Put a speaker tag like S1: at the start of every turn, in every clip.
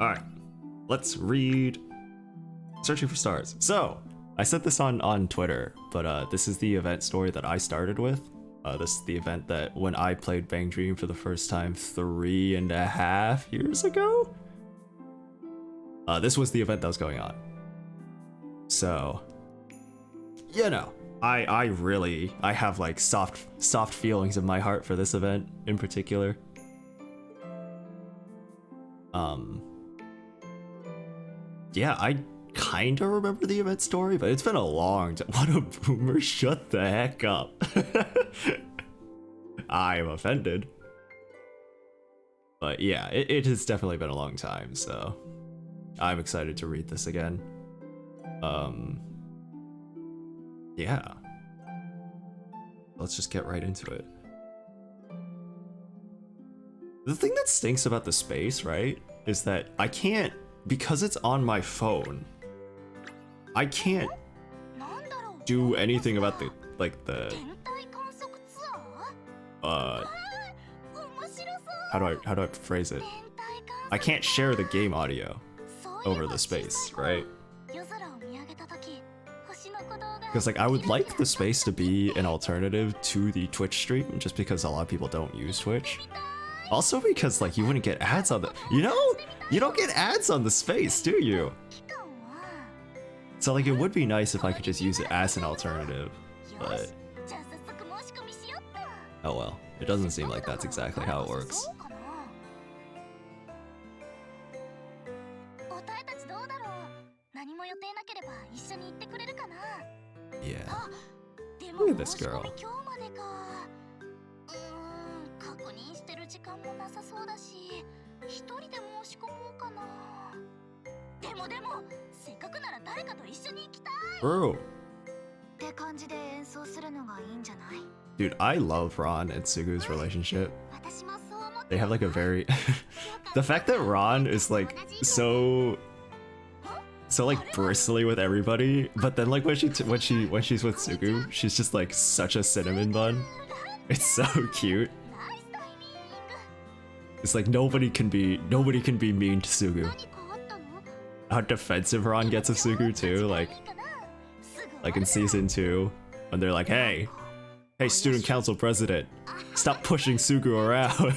S1: Alright, let's read Searching for Stars. So, I said this on Twitter, but this is the event story that I started with. This is the event that when I played Bang Dream for the first time 3.5 years ago? This was the event that was going on. So, you know, I have like soft feelings in my heart for this event in particular. Yeah, I kinda remember the event story, but it's been a long time. What a boomer, shut the heck up. I am offended. But yeah, it has definitely been a long time, so I'm excited to read this again. Yeah. Let's just get right into it. The thing that stinks about the space, right, is that I can't, because it's on my phone, I can't do anything about the, like the, how do I phrase it? I can't share the game audio over the space, right? Because like I would like the space to be an alternative to the Twitch stream, just because a lot of people don't use Twitch. Also because like you wouldn't get ads on the, you know, you don't get ads on the space, do you? So like it would be nice if I could just use it as an alternative, but oh well, it doesn't seem like that's exactly how it works. Yeah. Look at this girl. Bro. Dude, I love Ron and Sugu's relationship. They have like a very the fact that Ron is like so like bristly with everybody, but then like when she's with Sugu, she's just like such a cinnamon bun. It's so cute. It's like nobody can be mean to Sugu. How defensive Ron gets of Sugu too, like in season 2, when they're like, hey student council president, stop pushing Sugu around.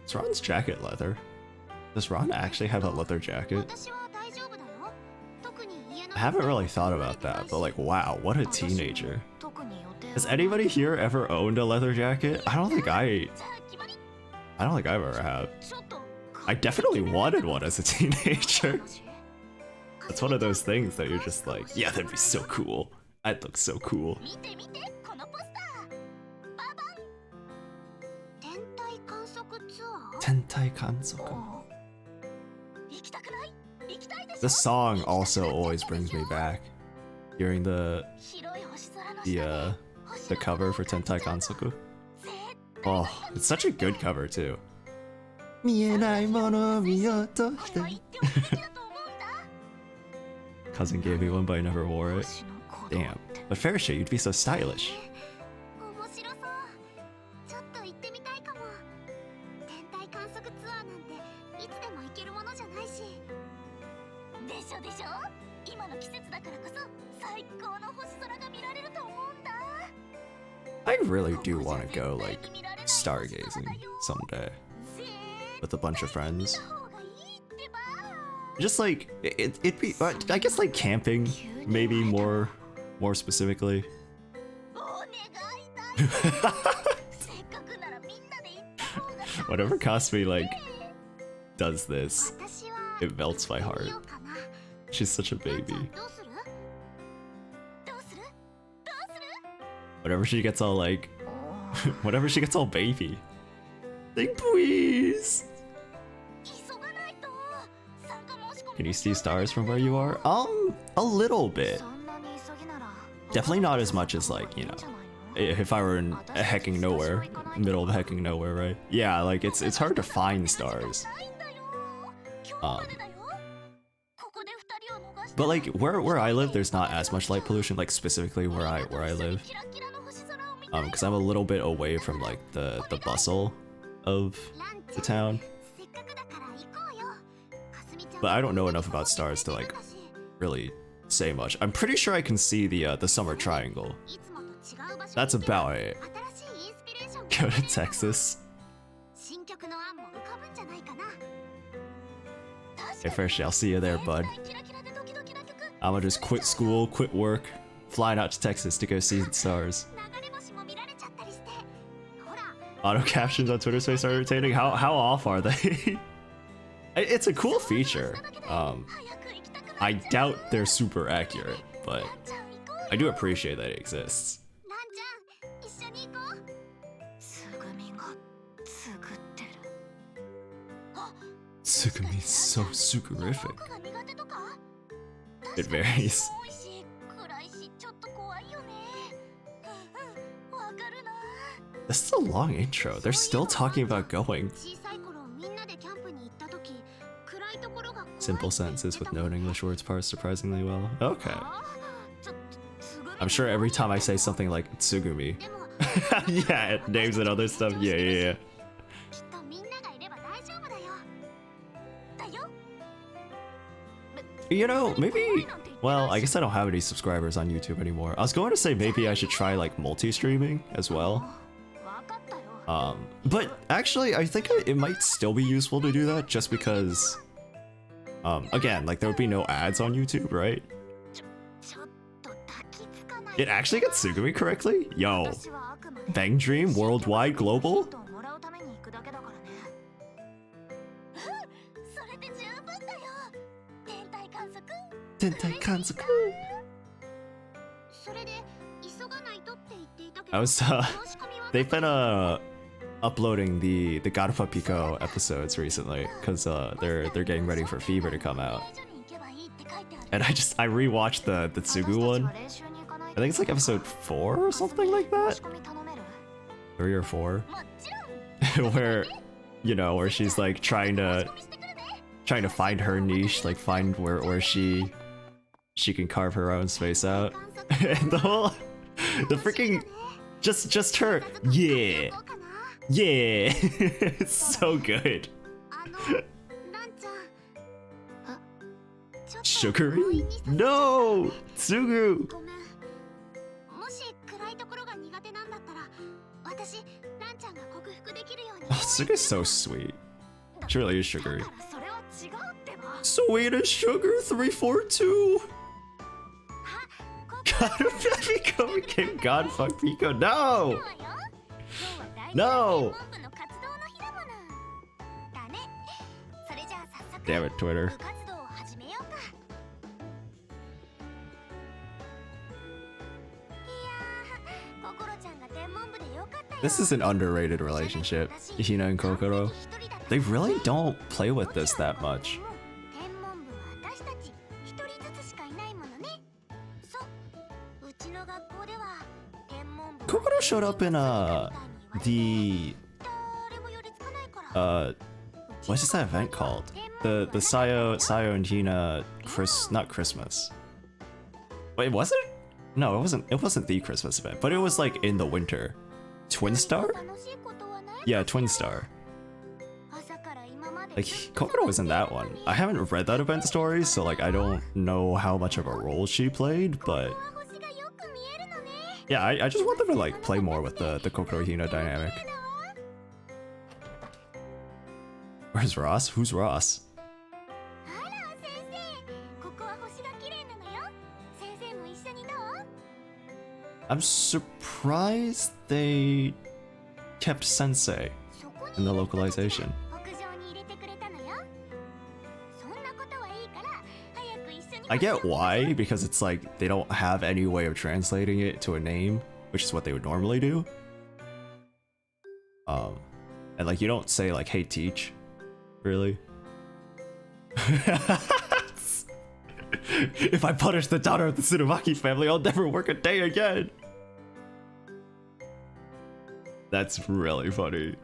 S1: Is Ron's jacket leather? Does Ron actually have a leather jacket? I haven't really thought about that, but like, wow, what a teenager. Has anybody here ever owned a leather jacket? I don't think I ever have. I definitely wanted one as a teenager. That's one of those things that you're just like, yeah, that'd be so cool. I'd look so cool. Tentai Kansoku. The song also always brings me back. Hearing the cover for Tentai Kansoku. Oh, it's such a good cover too. Cousin gave me one, but I never wore it. Damn. But Fairshade, you'd be so stylish. I really do want to go like stargazing someday with a bunch of friends. Just like it'd be, I guess like camping, maybe more specifically. Whatever Kasumi like does this, it melts my heart. She's such a baby. Whenever she gets all like, whenever she gets all baby. Like, please. Can you see stars from where you are? A little bit. Definitely not as much as like, you know, if I were in hecking nowhere, middle of hecking nowhere, right? Yeah, like it's hard to find stars. But like where I live, there's not as much light pollution, like specifically where I live. Because I'm a little bit away from like the bustle of the town. But I don't know enough about stars to like really say much. I'm pretty sure I can see the summer triangle. That's about it. Go to Texas. Hey, first, I'll see you there, bud. I'ma just quit school, quit work, flying out to Texas to go see the stars. Auto captions on Twitter Space are entertaining. How off are they? It's a cool feature. I doubt they're super accurate, but I do appreciate that it exists. Tsukumi's so sugarific. It varies. This is a long intro. They're still talking about going. Simple sentences with no English words parse surprisingly well. Okay. I'm sure every time I say something like Tsugumi, yeah, it names and other stuff. Yeah. You know, maybe, well, I guess I don't have any subscribers on YouTube anymore. I was going to say maybe I should try like multi-streaming as well. But actually I think it might still be useful to do that just because, again, like there would be no ads on YouTube, right? It actually got Tsugumi correctly? Yo. Bang Dream, worldwide, global? They've been uploading the Garupa Pico episodes recently because they're getting ready for Fever to come out. And I rewatched the Tsugu one. I think it's like episode 4 or something like that. 3 or 4. Where, you know, where she's like trying to find her niche, like find where she can carve her own space out. And the freaking just her, yeah, it's so good. Sugary? No, Tsugu. Oh, Tsugu's so sweet. She really is sugary. Sweet as sugar 342. Garupa Pico became Godfuck Pico. No! No! Damn it, Twitter. This is an underrated relationship, Hina and Kokoro. They really don't play with this that much. Kokoro showed up in what's that event called? The Sayo and Hina not Christmas. Wait, was it? No, it wasn't the Christmas event, but it was like in the winter. Twin Star? Yeah, Twin Star. Like, Kokoro was in that one. I haven't read that event story, so like I don't know how much of a role she played, but yeah, I just want them to like play more with the Kokoro Hina dynamic. Where's Ross? Who's Ross? I'm surprised they kept Sensei in the localization. I get why, because it's like they don't have any way of translating it to a name, which is what they would normally do. And like you don't say like, hey, teach, really? If I punish the daughter of the Tsurumaki family, I'll never work a day again. That's really funny.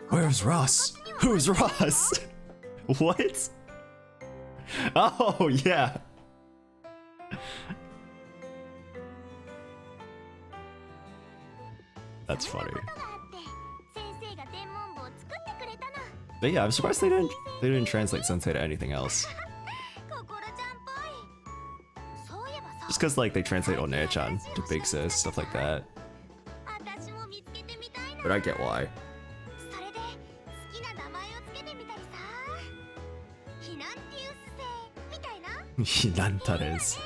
S1: Where's Ross? Who's Ross? What? Oh, yeah. That's funny. But yeah, I'm surprised they didn't translate Sensei to anything else. Just cause like they translate Onee-chan to Big Sis, stuff like that. But I get why. Hinantares.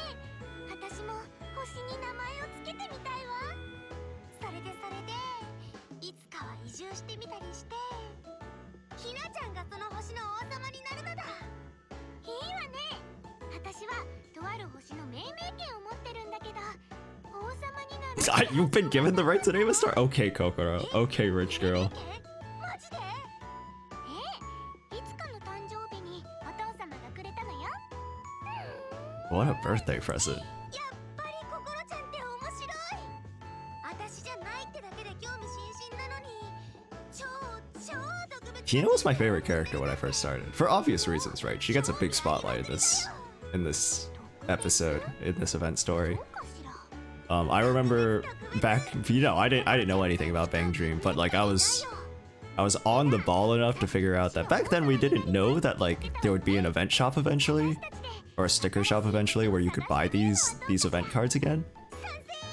S1: You've been given the right to name a star? Okay, Kokoro. Okay, rich girl. What a birthday present. Hina was my favorite character when I first started. For obvious reasons, right? She gets a big spotlight in this episode, in this event story. I remember back, you know, I didn't know anything about Bang Dream, but like I was on the ball enough to figure out that back then we didn't know that like there would be an event shop eventually, or a sticker shop eventually where you could buy these event cards again.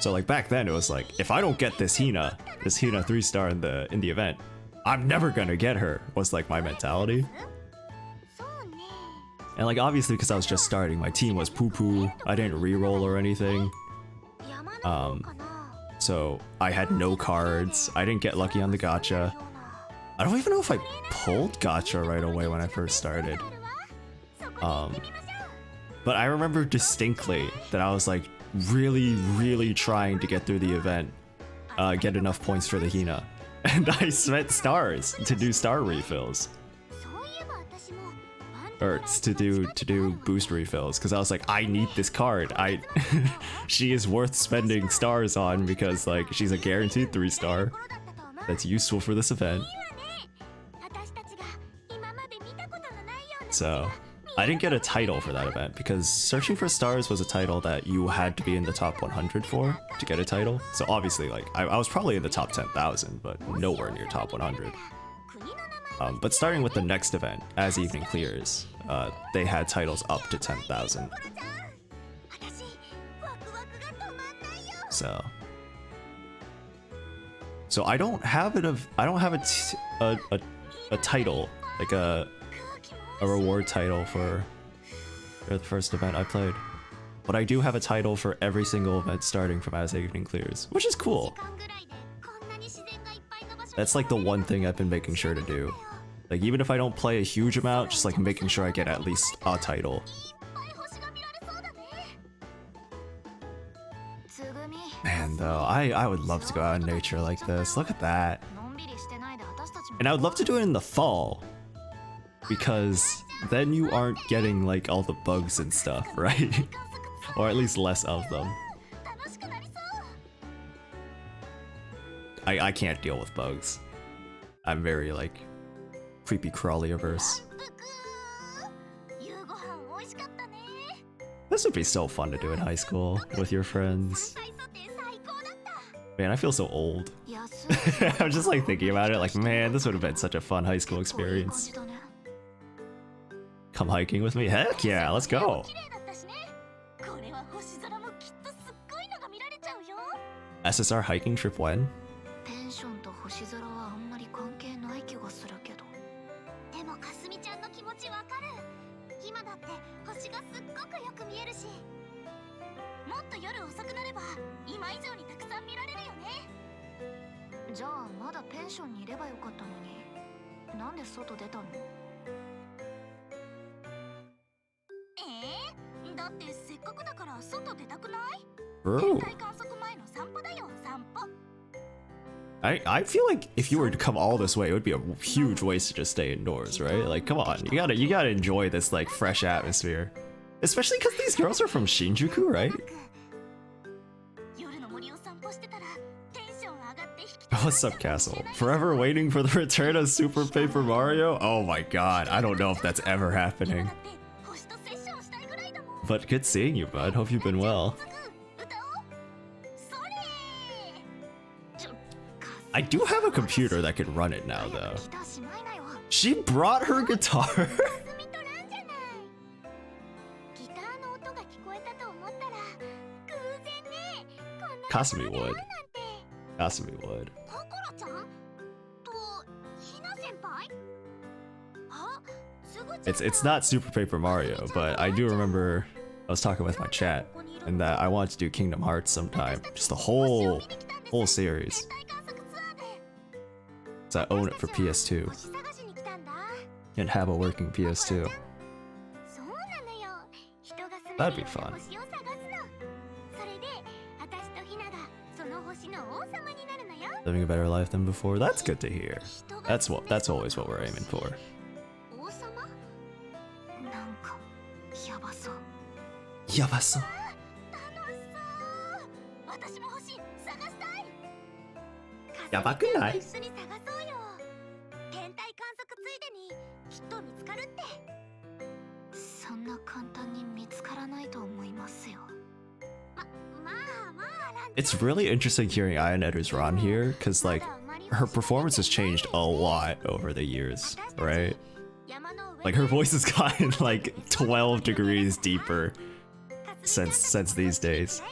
S1: So like back then it was like, if I don't get this Hina 3-star in the event, I'm never gonna get her, was like my mentality. And like obviously because I was just starting, my team was poo-poo, I didn't re-roll or anything. So I had no cards, I didn't get lucky on the gacha. I don't even know if I pulled gacha right away when I first started. But I remember distinctly that I was like really trying to get through the event, get enough points for the Hina. And I spent stars to do star refills. Or to do boost refills, because I was like, I need this card. She is worth spending stars on because like she's a guaranteed 3-star that's useful for this event. So I didn't get a title for that event because Searching for Stars was a title that you had to be in the top 100 for to get a title. So obviously like I was probably in the top 10,000, but nowhere near top 100. But starting with the next event, as evening clears, they had titles up to 10,000. So I don't have a title, like a reward title for the first event I played. But I do have a title for every single event starting from as evening clears, which is cool. That's like the one thing I've been making sure to do. Like even if I don't play a huge amount, just like making sure I get at least a title. Man, though, I would love to go out in nature like this. Look at that. And I would love to do it in the fall, because then you aren't getting like all the bugs and stuff, right? Or at least less of them. I can't deal with bugs. I'm very like creepy crawly averse. This would be so fun to do in high school with your friends. Man, I feel so old. I'm just like thinking about it like, man, this would have been such a fun high school experience. Come hiking with me? Heck yeah, let's go. SSR hiking trip when? Bro. I feel like if you were to come all this way, it would be a huge waste to just stay indoors, right? Like, come on, you gotta enjoy this like fresh atmosphere, especially because these girls are from Shinjuku, right? What's up, Castle? Forever waiting for the return of Super Paper Mario? Oh my god, I don't know if that's ever happening. But good seeing you, bud. Hope you've been well. I do have a computer that could run it now, though. She brought her guitar? Kasumi would. Kasumi would. It's not Super Paper Mario, but I do remember I was talking with my chat and that I wanted to do Kingdom Hearts sometime. Just the whole series. So I own it for PS2 and have a working PS2. That'd be fun. Living a better life than before. That's good to hear. That's always what we're aiming for. Yabaso. Yabakunai? It's really interesting hearing Ayaneru's Ron here, because like her performance has changed a lot over the years, right? Like her voice has gotten like 12 degrees deeper since these days.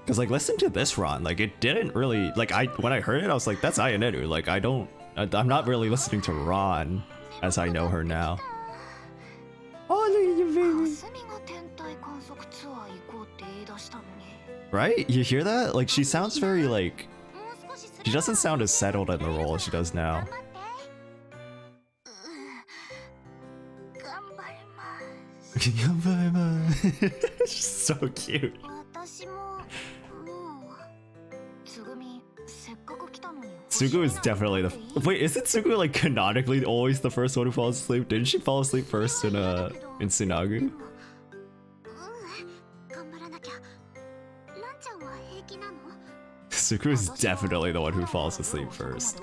S1: Cause like listen to this Ron, like it didn't really like when I heard it I was like that's Ayaneru, like I'm not really listening to Ron as I know her now. Right? You hear that? Like she sounds very like she doesn't sound as settled in the role as she does now. It's just so cute. Tsugu is definitely the wait, isn't Tsugu like canonically always the first one who falls asleep? Didn't she fall asleep first in Tsunagu? Tsugu is definitely the one who falls asleep first.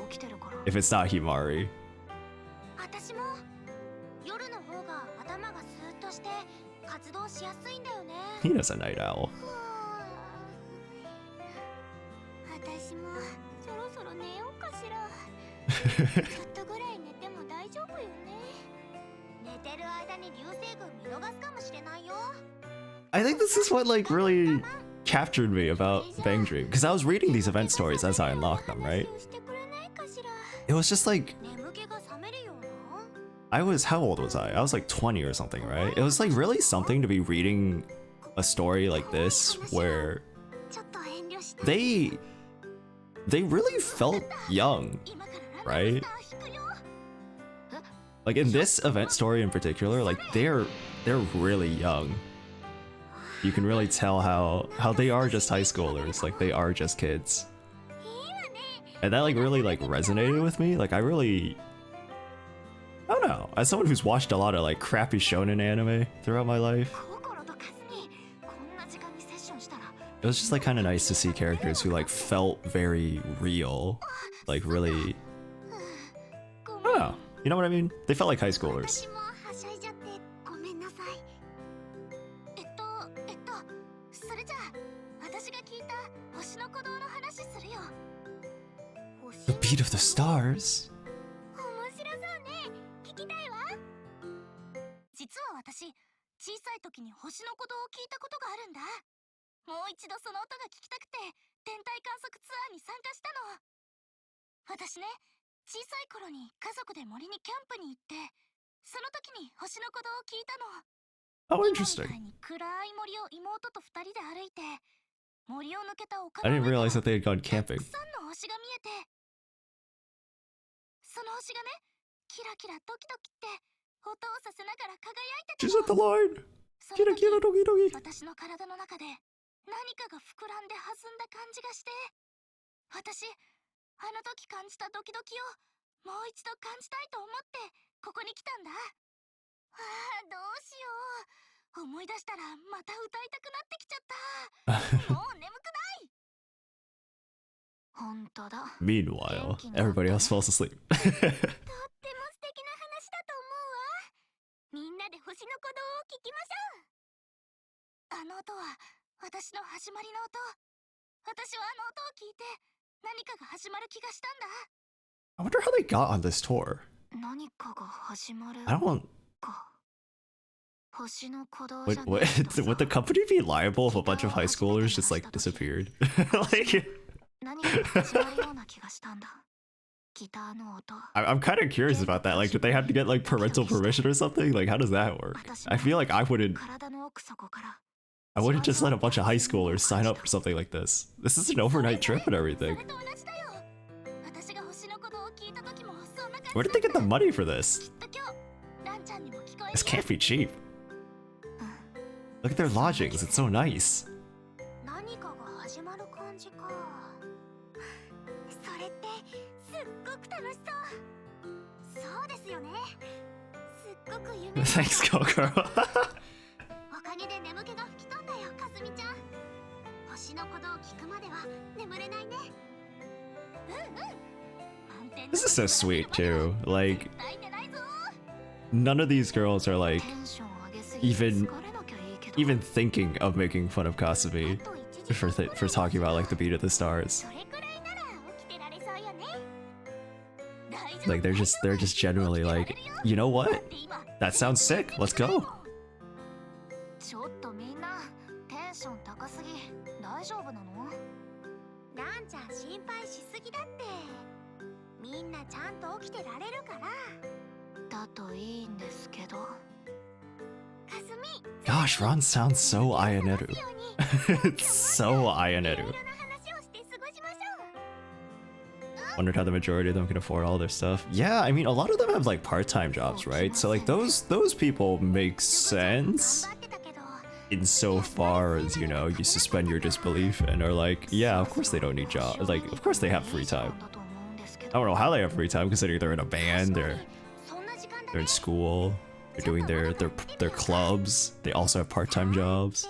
S1: If it's not Himari. Hina's a night owl. I think this is what like really captured me about Bang Dream, because I was reading these event stories as I unlocked them, right? It was just like how old was I? I was like 20 or something, right? It was like really something to be reading a story like this where they really felt young, right? Like in this event story in particular, like they're really young. You can really tell how they are just high schoolers, like they are just kids. And that like really like resonated with me. Like I don't know, as someone who's watched a lot of like crappy shonen anime throughout my life, it was just like kind of nice to see characters who like felt very real, like really, I don't know, you know what I mean? They felt like high schoolers. The beat of the stars. Oh, interesting. I didn't realize that they had gone camping. She's at the line. キラキラドキドキ。
S2: 私の体の中で何かが膨らんで弾んだ感じがして、私あの時感じたドキドキをもう一度感じたいと思ってここに来たんだ。ああ、どうしよう。思い出したらまた歌いたくなってきちゃった。もう眠くない。本当だ。
S1: Meanwhile, everybody else falls asleep.
S2: とっても素敵な話だと思うわ。みんなで星の鼓動を聞きましょう。あの音は私の始まりの音。私はあの音を聞いて何かが始まる気がしたんだ。
S1: I wonder how they got on this tour.
S2: 何かが始まる
S1: I don't.
S2: か。星の鼓動
S1: Would,
S2: じゃ
S1: would,
S2: ないと
S1: would the company be liable if a bunch of high schoolers just like disappeared? Like,
S2: 何かが始まるような気がしたんだ。ギターの音。
S1: I'm kind of curious about that. Like, did they have to get like parental permission or something? Like, how does that work? I feel like I wouldn't
S2: 体の奥底から
S1: I wouldn't just let a bunch of high schoolers sign up for something like this. This is an overnight trip and everything.
S2: それと同じだよ。私が星の鼓動を聞いた時もそんな感じ
S1: Where did they get the money for this?
S2: きっと今日ランちゃんにも聞こえ
S1: This
S2: るよ。
S1: can't be cheap. Look at their lodgings. It's so nice.
S2: 何かが始まる感じか。それってすっごく楽しそう。そうですよね。すっごく夢の
S1: Thanks, Kokoro.
S2: おかげで眠気が吹き飛んだよ、かすみちゃん。星の鼓動を聞くまでは眠れないね。満点の
S1: This is so sweet too. Like,
S2: 絶対寝ないぞ。
S1: none of these girls are like
S2: テンション上げすぎて
S1: even
S2: 疲れなきゃいいけど。
S1: even thinking of making fun of Kasumi
S2: あと1時
S1: for talking about like the beat of the stars.
S2: それくらいなら起きてられそうよね。大丈夫
S1: Like they're just genuinely like, you know what?
S2: だって今
S1: That sounds sick. Let's go.
S2: ちょっとみんなテンション高すぎ。大丈夫なの？ランちゃん心配しすぎだって。みんなちゃんと起きてられるから。だといいんですけど。かすみ。
S1: Gosh, Ron sounds so Ayaneru. It's so Ayaneru. Wondered how the majority of them can afford all their stuff. Yeah, I mean, a lot of them have like part-time jobs, right? So like those people make sense insofar as, you know, you suspend your disbelief and are like, yeah, of course they don't need jobs. Like, of course they have free time. I don't know how they have free time considering they're in a band, they're in school, they're doing their clubs. They also have part-time jobs.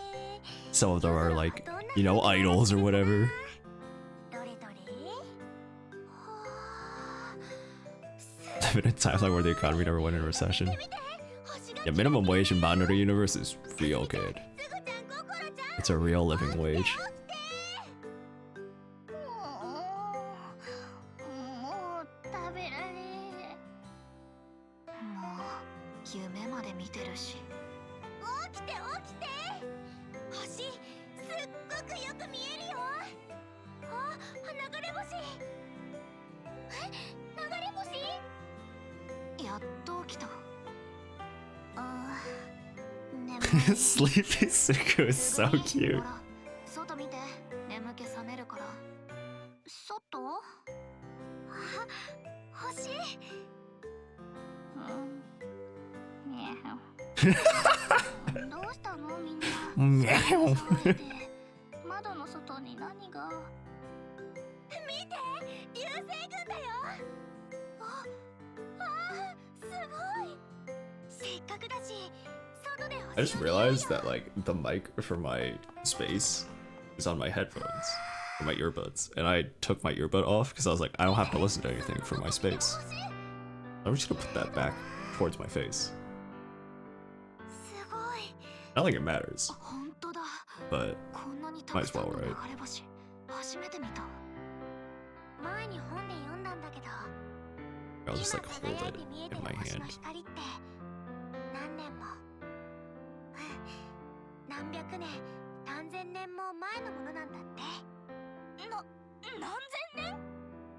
S1: Some of them are like, you know, idols or whatever.
S2: どれどれ。
S1: Live in a timeline where the economy never went into recession. Yeah, minimum wage in Banner Universe is real good. It's a real living wage.
S2: もう食べられ。もう夢まで見てるし。起きて起きて。星すっごくよく見えるよ。あ、流れ星。え、流れ星？やっと起きた。あー、眠い。
S1: Sleepy Suku is so cute.
S2: ほら、外見て。眠気覚めるから。外？あ、星。どうしたのみんな。
S1: Meow.
S2: 窓の外に何が。見て、流星群だよ。あ、あ、すごい。せっかくだし、外で
S1: I just realized that like the mic for my space is on my headphones or my earbuds, and I took my earbud off because I was like, I don't have to listen to anything from my space. I'm just gonna put that back towards my face.
S2: すごい。
S1: Not like it matters,
S2: 本当だ。
S1: but
S2: こんなにた
S1: might
S2: く
S1: as
S2: さん
S1: well,
S2: の流
S1: right?
S2: れ星、初めて見た。前に本で読んだんだけど、
S1: I'll just like
S2: 今
S1: hold
S2: 輝い
S1: it
S2: て見えて
S1: in
S2: る
S1: my
S2: 星
S1: hand.
S2: の光って何年も、何百年、何千年も前のものなんだって。何千年？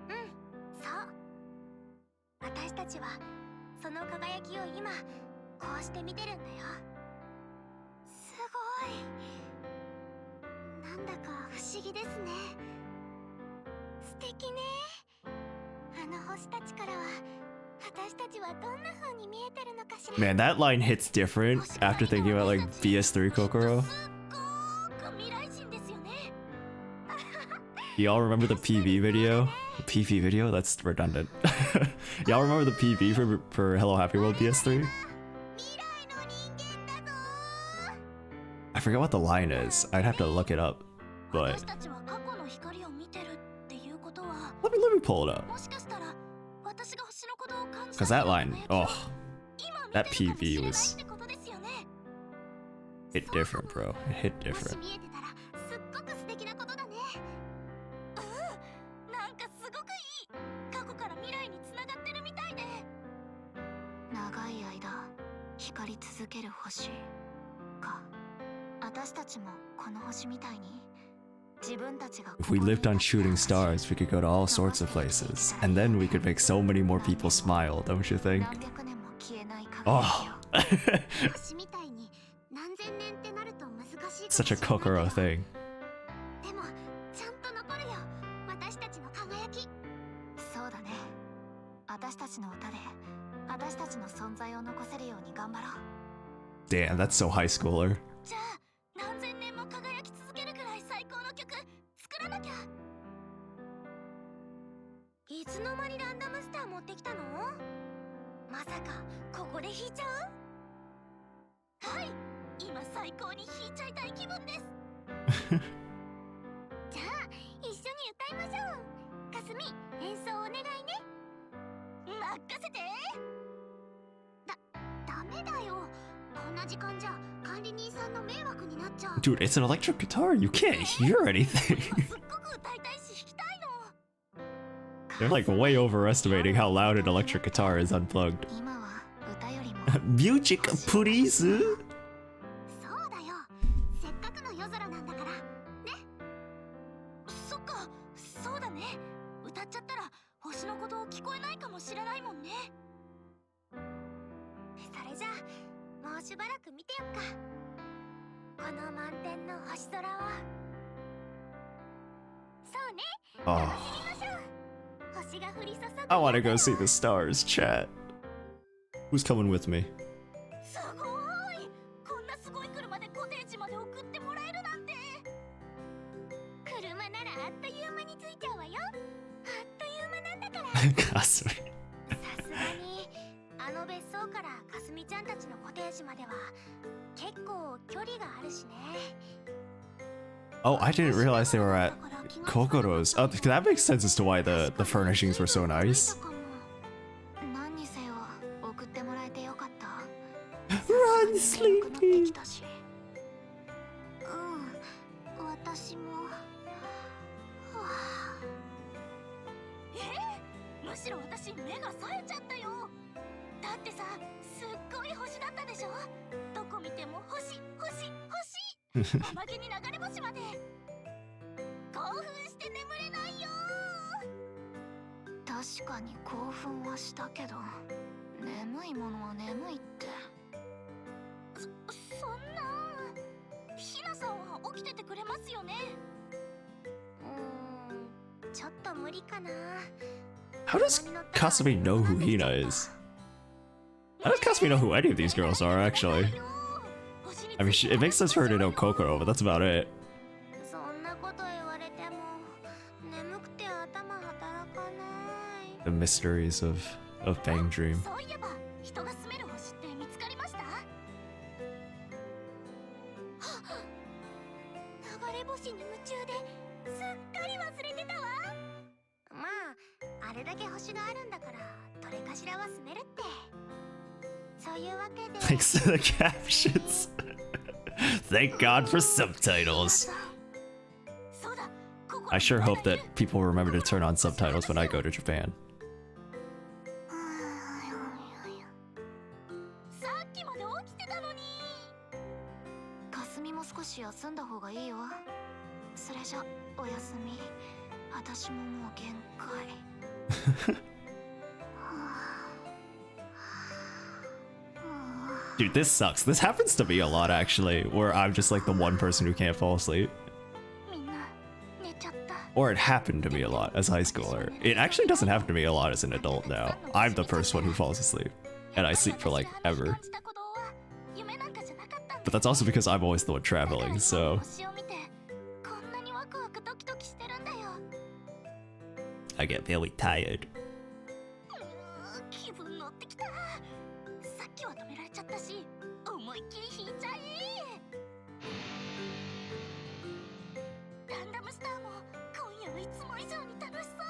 S2: うん、そう。私たちはその輝きを今こうして見てるんだよ。すごい。なんだか不思議ですね。素敵ね。あの星たちからは私たちはどんな風に見えてるのかし
S1: Man, that line hits different after thinking about like BS3 Kokoro. Y'all remember the PV video? The PV video? That's redundant. Y'all remember the PV for Hello Happy World BS3? I forget what the line is. I'd have to look it up, but let me pull it up. Cause that line, oh, that PV was hit different, bro. It hit different. If we lived on shooting stars, we could go to all sorts of places, and then we could make so many more people smile, don't you think? Oh, such a Kokoro thing. Damn, that's so high schooler. Dude, it's an electric guitar. You can't hear anything. They're like way overestimating how loud an electric guitar is unplugged. Music, please. Oh. I want to go see the stars, chat. Who's coming with me? Kasumi. Oh, I didn't realize they were at Kokoro's. Oh, that makes sense as to why the furnishings were so nice. Run, Sleepy! How does Kasumi know who Hina is? How does Kasumi know who any of these girls are, actually? I mean, it makes sense for her to know Kokoro, but that's about it. The mysteries of Bang Dream. Thanks to the captions. Thank God for subtitles. I sure hope that people remember to turn on subtitles when I go to Japan. Dude, this sucks. This happens to me a lot, actually, where I'm just like the one person who can't fall asleep. Or it happened to me a lot as a high schooler. It actually doesn't happen to me a lot as an adult now. I'm the first one who falls asleep. and I sleep for like ever. But that's also because I'm always the one traveling, so I get very tired.
S2: 気分乗ってきた。さっきは止められちゃったし、思いっきり引いちゃえ。ランダムスターも今夜はいつも以上に楽しそう。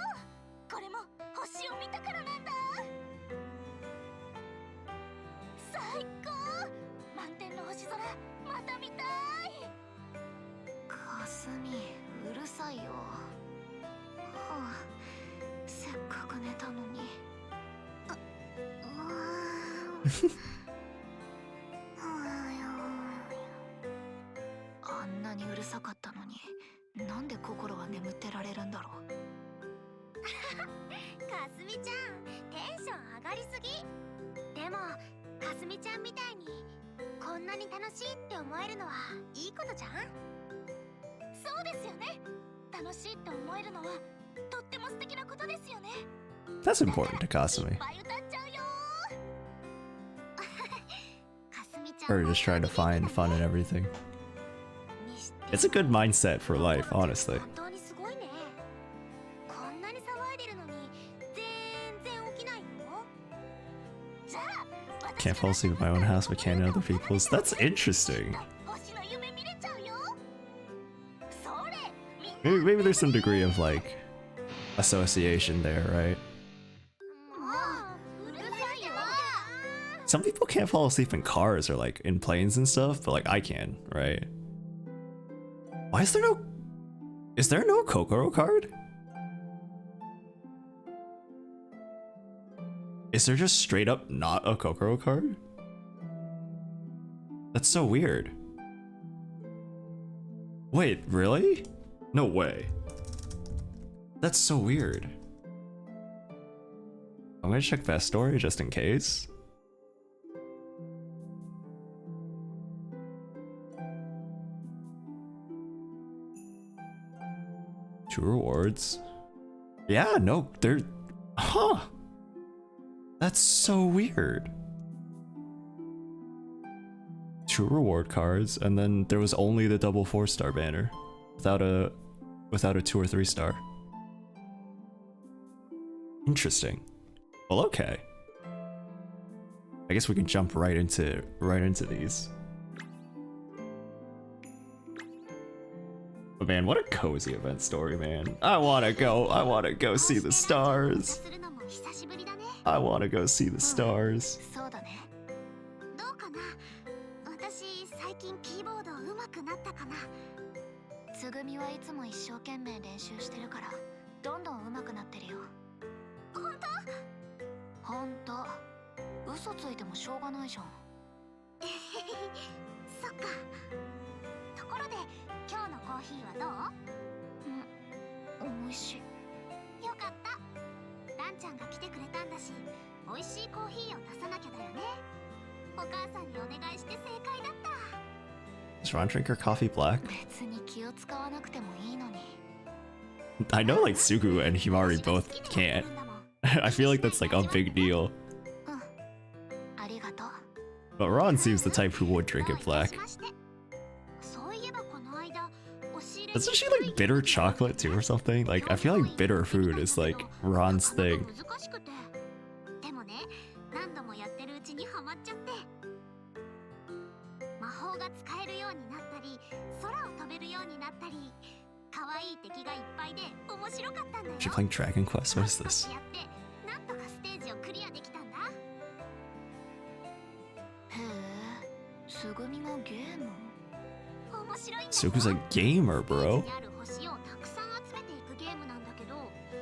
S2: これも星を見たからなんだ。最高。満天の星空、また見たい。かすみ、うるさいよ。はあ、せっかく寝たのに。あんなにうるさかったのに、なんで心は眠ってられるんだろう。かすみちゃん、テンション上がりすぎ。でもかすみちゃんみたいにこんなに楽しいって思えるのはいいことじゃん。そうですよね。楽しいって思えるのはとっても素敵なことですよね。
S1: That's important to Kasumi. Or just trying to find fun in everything. It's a good mindset for life, honestly. Can't fall asleep in my own house but can in other people's. That's interesting. Maybe there's some degree of like association there, right? Some people can't fall asleep in cars or like in planes and stuff, but like I can, right? Why is there no... Is there no Kokoro card? Is there just straight up not a Kokoro card? That's so weird. Wait, really? No way. That's so weird. I'm gonna check best story just in case. Two rewards. Yeah, no, they're... Huh! That's so weird. Two reward cards, and then there was only the double 4-star banner. Without a 2 or 3 star. Interesting. Well, okay. I guess we can jump right into these. But man, what a cozy event story, man. I wanna go see the stars. I wanna go see the stars. つぐみはいつも一生懸命練習してるからどんどん上手くなってるよ。本当？嘘ついてもしょうがないじゃん。そっか。ところで今日のコーヒーはどう？美味しい。よかった。ランちゃんが来てくれたんだし、美味しいコーヒーを出さなきゃだよね。お母さんにお願いして正解だった。Does Ron drink her coffee black? I know like Sugu and Himari both can't. I feel like that's like a big deal. But Ron seems the type who would drink it black. Doesn't she like bitter chocolate too or something? Like I feel like bitter food is like Ron's thing. Is she playing Dragon Quest? What is this? Suku's a gamer, bro.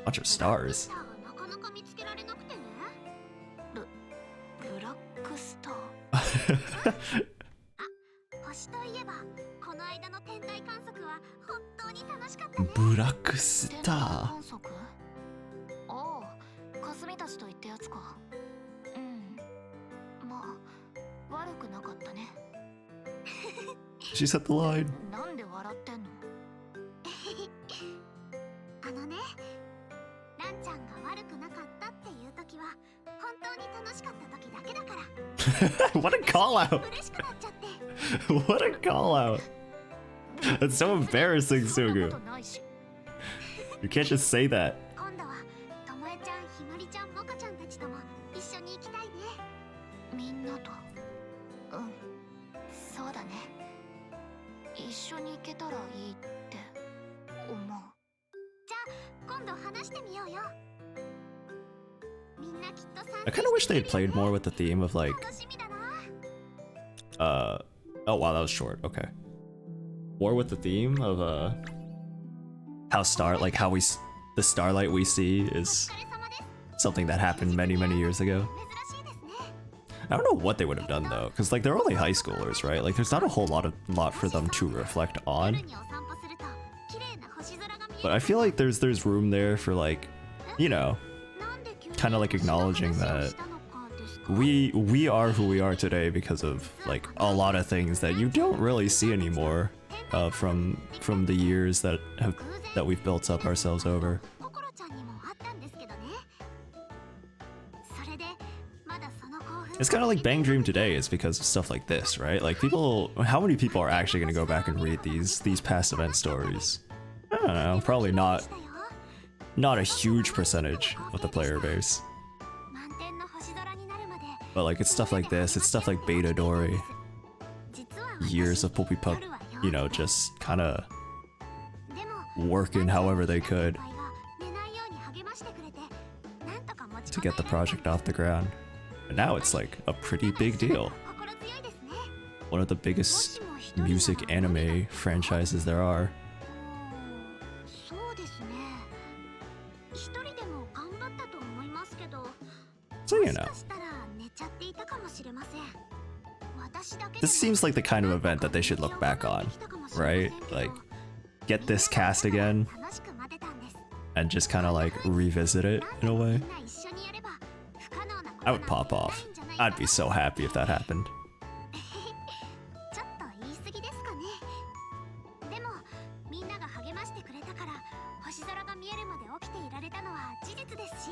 S1: Bunch of stars. Black Star. She set the line.
S2: 当に楽しかった時だけだから
S1: What a call out!
S2: 嬉しくなっちゃって
S1: What a call out! That's so embarrassing,
S3: そんな
S1: Sugu.
S3: ことないし
S1: You can't just say that.
S2: 今度はともえちゃん、ひまりちゃん、もかちゃんたちとも一緒に行きたいね。
S3: みんなとうんそうだね一緒に行けたらいいって思う
S2: じゃあ今度話してみようよ。みんなきっと賛
S1: I
S2: 成
S1: kind of wish they had played more with the theme of like,
S2: 楽しみだな。
S1: oh wow, that was short. Okay. More with the theme of how the starlight we see
S2: お
S1: is
S2: 疲れ様です。
S1: something that happened many years ago.
S2: 珍しいですね。
S1: I don't know what they would have done though, because like they're only high schoolers, right? Like there's not a whole lot for them to reflect
S2: 夜
S1: on.
S2: にお散歩すると綺麗な星空が見える。
S1: But I feel like there's room there for like, you know,
S2: なんで急に
S1: kind of like acknowledging
S2: 話を
S1: that
S2: したのかですか？
S1: we are who we are today because of like a lot of things that you don't really see anymore from the years that we've built up ourselves over.
S2: ココロちゃんにもあったんですけどね。それでまだその興奮
S1: It's kind of like Bang Dream today is because of stuff like this, right? Like people, how many people are actually going to go back and read these past event stories? I don't know, probably not a huge percentage of the player base.
S2: 満天の星空になるまで
S1: But like it's stuff like this, it's stuff like Beta Dory,
S2: 実は
S1: years of Poppy Pup,
S2: 夜はよ
S1: you know, just kind of
S2: でも
S1: working however they could
S2: 先輩が寝ないように励ましてくれてなんとか持ち
S1: to
S2: こたえ
S1: get the
S2: られた
S1: project off the ground. And now it's like a pretty big deal.
S2: 心強いですね。
S1: One of the biggest music anime franchises there are.
S2: そうですね。一人でも頑張ったと思いますけど、
S1: So you
S2: もし
S1: know,
S2: かしたら寝ちゃっていたかもしれません。私だけ
S1: this
S2: でも
S1: seems like the kind of event that they should look back on, right? Like, get this cast again
S2: 楽しく待てたんです。
S1: and just kind of like revisit it in a
S2: み
S1: way.
S2: んな一緒にやれば不可能なこと
S1: I
S2: なん
S1: would
S2: て
S1: pop
S2: ない
S1: off.
S2: んじゃないか
S1: I'd be so happy if that happened.
S2: ちょっと言い過ぎですかね。でもみんなが励ましてくれたから星空が見えるまで起きていられたのは事実ですし、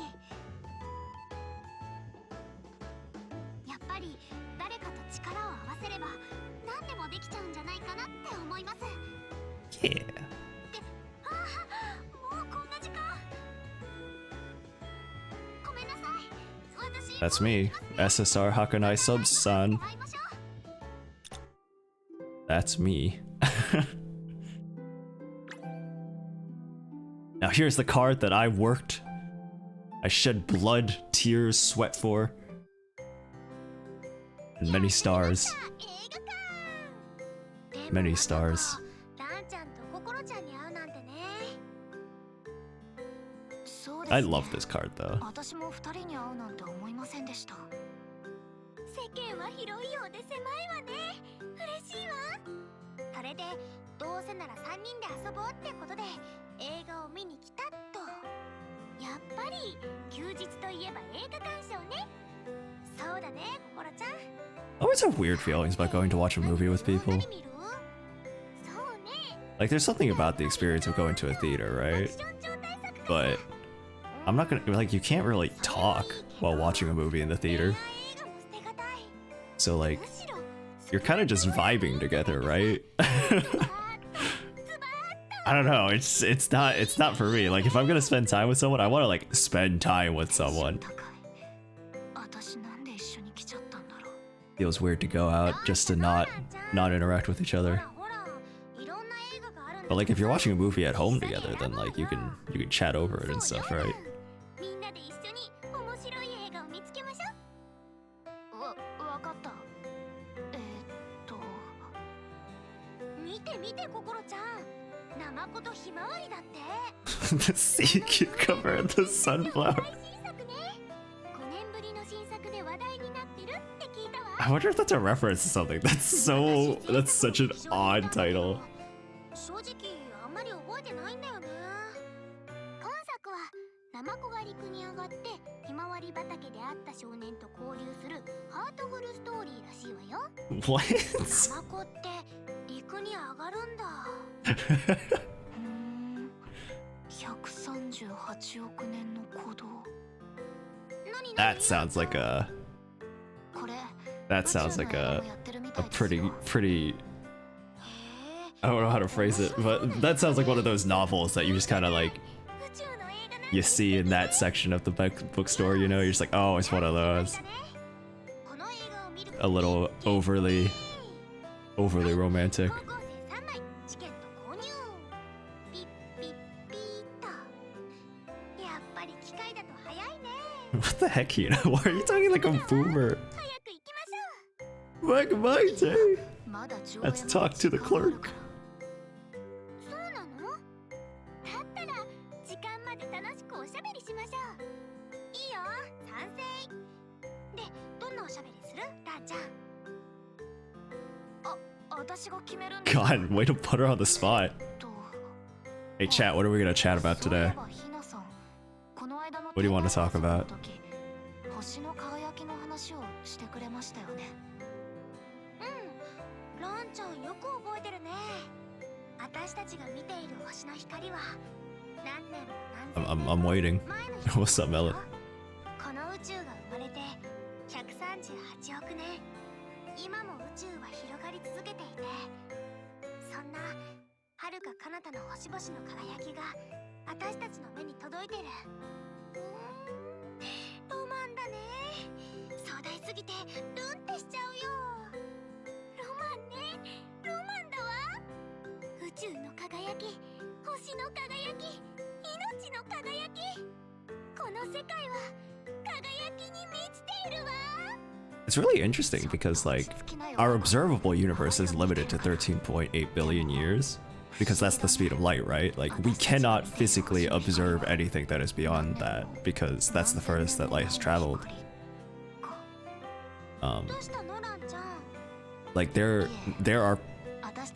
S2: やっぱり誰かと力を合わせれば何でもできちゃうんじゃないかなって思います。
S1: Yeah.
S2: ああ、もうこんな時間。ごめんなさい。私
S1: That's me, SSR Hakanai Subs-san.
S2: 会いましょう。
S1: That's me. Now here's the card that I worked. I shed blood, tears, sweat for. And many stars.
S2: 映画館。
S1: Many stars.
S2: ランちゃんとココロちゃんに会うなんてね。
S3: そうですね
S1: I love this card though.
S3: 私も二人に会うなんて思いませんでした
S2: 世間は広いようで狭いわね。嬉しいわ。それでどうせなら3人で遊ぼうってことで映画を見に来たと。やっぱり休日といえば映画鑑賞ね。そうだね、ココロちゃん。
S1: I always have weird feelings about going to watch a movie with people.
S2: 何見る？そうね。
S1: Like there's something about the experience of going to a theater,
S2: ア
S1: right?
S2: クション状態作だ。
S1: But I'm not gonna, like, you can't really talk while watching a movie in the theater.
S2: 映画も捨てがたい。
S1: So like,
S2: むしろ
S1: you're kind of just vibing together, right? I don't know. It's not for me. Like if I'm gonna spend time with someone, I want to like spend time with someone.
S3: 高い私なんで一緒に来ちゃったんだろう
S1: Feels weird to go out just to not interact with each other.
S2: ほらいろんな映画があるんだ。
S1: But like if you're watching a movie at home together, then like you can chat over it and stuff, right?
S2: みんなで一緒に面白い映画を見つけましょ
S3: わかった
S2: う。見て見てココロちゃん。ナマコとひまわりだって。
S1: The sea cucumber and the sunflower.
S2: 最新作ね。5年ぶりの新作で話題になってるって聞いたわ。
S1: I wonder if that's a reference to something. That's such an odd title.
S2: 正直あんまり覚えてないんだよね。今作はナマコが陸に上がってひまわり畑で会った少年と交流するハートフルストーリーらしいわよ。
S1: What?
S2: ナマコって陸に上がるんだ。
S3: 138億年の鼓動
S2: なに
S1: That sounds like a pretty I don't know how to phrase it, but that sounds like one of those novels that you just kind of like you see in that section of the bookstore, you know, you're just like, oh, it's one of those. A little overly romantic. What the heck, you know? Why are you talking like a boomer? Like my day. Let's talk to the clerk. God, way to put her on the spot. Hey chat, what are we gonna chat about today? What do you want to talk about? I'm waiting. What's up, Melon?
S2: 今も宇宙は広がり続けていて、そんな遥か彼方の星々の輝きが私たちの目に届いてる。ロマンだね。壮大すぎてルンってしちゃうよ。ロマンね、ロマンだわ。宇宙の輝き、星の輝き、命の輝き。この世界は輝きに満ちているわ。
S1: It's really interesting because like our observable universe is limited to 13.8 billion years because that's the speed of light, right? Like we cannot physically observe anything that is beyond that because that's the furthest that light has traveled. Like there are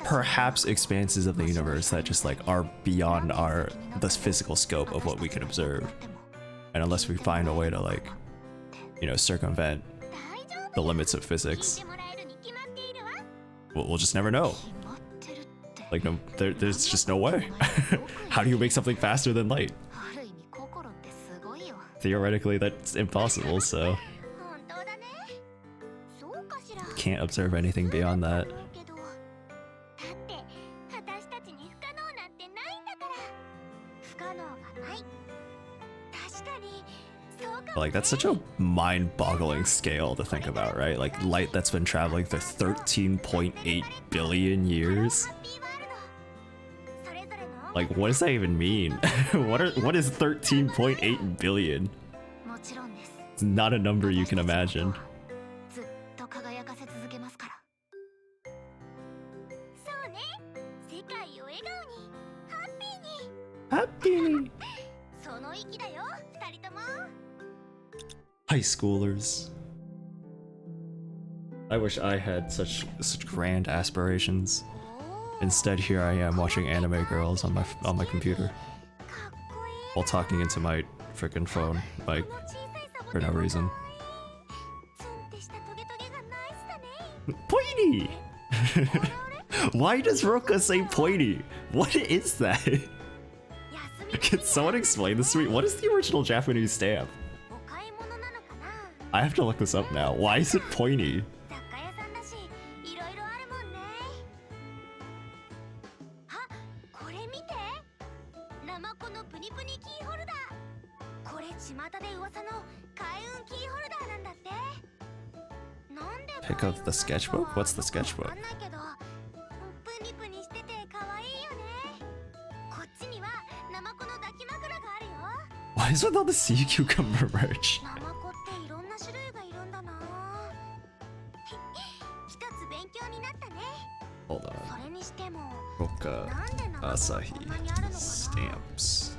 S1: perhaps expanses of the universe that just like are beyond the physical scope of what we can observe. And unless we find a way to like, you know, circumvent the limits of physics, we'll just never know. Like no, there's just no way. How do you make something faster than light? Theoretically, that's impossible, so can't observe anything beyond that. Like that's such a mind-boggling scale to think about, right? Like light that's been traveling for 13.8 billion years. Like what does that even mean? What is 13.8 billion? It's not a number you can imagine. Happy! High schoolers. I wish I had such grand aspirations. Instead, here I am watching anime girls on my computer while talking into my freaking phone, like for no reason. Pointy. Why does Roka say pointy? What is that? Can someone explain this to me? What is the original Japanese stamp? I have to look this up now. Why is it pointy? Pick up the sketchbook? What's the sketchbook? What is with all the sea cucumber merch? Hold on. Roka Asahi stamps.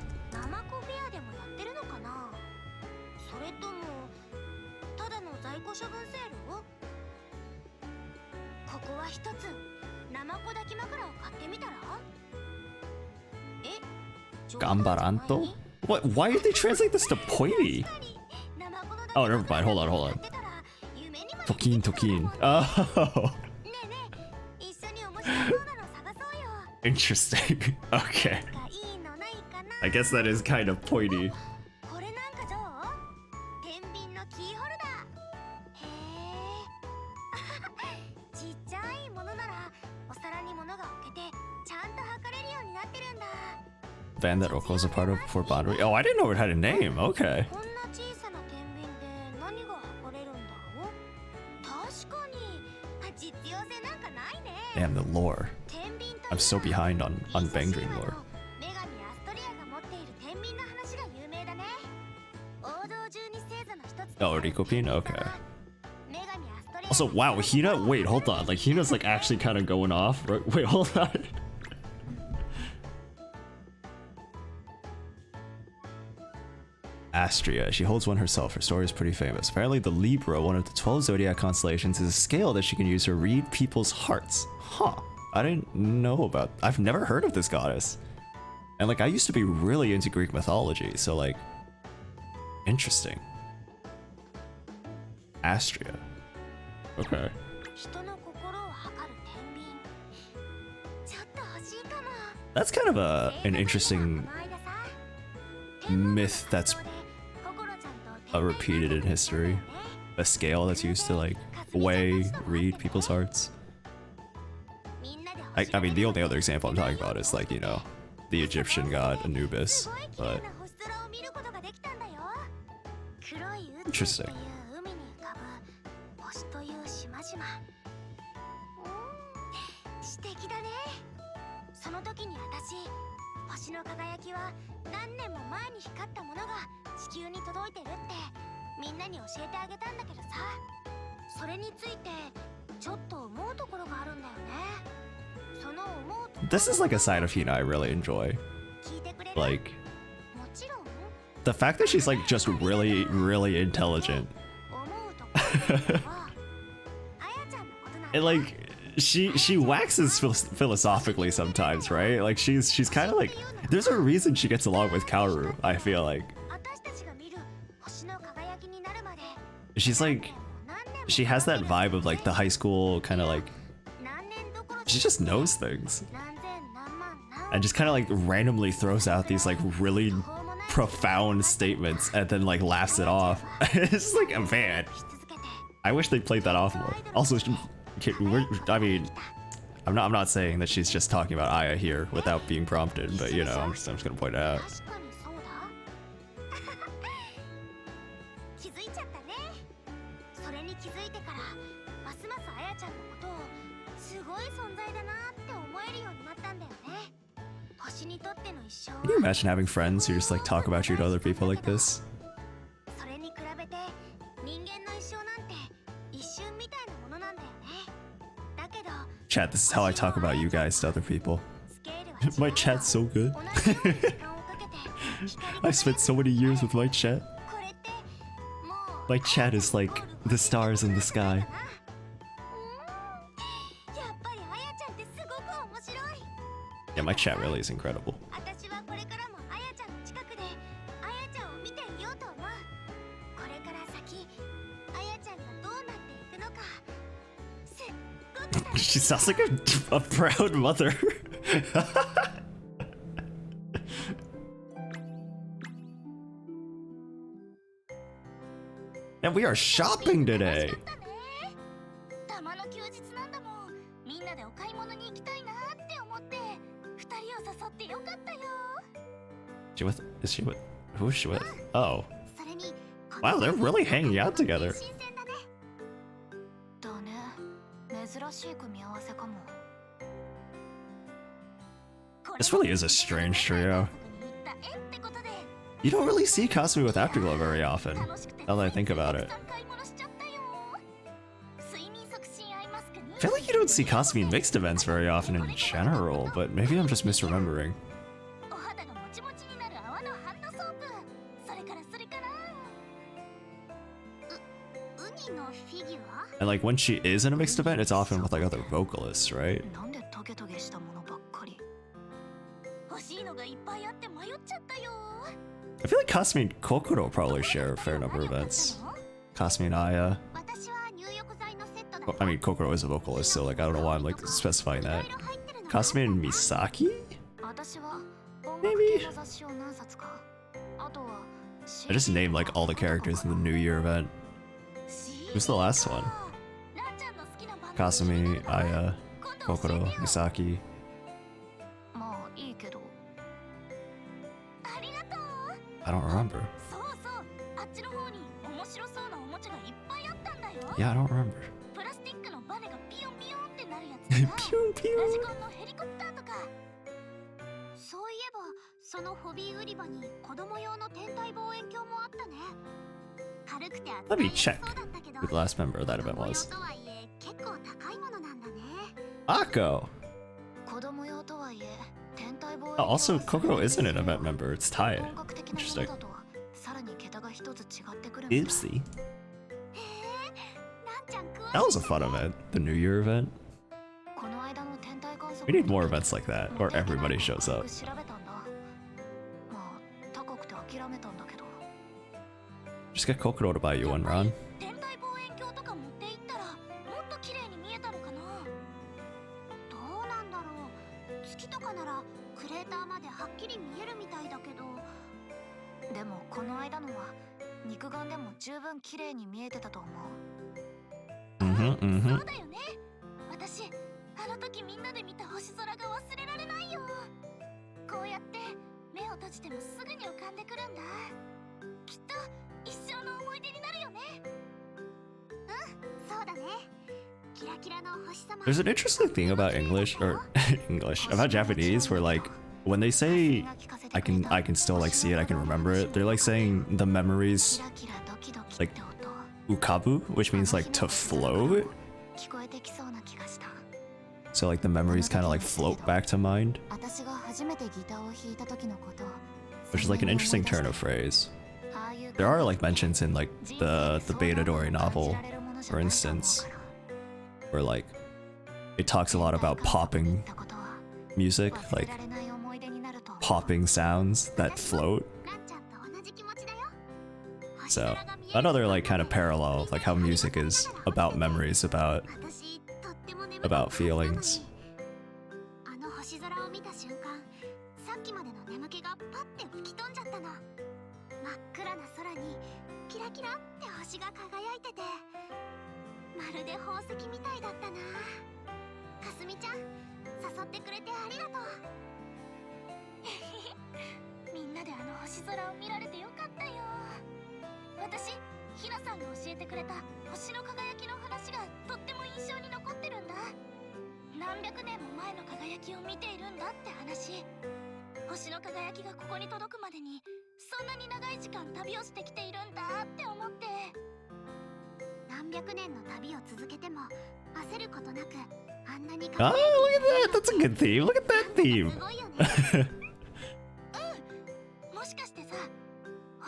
S1: Gambaranto? What? Why did they translate this to pointy? Oh, never mind. Hold on. Tokin. Oh. Interesting. Okay. I guess that is kind of pointy. band that Oko was a part of before Bondry. Oh, I didn't know it had a name. Okay.
S2: こんな小さな天秤で何が測れるんだろう。確かに実用性なんかないね。
S1: Damn, the lore.
S2: 天秤と
S1: I'm so behind on Bang Dream
S2: 女
S1: lore.
S2: 神アストリアが持っている天秤の話が有名だね。王道12星座の一つ。
S1: Oh, Rikopin? Okay.
S2: 女神アストリア
S1: Also, wow, Hina, wait, hold on. Like, Hina's like actually kind of going off. Right? Wait, hold on. Astria, she holds one herself. Her story is pretty famous. Apparently, the Libra, one of the 12 zodiac constellations, is a scale that she can use to read people's hearts. Huh. I didn't know about. I've never heard of this goddess. And like, I used to be really into Greek mythology, so like, interesting. Astria. Okay.
S2: 人の心を測る天秤。ちょっと欲しいかも。
S1: That's kind of an interesting myth that's repeated in history. A scale that's used to like weigh, read people's hearts. I mean, the only other example I'm talking about is like, you know, the Egyptian god Anubis, but interesting.
S2: 素敵だね。その時に私、星の輝きは何年も前に光ったものが地球に届いてるってみんなに教えてあげたんだけどさ、それについてちょっと思うところがあるんだよね。その思うところ
S1: This is like a side of Hina I really enjoy.
S2: 聞いてくれる？
S1: Like,
S2: もちろん。
S1: the fact that she's like just really, really intelligent.
S2: 思うところはあやちゃんのことなんだ。
S1: And like, she waxes philosophically sometimes, right? Like she's kind of like, there's a reason she gets along with Kaoru, I feel like.
S2: 私たちが見る星の輝きになるまで
S1: She's like, she has that vibe of like the high school kind of like,
S2: 何年どころ
S1: she just knows things.
S2: 何千何万何
S1: And just kind of like randomly throws out these like really profound statements and then like laughs it off. It's like, man,
S2: し続けて
S1: I wish they played that off more. Also, I mean, I'm not saying that she's just talking about Aya here without being prompted, but you know, I'm just gonna point it out.
S2: 確かにそうだ気づいちゃったね。それに気づいてからますますあやちゃんのことをすごい存在だなって思えるようになったんだよね。星にとっての一生は
S1: Can you imagine having friends who just like talk about you to other people like this?
S2: それに比べて人間の一生なんて一瞬みたいなものなんだよね。だけど
S1: Chat, this is how I talk about you guys to other people.
S2: スケールは違う。
S1: My chat's so good.
S2: 同じような時間をかけて光
S1: I've spent so many years with my chat.
S2: これってもう
S1: My chat is like the stars in the sky.
S2: やっぱりあやちゃんってすごく面白い。
S1: Yeah, my chat really is incredible.
S2: 私はこれからもあやちゃんの近くであやちゃんを見ていようと思う。これから先あやちゃんがどうなっていくのかすっごく楽し
S1: She sounds like a proud mother. And we are shopping today.
S2: かったね。たまの休日なんだもん。みんなでお買い物に行きたいなって思って二人を誘ってよかったよ。
S1: She with? Is she with? Who is she with? Oh,
S2: それに
S1: wow, they're really hanging out together.
S2: 新鮮だね。
S3: だね。珍しい組み合わせかも。
S1: This really is a strange trio. You don't really see Kasumi with Afterglow very often, now that I think about it. I feel like you don't see Kasumi in mixed events very often in general, but maybe I'm just misremembering. And like when she is in a mixed event, it's often with like other vocalists, right?
S3: なんでトゲトゲしたものばっかり。
S2: 欲しいのがいっぱいあって迷っちゃったよ。
S1: I feel like Kasumi and Kokoro probably share a fair number of events. Kasumi and Aya.
S2: 私は入浴剤のセットだ
S1: Well, I mean, Kokoro is a vocalist, so like I don't know why I'm like specifying that. Kasumi and Misaki?
S3: 私は音楽
S1: Maybe.
S3: 系の雑誌を何冊か。あとは
S1: I just named like all the characters in the New Year event. Who's the last one? Kasumi, Aya, Kokoro, Misaki.
S3: まあいいけど。
S1: I don't remember.
S2: そうそう、あっちの方に面白そうなおもちゃがいっぱいあったんだよ。
S1: Yeah, I don't remember.
S2: プラスチックのバネがピヨンピヨンってなるやつとか
S1: Pew
S2: ラジ
S1: pew.
S2: コンのヘリコプターとか。そういえばそのホビー売り場に子供用の天体望遠鏡もあったね。軽くて
S1: Let
S2: 扱い
S1: me
S2: やすそう
S1: check
S2: だったけど、
S1: who the last member of that
S2: 子
S1: event
S2: 供用
S1: was.
S2: とはいえ結構高いものなんだね。
S1: Akko!
S3: 子供用とはいえ天体望遠
S1: Oh,
S3: 鏡
S1: also,
S3: は
S1: Kokoro isn't an event member. It's Ty.
S3: 本格的なもの
S1: Interesting.
S3: だとさらに桁が一つ違ってくるみたい。
S1: Oopsie.
S2: へえ、なんちゃん詳しい
S1: That was a fun event. The New Year event.
S3: この間の天体観測
S1: We need more events like that, where everybody shows up.
S3: 調べたんだ。まあ高くて諦めたんだけど。
S1: Just get Kokoro to buy you one, Ron.
S2: 天体望遠鏡とか持っていったらもっと綺麗に見えたのかな。どうなんだろう。月とかならクレーターまではっきり見えるみたいだけど。
S3: でもこの間のは肉眼でも十分綺麗に見えてたと思う。
S2: そうだよね。私あの時みんなで見た星空が忘れられないよ。こうやって目を閉じてもすぐに浮かんでくるんだ。きっと一生の思い出になるよね。うん、そうだね。キラキラの星様。
S1: There's an interesting thing about English, or English, about Japanese, where like, when they say I can still like see it, I can remember it, they're like saying the memories like ukabu, which means like to float.
S3: 聞こえてきそうな気がした。
S1: So like the memories kind of like float back to mind,
S3: 私が初めてギターを弾いた時のことを
S1: which is like an interesting turn of phrase. There are like mentions in like the Beta Dori novel, for instance, where like it talks a lot about popping music, like popping sounds that float.
S2: ランちゃんと同じ気持ちだよ。
S1: So another like kind of parallel, like how music is about memories,
S2: 私とっても眠かった
S1: about feelings.
S2: あの星空を見た瞬間、さっきまでの眠気がパッて吹き飛んじゃったの。真っ暗な空にキラキラって星が輝いてて、まるで宝石みたいだったな。かすみちゃん、誘ってくれてありがとう。みんなであの星空を見られてよかったよ。私、ひなさんが教えてくれた星の輝きの話がとっても印象に残ってるんだ。何百年も前の輝きを見ているんだって話。星の輝きがここに届くまでにそんなに長い時間旅をしてきているんだって思って。何百年の旅を続けても焦ることなくあんなに
S1: Oh, look at that! That's a good theme. Look at that
S2: す
S1: theme.
S2: ごいよね。うん、もしかしてさ、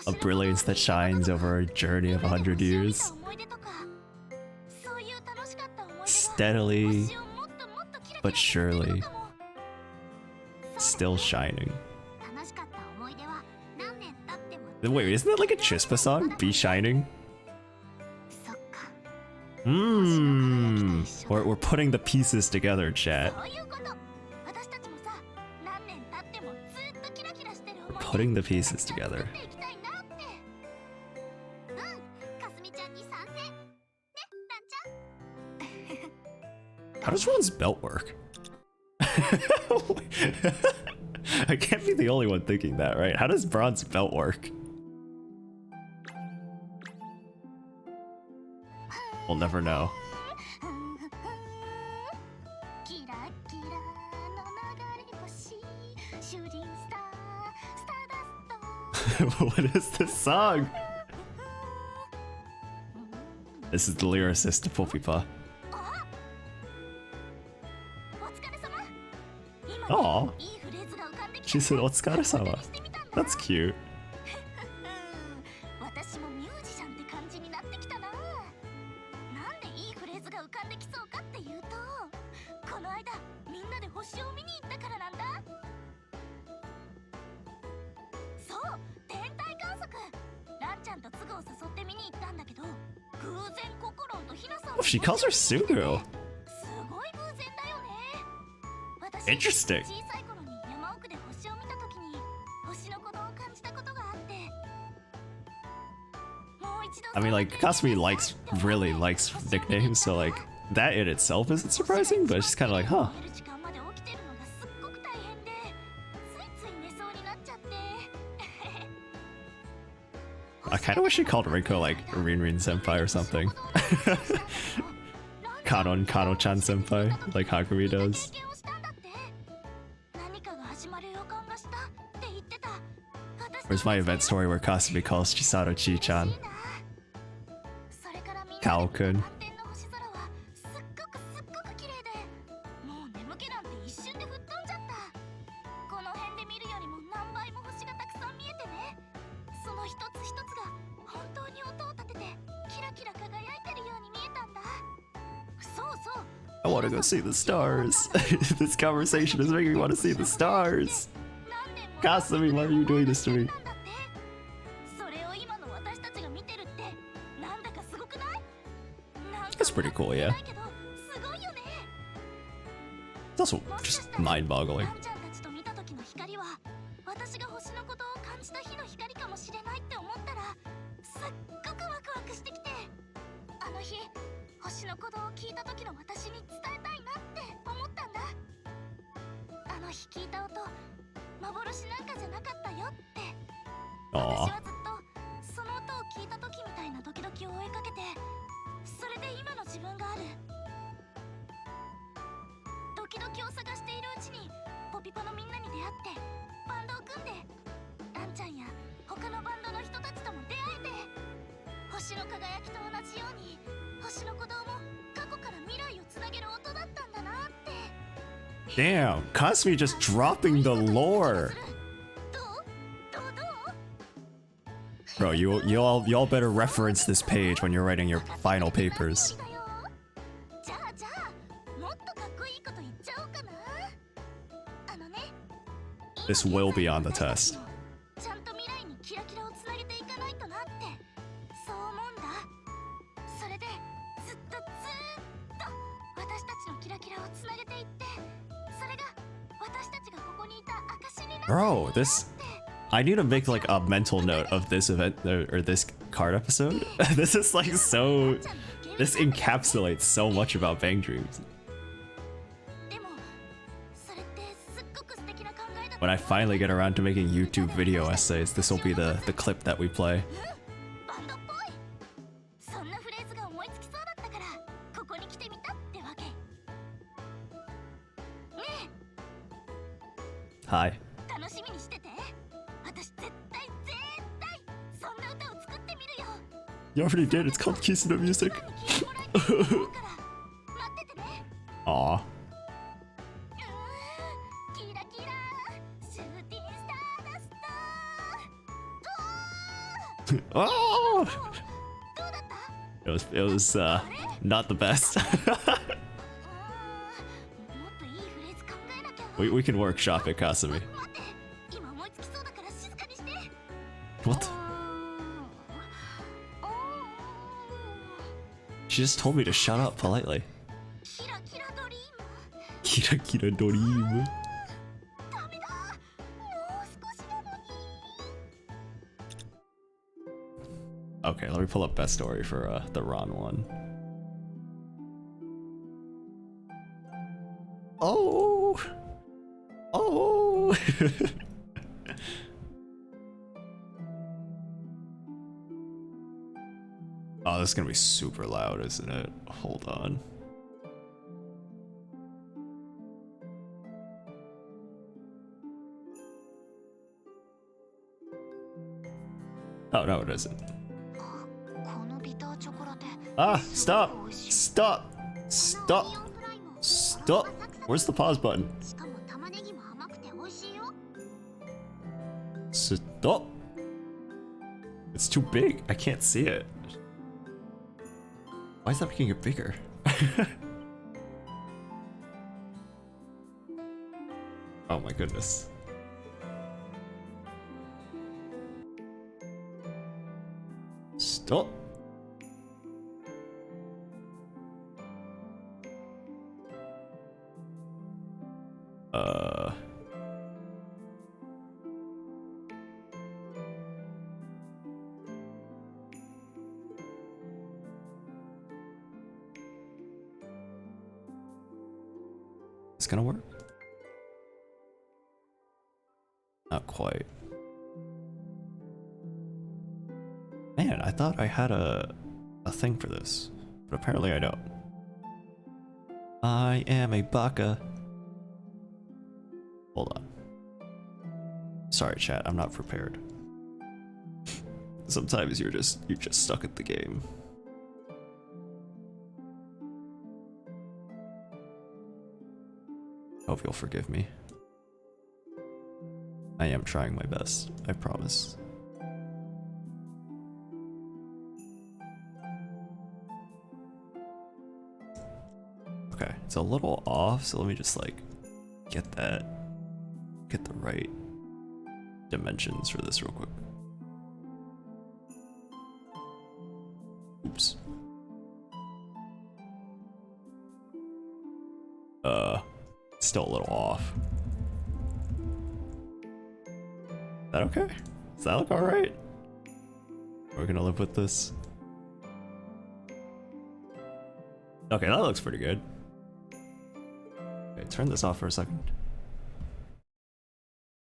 S1: A brilliance that shines over a journey of 100 years,
S2: 思い出とか、そういう楽しかった思い出が
S1: steadily
S2: 星をもっともっとキラキラ
S1: but
S2: させてる
S1: surely
S2: のかも。
S1: still shining.
S2: 楽しかった思い出は何年経っても
S1: Wait, isn't that like a Chispa song? Be shining?
S3: そっか。
S1: We're putting the pieces together, chat.
S2: そういうこと。私たちもさ、何年経ってもずっとキラキラしてる思い
S1: We're
S2: 出
S1: putting the pieces
S2: 作
S1: together.
S2: っていきたいなって。うん、かすみちゃんに賛成。ね、ランちゃん。
S1: How does Ron's belt work? I can't be the only one thinking that, right? How does Bron's belt work? We'll never know.
S2: キラキラの流れ星、シューティングスター、スターダスト。
S1: What is this song? This is the lyricist to Popipa.
S2: お疲れ様。今
S1: Aw.
S2: ね、いいフレーズが浮かんできた。
S1: She said, "Otsukaresama."
S2: してみたんだ。
S1: That's cute.
S2: 私もミュージシャンって感じになってきたな。なんでいいフレーズが浮かんできそうかっていうと、この間みんなで星を見に行ったからなんだ。そう、天体観測。ランちゃんとツグを誘って見に行ったんだけど、偶然ココロンとヒナさん
S1: Oh, she calls her Suguru.
S2: すごい偶然だよね。私
S1: Interesting.
S2: 小さい頃に山奥で星を見た時に星の鼓動を感じたことがあって、もう一度
S1: I mean, like, Kasumi really likes nicknames, so like, that in itself isn't surprising, but it's just kind of like, huh.
S2: 寝る時間まで起きてるのがすっごく大変で、ついつい寝そうになっちゃって。
S1: kind of wish he called Rinko like Rin Senpai or something. Kano-chan Senpai, like Hagumi does. Where's my event story where Kasumi calls Chisato Chi-chan? Kao-kun. I want to go see the stars. This conversation is making me want to see the stars. Kasumi, why are you doing this to me? That's pretty cool, yeah. It's also just mind-boggling. Aww. Damn, Kasumi just dropping the lore. Bro, you all better reference this page when you're writing your final papers. This will be on the test. Bro, this... I need to make like a mental note of this event or this card episode. This is like so... This encapsulates so much about Bang Dreams. When I finally get around to making YouTube video essays, this will be the clip that we play. Hi. You already did, it's called Kisuna Music. Aw. Oh! It was not the best. we can workshop it, Kasumi. What? She just told me to shut up politely. Kira Kira Dream. Okay, let me pull up best story for the Ron one. Oh! Oh! Oh, this is gonna be super loud, isn't it? Hold on. Oh, no, it isn't. Ah, stop! Stop! Stop! Stop! Where's the pause button? Stop! It's too big. I can't see it. Why is that making it bigger? Oh my goodness. Stop. It's gonna work? Not quite. man, I thought I had a thing for this, but apparently I don't. I am a baka. Hold on. Sorry, chat. I'm not prepared. Sometimes you're just stuck at the game. Hope you'll forgive me. I am trying my best, I promise. Okay, it's a little off, so let me just like get the right dimensions for this real quick. Oops. Still a little off. Is that okay? Does that look alright? We're gonna live with this. Okay, that looks pretty good. Okay, turn this off for a second.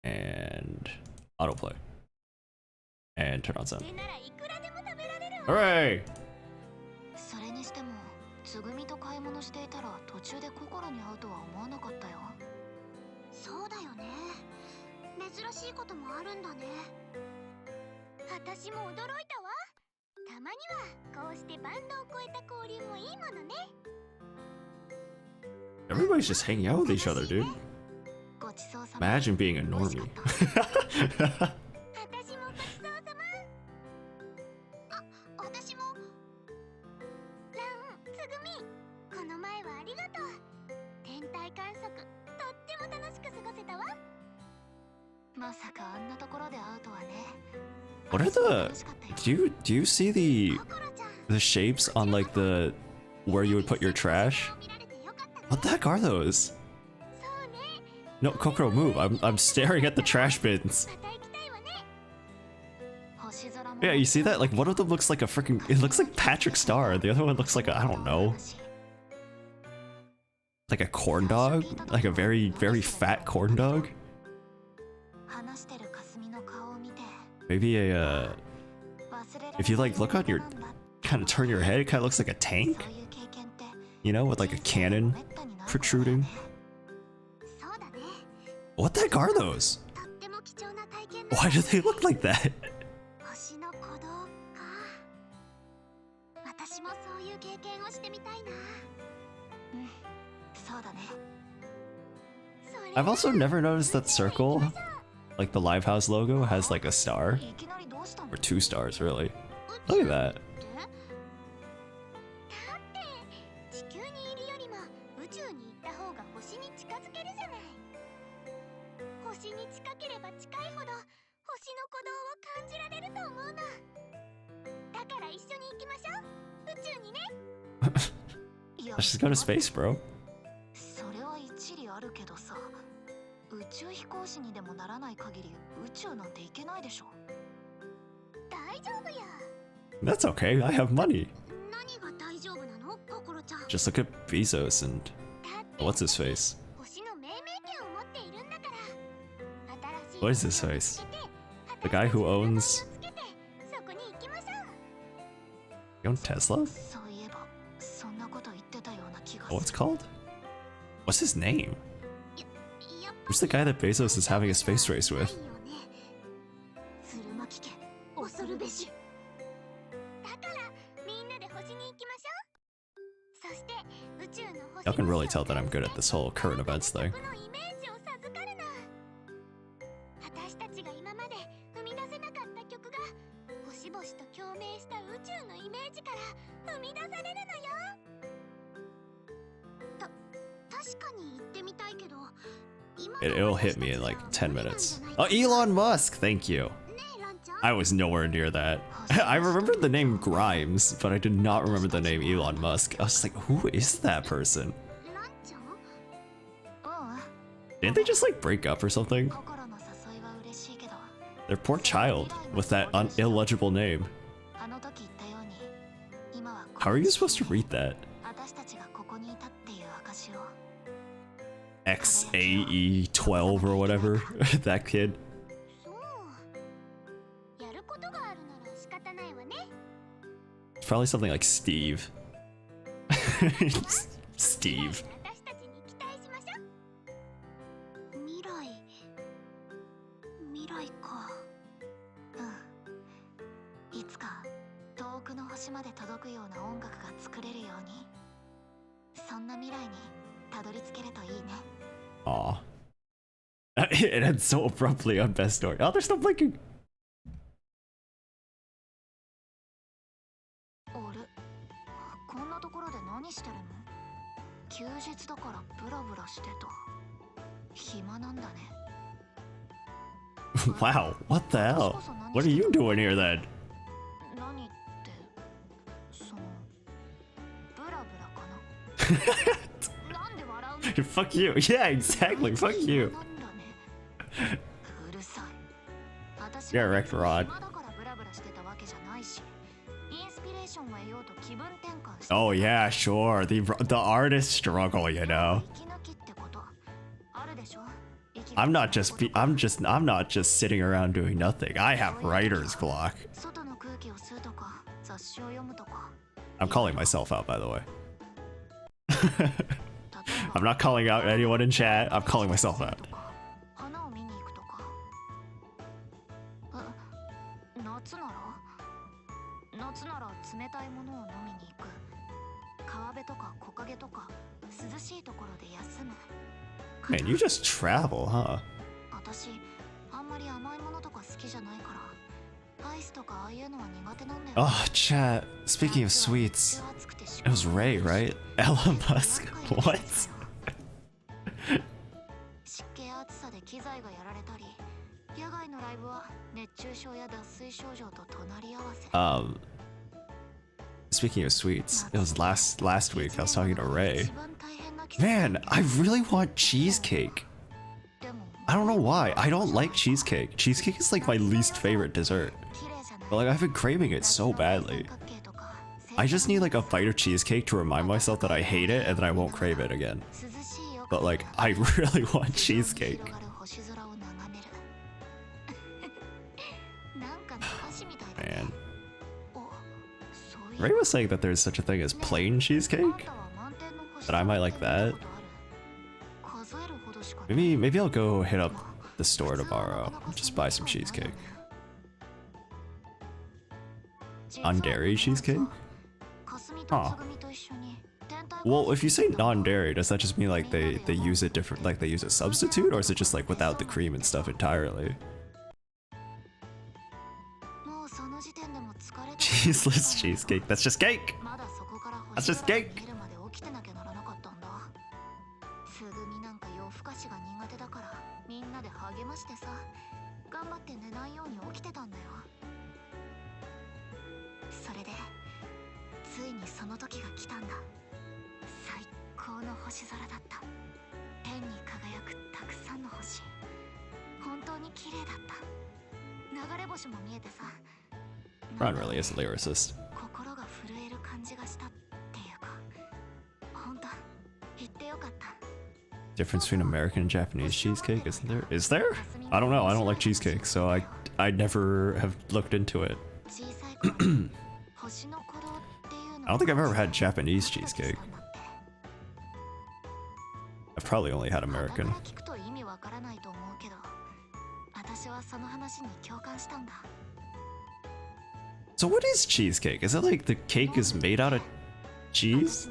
S1: And autoplay. And turn on sound. Hooray!
S3: それにしてもつぐみと買い物していたら途中で心に合うとは思わなかったよ。
S2: そうだよね。珍しいこともあるんだね。私も驚いたわ。たまにはこうしてバンドを超えた交流もいいものね。
S1: Everybody's just hanging out with each other, dude.
S3: ごちそうさま。
S1: Imagine being a
S3: 美味し
S1: normie.
S3: かった。
S2: 私もごちそうさま。あ、私も。ラン、つぐみ、この前はありがとう。天体観測、とっても楽しく過ごせたわ。
S3: まさかあんなところで会うとはね。
S1: What are do you see the shapes on like the where you would put your trash? What the heck are those? No, Kokoro, move. I'm staring at the trash bins. Yeah, you see that? Like one of them looks like a freaking it looks like Patrick Star. The other one looks like I don't know. Like a corn dog? Like a very, very fat corn dog? Maybe a if you like look on your kind of turn your head, it kind of looks like a tank, you know, with like a cannon protruding. What the heck are those? Why do they look like that? I've also never noticed that circle, like the Livehouse logo, has like a star. Or 2 stars, really. Look at that. Let's just go to space, bro.
S3: それは一理あるけどさ、宇宙飛行士にでもならない限り宇宙なんて行けないでしょ。
S2: 大丈夫や。
S1: That's okay, I have money.
S2: 何が大丈夫なの、心ちゃん。
S1: Just look at Bezos and
S2: だって
S1: what's his face?
S2: 星の命名権を持っているんだから。新しい
S1: What is his face? The guy who owns
S2: そこに行きましょう。
S1: you own Tesla?
S3: そういえばそんなこと言ってたような気がす
S1: Oh,
S3: る。
S1: what's it called? What's his name?
S2: やっぱ
S1: Who's the guy that Bezos is having a space race with?
S2: ないよね。鶴巻家恐るべし。だからみんなで星に行きましょう。そして宇宙の星
S1: Y'all can really tell that I'm good at this whole current events thing.
S2: のイメージを授かるな。私たちが今まで生み出せなかった曲が星々と共鳴した宇宙のイメージから生み出されるのよ。確かに行ってみたいけど、今の
S1: It'll hit me in like 10 minutes. Oh, Elon Musk! Thank you.
S2: ねえランちゃん。
S1: I was nowhere near that. I remembered the name Grimes, but I did not remember the name Elon Musk. I was like, who is that person?
S2: ランちゃん。
S3: うん。
S1: Didn't they just like break up or something?
S3: 心の誘いは嬉しいけど。
S1: Their poor child with that illegible name.
S3: あの時言ったように、今は
S1: How are you supposed to read that?
S3: 私たちがここにいたっていう証を。
S1: XAE12 or whatever. That kid.
S2: そう。やることがあるなら仕方ないわね。
S1: It's probably something like Steve. Steve.
S2: 私たちに期待しましょう。未来か。
S3: うん。いつか遠くの星まで届くような音楽が作れるように、そんな未来にたどり着けるといいね。
S1: Aw. It ends so abruptly on best story. Oh, they're still blinking.
S3: 俺、こんなところで何してるの？休日だからブラブラしてた。暇なんだね。
S1: Wow, what the hell? What are you doing here then?
S3: 何って、そのブラブラかな。なんで笑うの？
S1: Fuck you. Yeah, exactly. Fuck you.
S3: なんだね。うるさい。私
S1: Yeah,
S3: は
S1: wrecked Rod.
S3: 暇だからブラブラしてたわけじゃないし、インスピレーションを得ようと気分転換して。
S1: Oh yeah, sure. The artist struggle, you know.
S3: 息抜きってことあるでしょ？
S1: I'm not just sitting around doing nothing. I have writer's block.
S3: 外の空気を吸うとか、雑誌を読むとか。
S1: I'm calling myself out, by the way. I'm not calling out anyone in chat. I'm calling myself out.
S3: 花を見に行くとか。夏なら冷たいものを飲みに行く。川辺とか木陰とか涼しいところで休む。
S1: Man, you just travel, huh?
S3: 私あんまり甘いものとか好きじゃないから、アイスとかああいうのは苦手なんだよ。
S1: Oh, chat. Speaking of sweets, it was Ray, right? Elon Musk. What?
S3: 湿気や暑さで機材がやられたり、野外のライブは熱中症や脱水症状と隣り合わせ。
S1: Speaking of sweets, it was last week I was talking to Ray. Man, I really want cheesecake. I don't know why. I don't like cheesecake. Cheesecake is like my least favorite dessert. But like I've been craving it so badly. I just need like a bite of cheesecake to remind myself that I hate it and then I won't crave it again. But like I really want cheesecake. Man. Ray was saying that there's such a thing as plain cheesecake. That I might like that. Maybe I'll go hit up the store tomorrow and just buy some cheesecake. Non-dairy cheesecake? Huh. Well, if you say non-dairy, does that just mean like they use it different, like they use a substitute, or is it just like without the cream and stuff entirely? Cheeseless cheesecake. That's just cake. That's just cake.
S3: つぐみなんか夜更かしが苦手だから、みんなで励ましてさ、頑張って寝ないように起きてたんだよ。それでついにその時が来たんだ。最高の星空だった。天に輝くたくさんの星。本当に綺麗だった。流れ星も見えてさ。
S1: Ron really is a lyricist.
S3: 心が震える感じがしたっていうか、本当言ってよかった。
S1: Difference between American and Japanese cheesecake, isn't there? Is there? I don't know. I don't like cheesecake, so I never have looked into it. I don't think I've ever had Japanese cheesecake. I've probably only had American. So what is cheesecake? Is it like the cake is made out of cheese?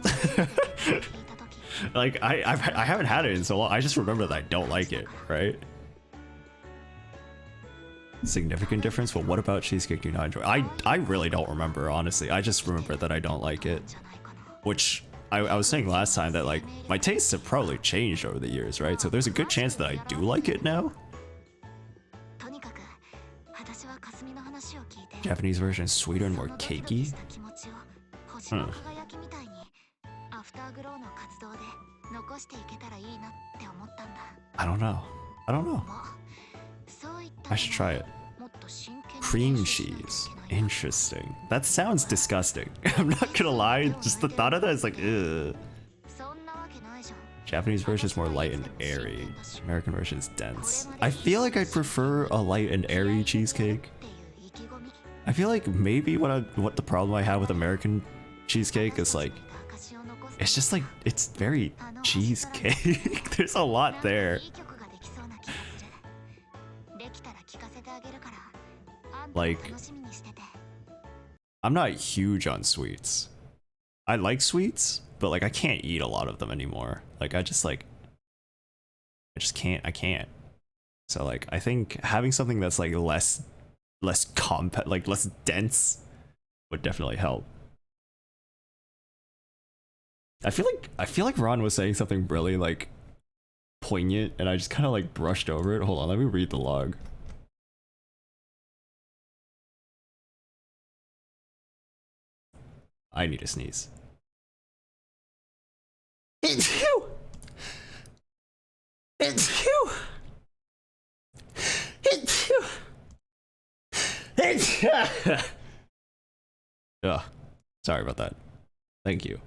S1: Like I haven't had it in so long. I just remember that I don't like it, right? Significant difference? But what about cheesecake do you not enjoy? I really don't remember, honestly. I just remember that I don't like it. Which I was saying last time that like my tastes have probably changed over the years, right? So there's a good chance that I do like it now. Japanese version is sweeter and more cakey. I don't know. I should try it. Cream cheese. Interesting. That sounds disgusting. I'm not gonna lie, just the thought of that is like, ugh. Japanese version is more light and airy. American version is dense. I feel like I'd prefer a light and airy cheesecake. I feel like maybe what the problem I have with American cheesecake is like, it's just like, it's very cheesecake. There's a lot there. Like, I'm not huge on sweets. I like sweets, but like I can't eat a lot of them anymore. Like I just can't, I can't. So like I think having something that's like less compact, like less dense would definitely help. I feel like Ron was saying something really like poignant and I just kind of like brushed over it. Hold on, let me read the log. I need to sneeze. It's you. It's you. It's you. It's Ugh. Sorry about that. Thank you.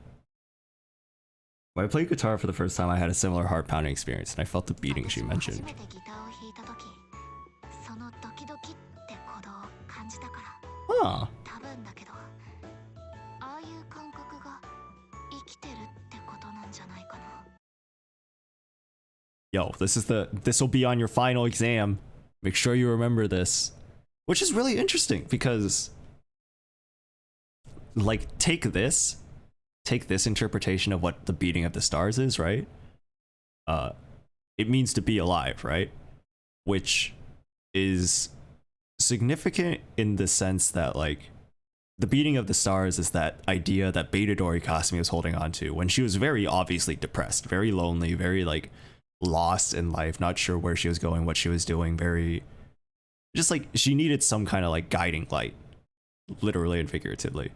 S1: When I played guitar for the first time, I had a similar heart-pounding experience, and I felt the beating she mentioned. Huh. Yo, this will be on your final exam. Make sure you remember this. Which is really interesting because like take this interpretation of what the beating of the stars is, right? It means to be alive, right? Which is significant in the sense that like the beating of the stars is that idea that Beta Dori Kasumi was holding on to when she was very obviously depressed, very lonely, very like lost in life, not sure where she was going, what she was doing, very just like she needed some kind of like guiding light, literally and figuratively.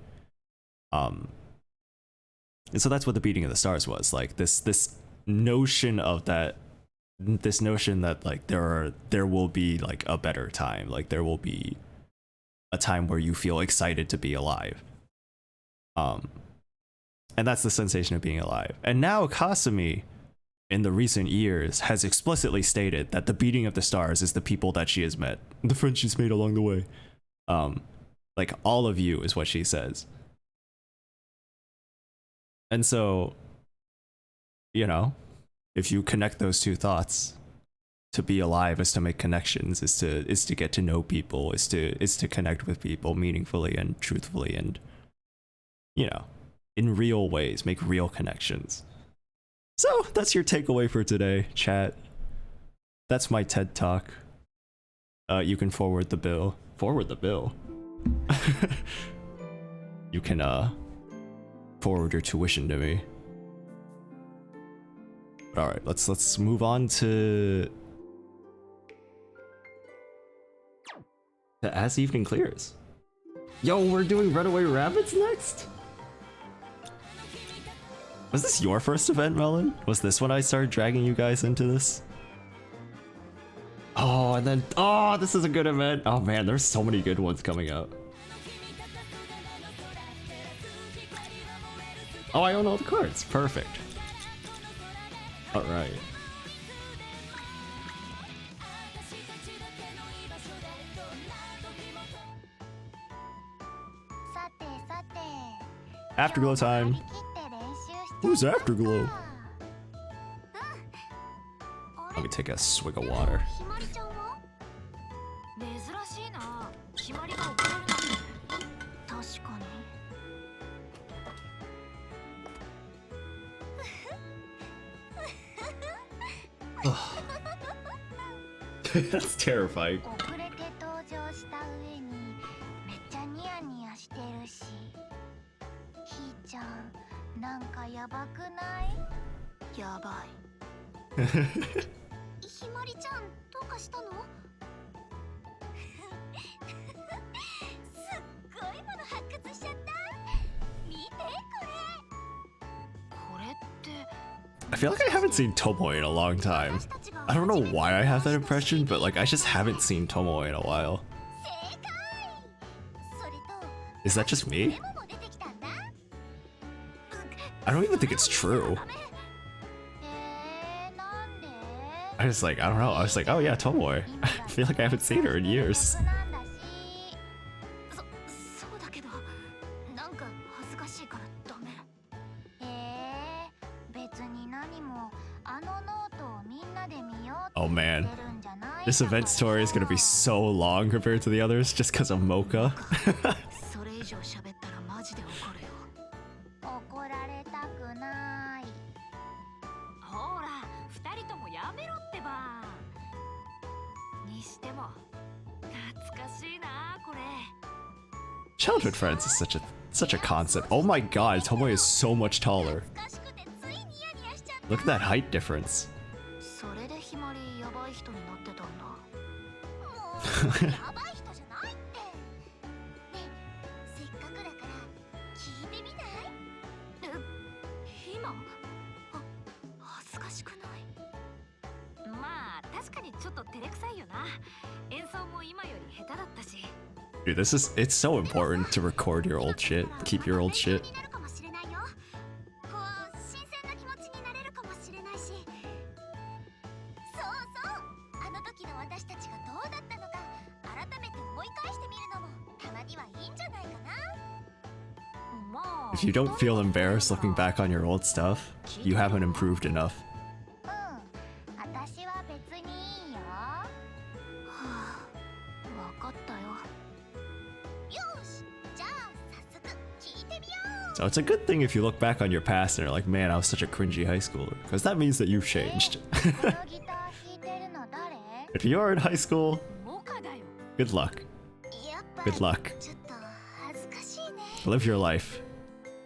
S1: And so that's what the beating of the stars was, like this notion that like there will be like a better time, like there will be a time where you feel excited to be alive. And that's the sensation of being alive. And now Kasumi in the recent years has explicitly stated that the beating of the stars is the people that she has met, the friends she's made along the way. Like all of you is what she says. And so, you know, if you connect those two thoughts, to be alive is to make connections, is to get to know people, is to connect with people meaningfully and truthfully, and you know, in real ways, make real connections. So that's your takeaway for today, chat. That's my TED Talk. You can forward the bill. Forward the bill. You can forward your tuition to me. But all right, let's move on to As Evening Clears. Yo, we're doing Runaway Rabbits next? Was this your first event, Melon? Was this when I started dragging you guys into this? Oh, and then, oh, this is a good event. Oh man, there's so many good ones coming out. Oh, I own all the cards. Perfect. All right. Afterglow time. Who's Afterglow? Let me take a swig of water. That's terrifying. I feel like I haven't seen Tomoe in a long time. I don't know why I have that impression, but like I just haven't seen Tomoe in a while. Is that just me? I don't even think it's true. I just like, I don't know, I was like, oh yeah, Tomoe. I feel like I haven't seen her in years. Oh man. This event story is gonna be so long compared to the others just because of Mocha.
S3: それ以上喋ったらマジで怒るよ。
S2: 怒られたくない。
S4: ほら、二人ともやめろってば。にしても懐かしいなこれ。
S1: Childhood friends is such a concept. Oh my god, Tomoe is so much taller.
S2: 懐かしくてついニヤニヤしちゃった。
S1: Look at that height difference.
S3: それでひまりやばい人になってたんだ。
S2: もうやばい人じゃないって。ねえ、せっかくだから聞いてみない？
S3: 今？恥ずかしくない？
S4: まあ確かにちょっと照れくさいよな。演奏も今より下手だったし。
S1: Dude, it's so important to record your old shit, keep your old shit.
S2: になるかもしれないよ。こう新鮮な気持ちになれるかもしれないし。そうそう。あの時の私たちがどうだったのか改めて思い返してみるのもたまにはいいんじゃないかな。
S4: まあ
S1: If you don't feel embarrassed looking back on your old stuff, you haven't improved enough.
S2: 私は別にいいよ。
S3: はあ、分かったよ。
S2: よし、じゃあ早速聞いてみよう。
S1: So it's a good thing if you look back on your past and you're like, man, I was such a cringy high schooler. Because that means that you've changed.
S2: このギター弾いてるの誰？
S1: If you are in high school,
S4: モカだよ。
S1: good luck.
S2: やっぱ
S1: Good luck.
S2: ちょっと恥ずかしいね。
S1: Live your life.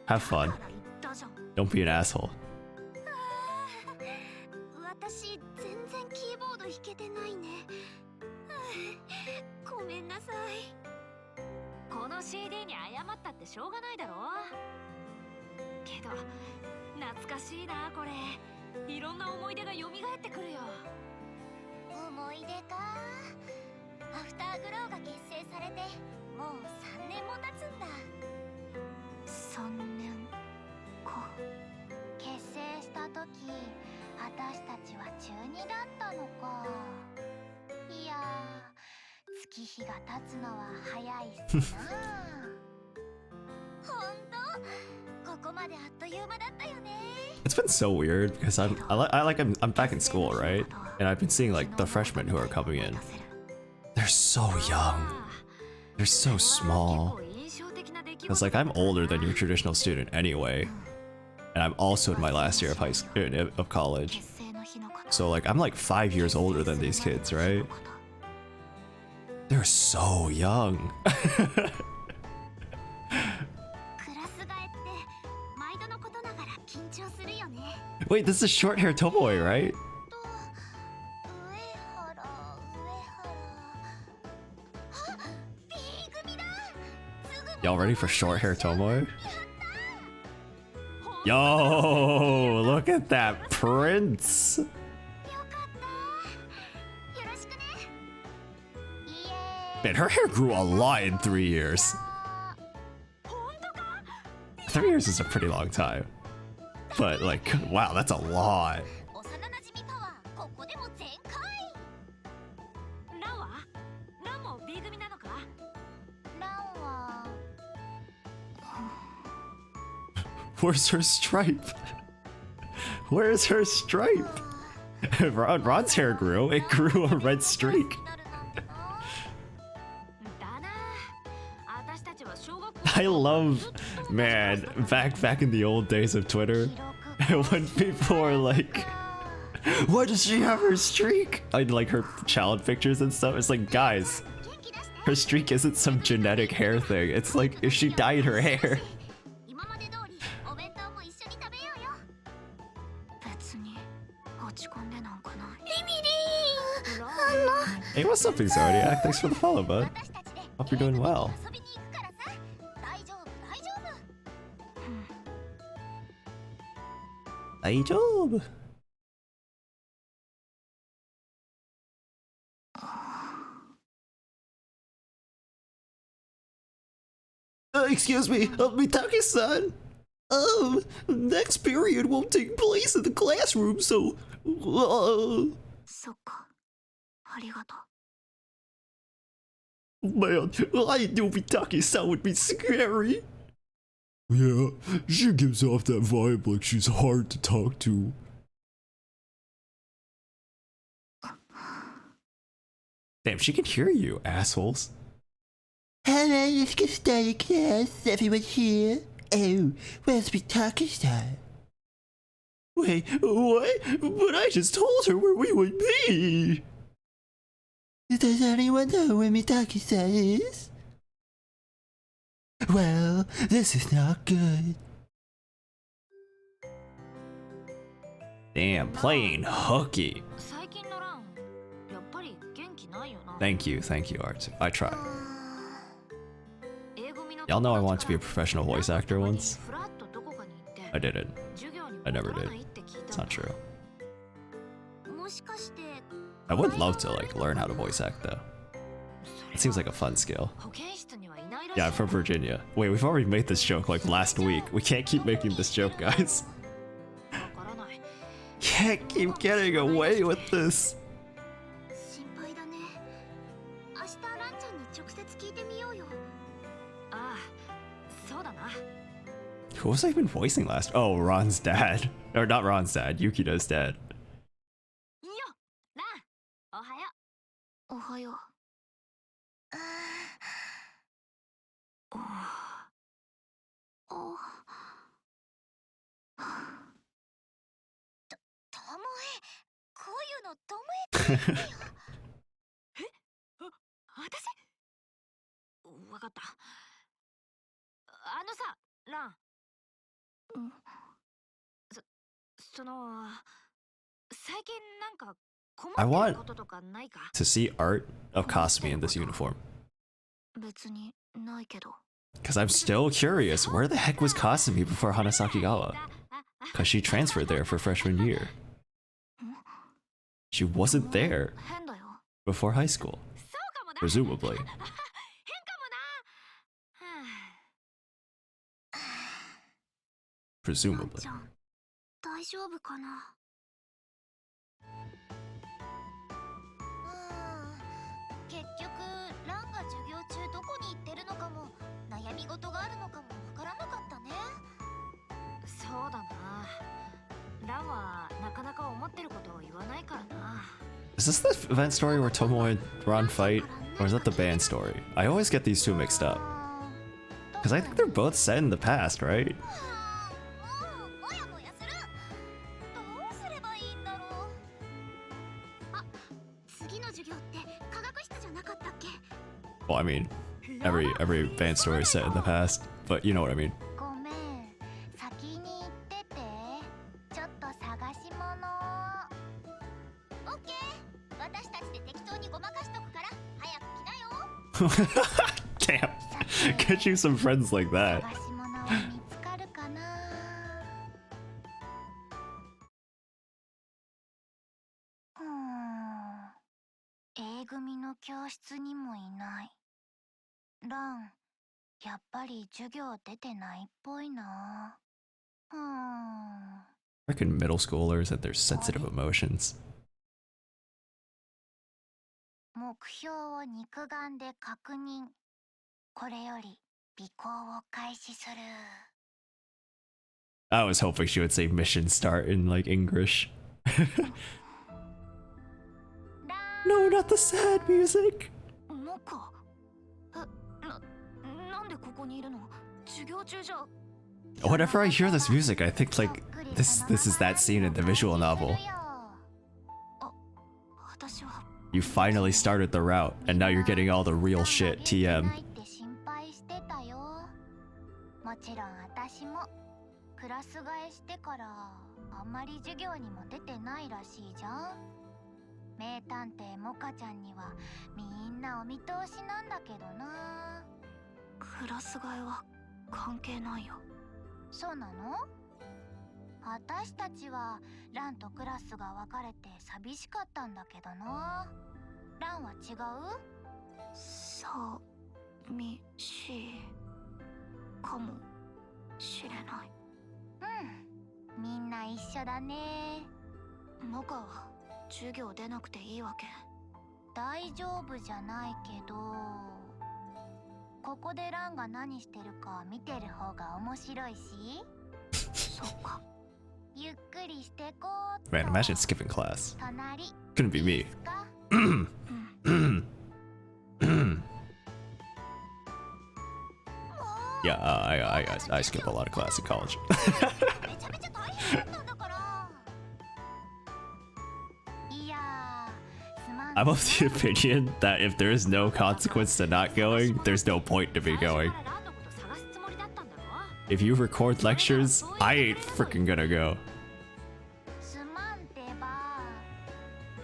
S1: Have fun.
S3: だから言ったじゃん。
S1: Don't be an asshole.
S2: 私全然キーボード弾けてないね。ごめんなさい。
S4: この CD に謝ったってしょうがないだろ。けど懐かしいなこれ。いろんな思い出が蘇ってくるよ。
S2: 思い出か。アフターグローが結成されてもう3年も経つんだ。
S3: 3年か。
S2: 結成した時私たちは中2だったのか。いやー、月日が経つのは早いっすな。ほんとここまであっという間だったよね。
S1: It's been so weird because I'm back in school, right? And I've been seeing like the freshmen who are coming in. They're so young. They're so small. It's like I'm older than your traditional student anyway. And I'm also in my last year of of college.
S3: 結成の日のこと。
S1: So like I'm like 5 years older than these kids, right? They're so young.
S2: クラス替えって毎度のことながら緊張するよね。
S1: Wait, this is short hair Tomoe, right?
S2: と上原。あ、B組だ。すぐ
S1: Y'all ready for short hair Tomoe? Yo, look at that prince.
S2: よかった。よろしくね。イエーイ。
S1: Man, her hair grew a lot in 3 years. 3 years is a pretty long time. But like, wow, that's a lot.
S2: 幼馴染パワーここでも全開。
S4: ランは？ランも B 組なのか？
S2: ランは
S1: Where's her stripe? Where's her stripe? Ron's hair grew. It grew a red streak.
S2: なるなんだな。
S4: だな。私たちは小学校
S1: I love, man, back in the old days of Twitter, when people are like, why does she have her streak? And like her child pictures and stuff. It's like, guys,
S2: 元気出して。
S1: her streak isn't some genetic hair thing. It's like if she dyed her hair.
S2: 今まで通りお弁当も一緒に食べようよ。
S3: 別に落ち込んでなんかない。
S2: エミリー。
S1: Hey, what's up, Zodiac? Thanks for the follow, bud.
S2: 私たちで
S1: Hope you're doing well.
S2: 遊びに行くからさ。大丈夫大丈夫。
S1: 大丈夫. Excuse me, Mitake-san. Next period won't take place in the classroom, so.
S3: そっか。ありがとう。
S1: Man, I knew Mitake-san would be scary. Yeah, she gives off that vibe like she's hard to talk to. Damn, she can hear you, assholes.
S5: Hello, let's get started, class. Everyone here? Oh, where's my talking star? Wait, what? But I just told her where we would be! Does anyone know where my talking star is? Well, this is not good.
S1: Damn, playing hooky.
S4: 最近のランやっぱり元気ないよな。
S1: Thank you, Art. I tried.
S4: 英語みの
S1: Y'all know I wanted to be a professional voice actor once.
S4: フラッとどこかに行って
S1: I didn't.
S4: 授業に
S1: I
S4: 戻
S1: never
S4: ら
S1: did.
S4: ないって聞い
S1: It's
S4: た
S1: not true.
S2: もしかして
S1: I would love to like learn how to voice act though. It seems like a fun skill.
S4: 保健室にはいないらしい
S1: Yeah, I'm from Virginia. Wait, we've already made this joke like last week. We can't keep making this joke, guys.
S4: わからない
S1: Can't keep getting away with this.
S2: 心配だね。明日ランちゃんに直接聞いてみようよ。
S4: ああそうだな
S1: Who was I even voicing last? Oh, Ron's dad. Or not Ron's dad, Yukina's dad.
S4: いいよランおはよ
S3: おはよう。
S2: おともえ、こういうのともえって言ってよ。
S4: 私わかったあのさランその最近なんか困
S1: I
S4: って
S1: want
S4: ることとかないか
S1: to see art of Kasumi in this uniform.
S3: 別にないけど。
S1: Because I'm still curious, where the heck was Kasumi before Hanasakigawa? Because she transferred there for freshman year. She wasn't there
S3: 変だよ。
S1: before high school,
S4: そうかもな
S1: presumably.
S4: 変かもなは
S1: Presumably.
S2: ちゃん、大丈夫かな。結局ランが授業中どこに行ってるのかも悩み事があるのかもわからなかったね。
S4: あそうだなランはなかなか思ってることを言わないからな
S1: Is this the event story where Tomo and Ron fight? Or is that the band story? I always get these two mixed up. Because I think they're both set in the past, right?
S2: もやもやする。どうすればいいんだろう。あ、次の授業って科学室じゃなかったっけ。
S1: Well, I mean, every band story is set in the past, but you know what I mean.
S2: ごめん、先に行ってて。ちょっと探し物。オッケー。私たちで適当にごまかしとくから早く来なよ。
S1: Damn. Get you some friends like that.
S2: 探し物は見つかるかな。A 組の教室にもいない。ラン、やっぱり授業出てないっぽいな。
S1: Freaking middle schoolers and their sensitive emotions.
S2: 目標を肉眼で確認。これより尾行を開始する。
S1: I was hoping she would say mission start in like English.
S2: ラ
S1: No, not the sad music.
S3: もか。なんでここにいるの？授業中じゃ。
S1: Whenever I hear this music, I think like this is that scene in the visual novel.
S3: 私は。
S1: You finally started the route, and now you're getting all the real shit, TM.
S2: 心配してたよ。もちろん私もクラス替えしてからあんまり授業にも出てないらしいじゃん。名探偵モカちゃんにはみんなお見通しなんだけどな。
S3: クラス替えは関係ないよ。
S2: そうなの？私たちはランとクラスが分かれて寂しかったんだけどな。ランは違う？
S3: 寂しいかもしれない。
S2: みんな一緒だね。
S3: モカは授業出なくていいわけ？
S2: 大丈夫じゃないけど、ここでランが何してるか見てる方が面白いし。
S3: そっか。
S2: ゆっくりしてこうっと。
S1: Man, imagine skipping class.
S2: 隣
S1: Couldn't be me.
S2: ですか？
S1: Yeah, I skip a lot of class in college. I'm of the opinion that if there is no consequence to not going, there's no point to me going. If you record lectures, I ain't freaking gonna go.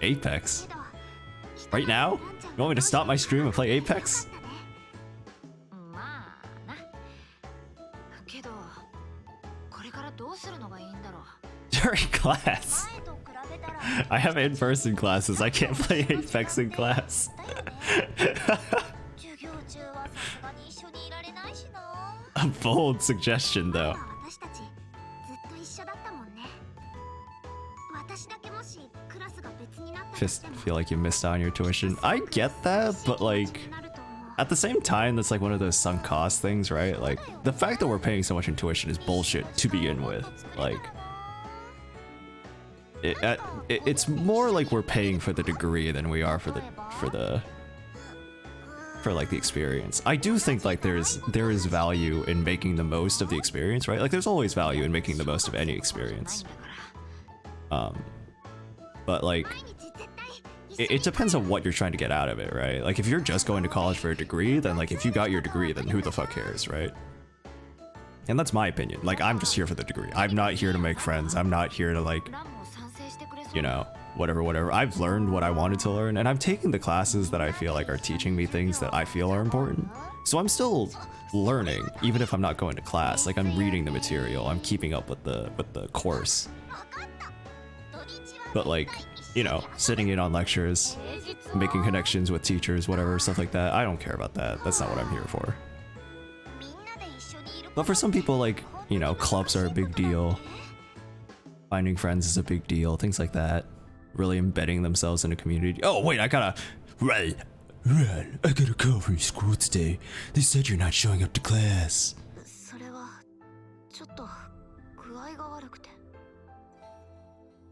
S1: Apex? Right now? You want me to stop my stream and play Apex? During class. I have in-person classes. I can't play Apex in class. A bold suggestion, though. Just feel like you missed out on your tuition. I get that, but like, at the same time, that's like one of those sunk cost things, right? Like, the fact that we're paying so much in tuition is bullshit to begin with. Like, it's more like we're paying for the degree than we are for like the experience. I do think like there is value in making the most of the experience, right? Like, there's always value in making the most of any experience. But like, it depends on what you're trying to get out of it, right? Like, if you're just going to college for a degree, then like, if you got your degree, then who the fuck cares, right? And that's my opinion. Like, I'm just here for the degree. I'm not here to make friends. I'm not here to like, you know, whatever. I've learned what I wanted to learn, and I'm taking the classes that I feel like are teaching me things that I feel are important. So I'm still learning, even if I'm not going to class. Like, I'm reading the material. I'm keeping up with the course. But like, you know, sitting in on lectures, making connections with teachers, whatever, stuff like that, I don't care about that. That's not what I'm here for. But for some people, like, you know, clubs are a big deal. Finding friends is a big deal, things like that. Really embedding themselves in a community. Oh, wait, I gotta...
S5: Right. I got a call from school today. They said you're not showing up to class.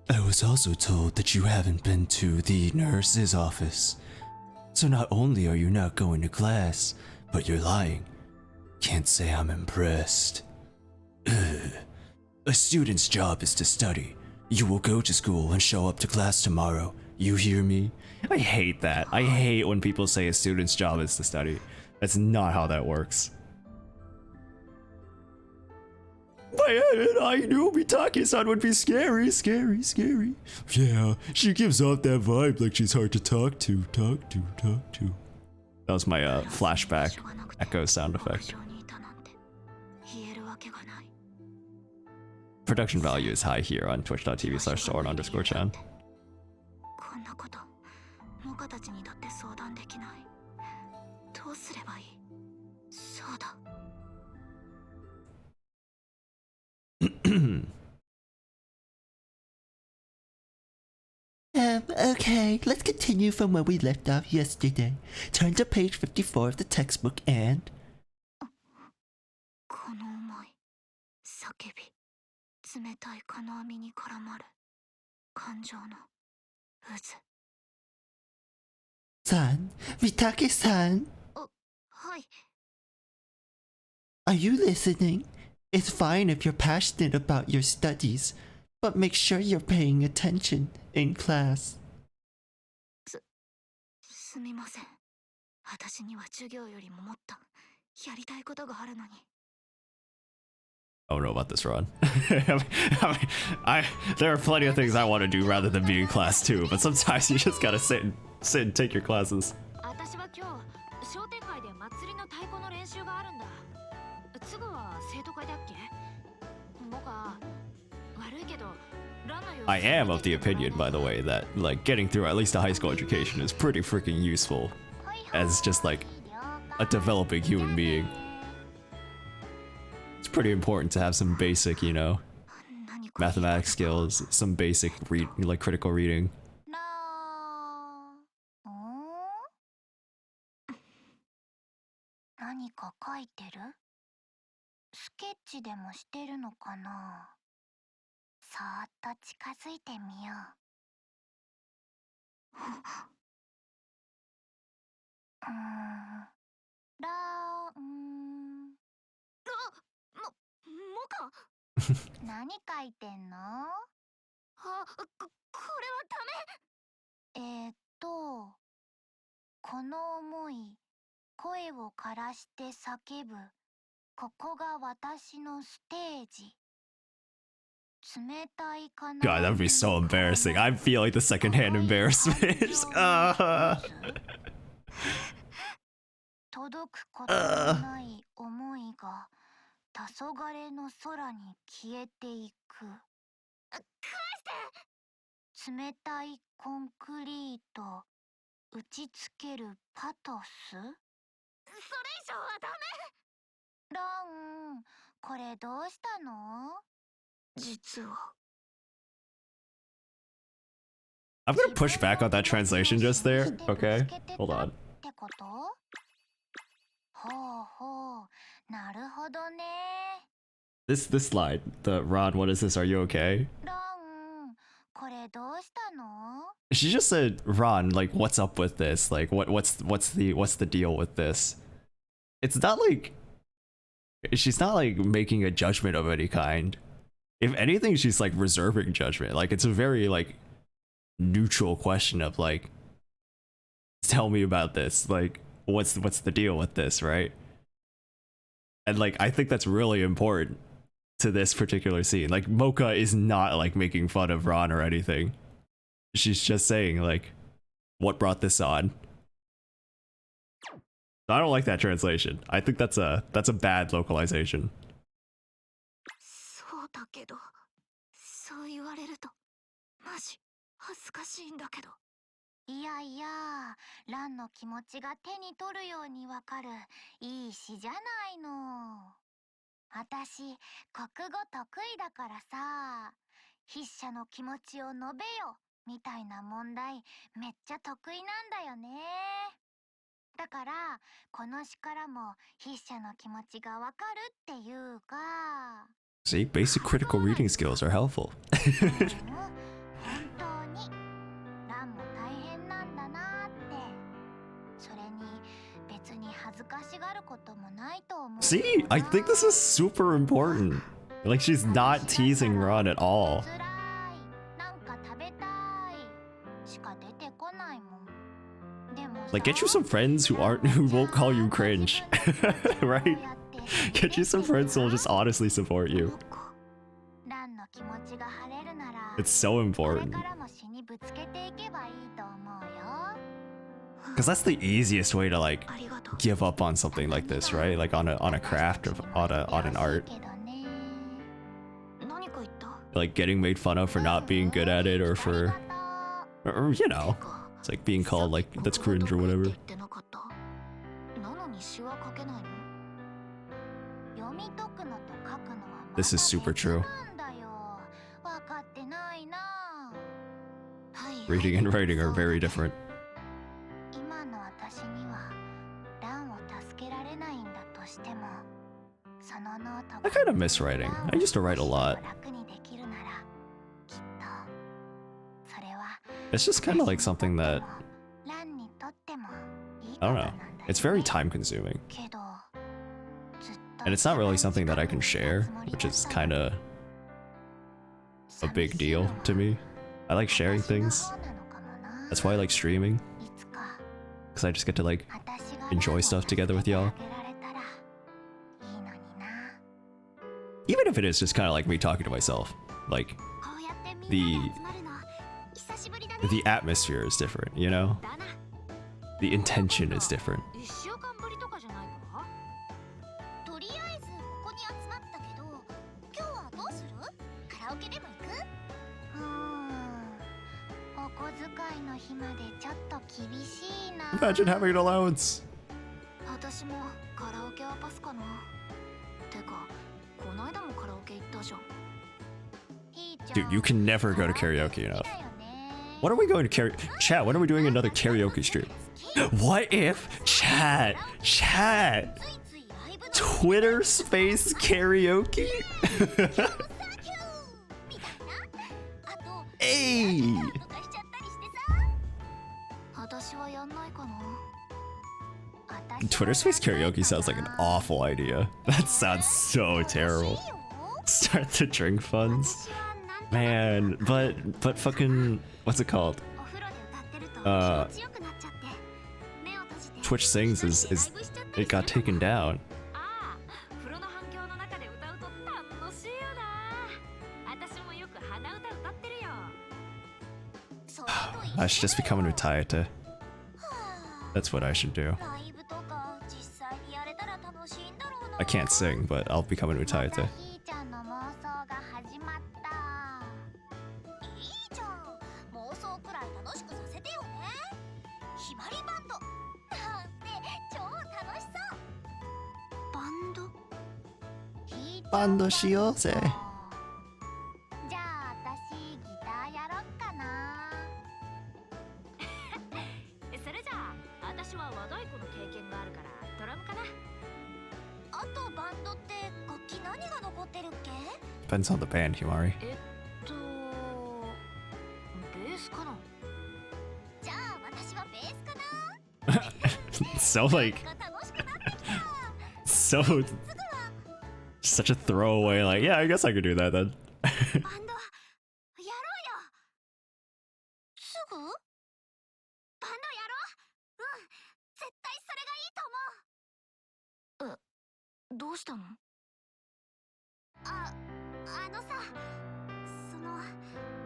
S5: I was also told that you haven't been to the nurse's office. So not only are you not going to class, but you're lying. Can't say I'm impressed. A student's job is to study. You will go to school and show up to class tomorrow. You hear me?
S1: I hate that. I hate when people say a student's job is to study. That's not how that works. I knew Mitake-san would be scary. Yeah, she gives off that vibe like she's hard to talk to. That was my flashback echo sound effect. Production value is high here on twitch.tv/soren_chan.
S5: Okay, let's continue from where we left off yesterday. Turn to page 54 of the textbook and... San, Mitake-san? Are you listening? It's fine if you're passionate about your studies, but make sure you're paying attention in class.
S1: I don't know about this, Ron. There are plenty of things I want to do rather than be in class too, but sometimes you just gotta sit and take your classes. I am of the opinion, by the way, that like getting through at least a high school education is pretty freaking useful as just like a developing human being. It's pretty important to have some basic, you know, mathematics skills, some basic like critical reading.
S2: 何か書いてる？スケッチでもしてるのかな？そーっと近づいてみよう。
S3: ラン
S4: モカ。
S3: 何書いてんの？
S4: これはダメ。
S3: この思い、声を枯らして叫ぶ。ここが私のステージ。冷たいかな。
S1: God, that would be so embarrassing. I feel like the secondhand embarrassment. Just,
S3: 届くことのない思いが黄昏の空に消えていく。冷たいコンクリート、打ちつけるパトス。
S4: それ以上はダメ。
S3: ラン、これどうしたの？
S4: 実は。
S1: I'm gonna push back on that translation just there. Okay, hold on.
S3: ってこと？ほうほう、なるほどね。
S1: This line, the Ron, what is this? Are you okay?
S3: ラン、これどうしたの？
S1: She just said, Ron, like, what's up with this? Like, what's the deal with this? It's not like she's not like making a judgment of any kind. If anything, she's like reserving judgment. Like, it's a very like neutral question of like, tell me about this. Like, what's the deal with this, right? And like, I think that's really important to this particular scene. Like, Mocha is not like making fun of Ron or anything. She's just saying like, what brought this on? I don't like that translation. I think that's a bad localization.
S4: そうだけど、そう言われるとマジ恥ずかしいんだけど。
S3: いやいや、ランの気持ちが手に取るようにわかるいい詩じゃないの。私、国語得意だからさ、筆者の気持ちを述べよみたいな問題めっちゃ得意なんだよね。だからこの詩からも筆者の気持ちがわかるっていうか。
S1: See, basic critical reading skills are helpful.
S3: 本当にランも大変なんだなって。それに別に恥ずかしがることもないと思う。
S1: See, I think this is super important. Like, she's not teasing Ron at all.
S3: 辛い、なんか食べたいしか出てこないもん。でもさ、
S1: Like, get you some friends who won't call you cringe, right? Get you some friends who will just honestly support you.
S3: ランの気持ちが晴れるなら、
S1: It's so
S3: これ
S1: important.
S3: からも詩にぶつけていけばいいと思うよ。
S1: Because that's the easiest way to like
S4: ありがとう。
S1: give up on something like this, right? Like on a craft of on an art.
S3: けどね。
S4: 何か言った？
S1: Like getting made fun of for not being good at it or for
S3: ありがとう。
S1: or you know, it's like being called like that's cringe or whatever.
S4: なのに詩は書けないの？
S3: 読み解くのと書くのはまた
S1: This is super true.
S3: なんだよ。わかってないな。
S4: はい。
S1: Reading and writing are very different.
S3: 今の私にはランを助けられないんだとしても、そのノート
S1: I kind of miss writing. I used to write a lot.
S3: 楽にできるなら、きっとそれは
S1: It's just kind of like something that
S3: ランにとってもいいこ
S1: I
S3: と
S1: don't
S3: なんだ
S1: know.
S3: よね。
S1: It's very time consuming.
S3: けど、ずっと
S1: And it's not really something that I can share, which is kind of a big deal to me. I like sharing things. That's why I like streaming, because I just get to like enjoy stuff together with y'all. Even if it is just kind of like me talking to myself. Like, the atmosphere is different, you know? The intention is different.
S4: 1週間ぶりとかじゃないか？
S2: とりあえずここに集まったけど、今日はどうする？カラオケでも行く？
S3: お小遣いの日までちょっと厳しいな。
S1: Imagine having an allowance.
S4: 私もカラオケはパスかな。てか、こないだもカラオケ行ったじゃん。
S1: Dude, you can never go to karaoke enough. What are we going to Chat, when are we doing another karaoke stream? What if chat Twitter space karaoke? Hey!
S4: 私はやんないかな。
S1: Twitter Space Karaoke sounds like an awful idea. That sounds so terrible. Start the drink funds. Man, but fucking, what's it called? Twitch Sings is it got taken down. I should just become an utayate. That's what I should do. I can't sing, but I'll become an utayate. Bando しようぜ。
S3: じゃあ私ギターやろっかな。
S4: それじゃあ私は和太鼓の経験があるからドラムかな。
S2: あとバンドって楽器何が残ってるっけ？
S1: Depends on the band, Himari.
S4: ベースかな。
S2: じゃあ私はベースかな。
S1: So like,
S2: 楽しくなってきた。
S1: so such a throwaway. Like, yeah, I guess I could do that then.
S2: バンドやろうよ。すぐ？バンドやろう。絶対それがいいと思う。
S3: どうしたの？
S2: あのさ、その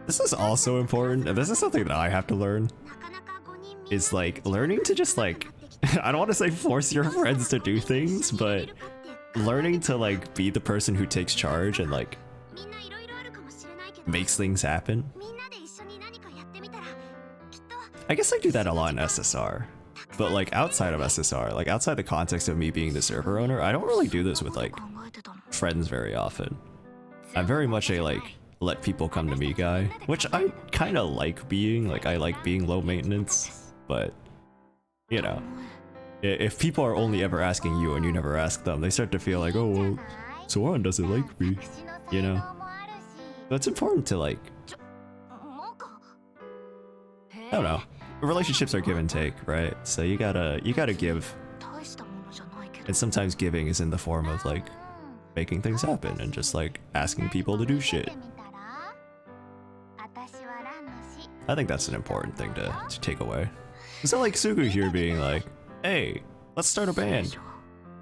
S1: This is also important, and this is something that I have to learn.
S2: なかなか5人
S1: Is like learning to just like, I don't want to say force your friends to do things, but learning to like be the person who takes charge and like
S2: みんないろいろあるかもしれないけど、
S1: makes things happen.
S2: みんなで一緒に何かやってみたらきっと
S1: I guess I do that a lot in SSR, but like outside of SSR, like outside the context of me being the server owner, I don't really do this with like
S3: 考えてたの。
S1: friends very often. I'm very much a like let people come to me guy, which I kind of like being. Like I like being low maintenance, but you know, if people are only ever asking you and you never ask them, they start to feel like, oh well, Soren doesn't like me, you know. So it's important to like,
S2: もうか
S1: I don't know, relationships are give and take, right? So you gotta give,
S3: 大したものじゃないけど。
S1: and sometimes giving is in the form of like making things happen and just like asking people to do shit.
S2: 見たら私はランの死
S1: I think that's an important thing to take away. It's not like Sugu here being like, hey, let's start a band.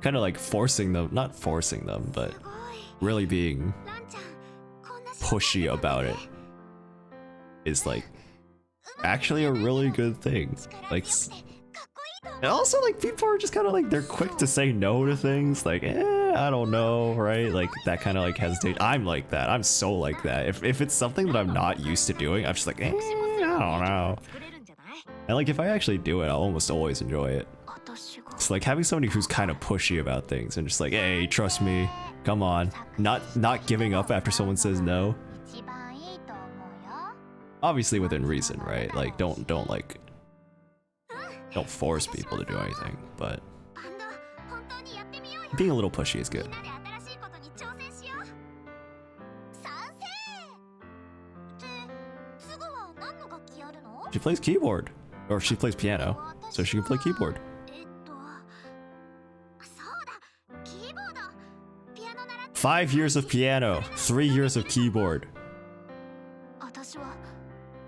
S1: Kind of like forcing them, not forcing them, but
S2: すごい
S1: really being
S2: ランちゃんこんな
S1: pushy about it is like actually a really good thing. Like,
S2: かっこいいと思う
S1: and also like people are just kind of like, they're quick to say no to things. Like, I don't know, right? Like that kind of like hesitate. I'm like that. I'm so like that. If it's something that I'm not used to doing, I'm just like, I don't know.
S4: 作れるんじゃない？
S1: And like if I actually do it, I'll almost always enjoy it.
S3: 私が。
S1: It's like having somebody who's kind of pushy about things and just like, hey, trust me, come on. Not giving up after someone says no.
S2: 一番いいと思うよ
S1: Obviously within reason, right? Like don't force people to do anything, but
S2: バンド本当にやってみようよ
S1: being a little pushy is
S2: み
S1: good.
S2: んなで新しいことに挑戦しよう賛成ってすぐは何の楽器やるの
S1: She plays keyboard, or she plays piano, so she can play keyboard.
S2: そうだキーボードピアノ習って
S1: 5 years of piano, 3 years of keyboard.
S3: 私は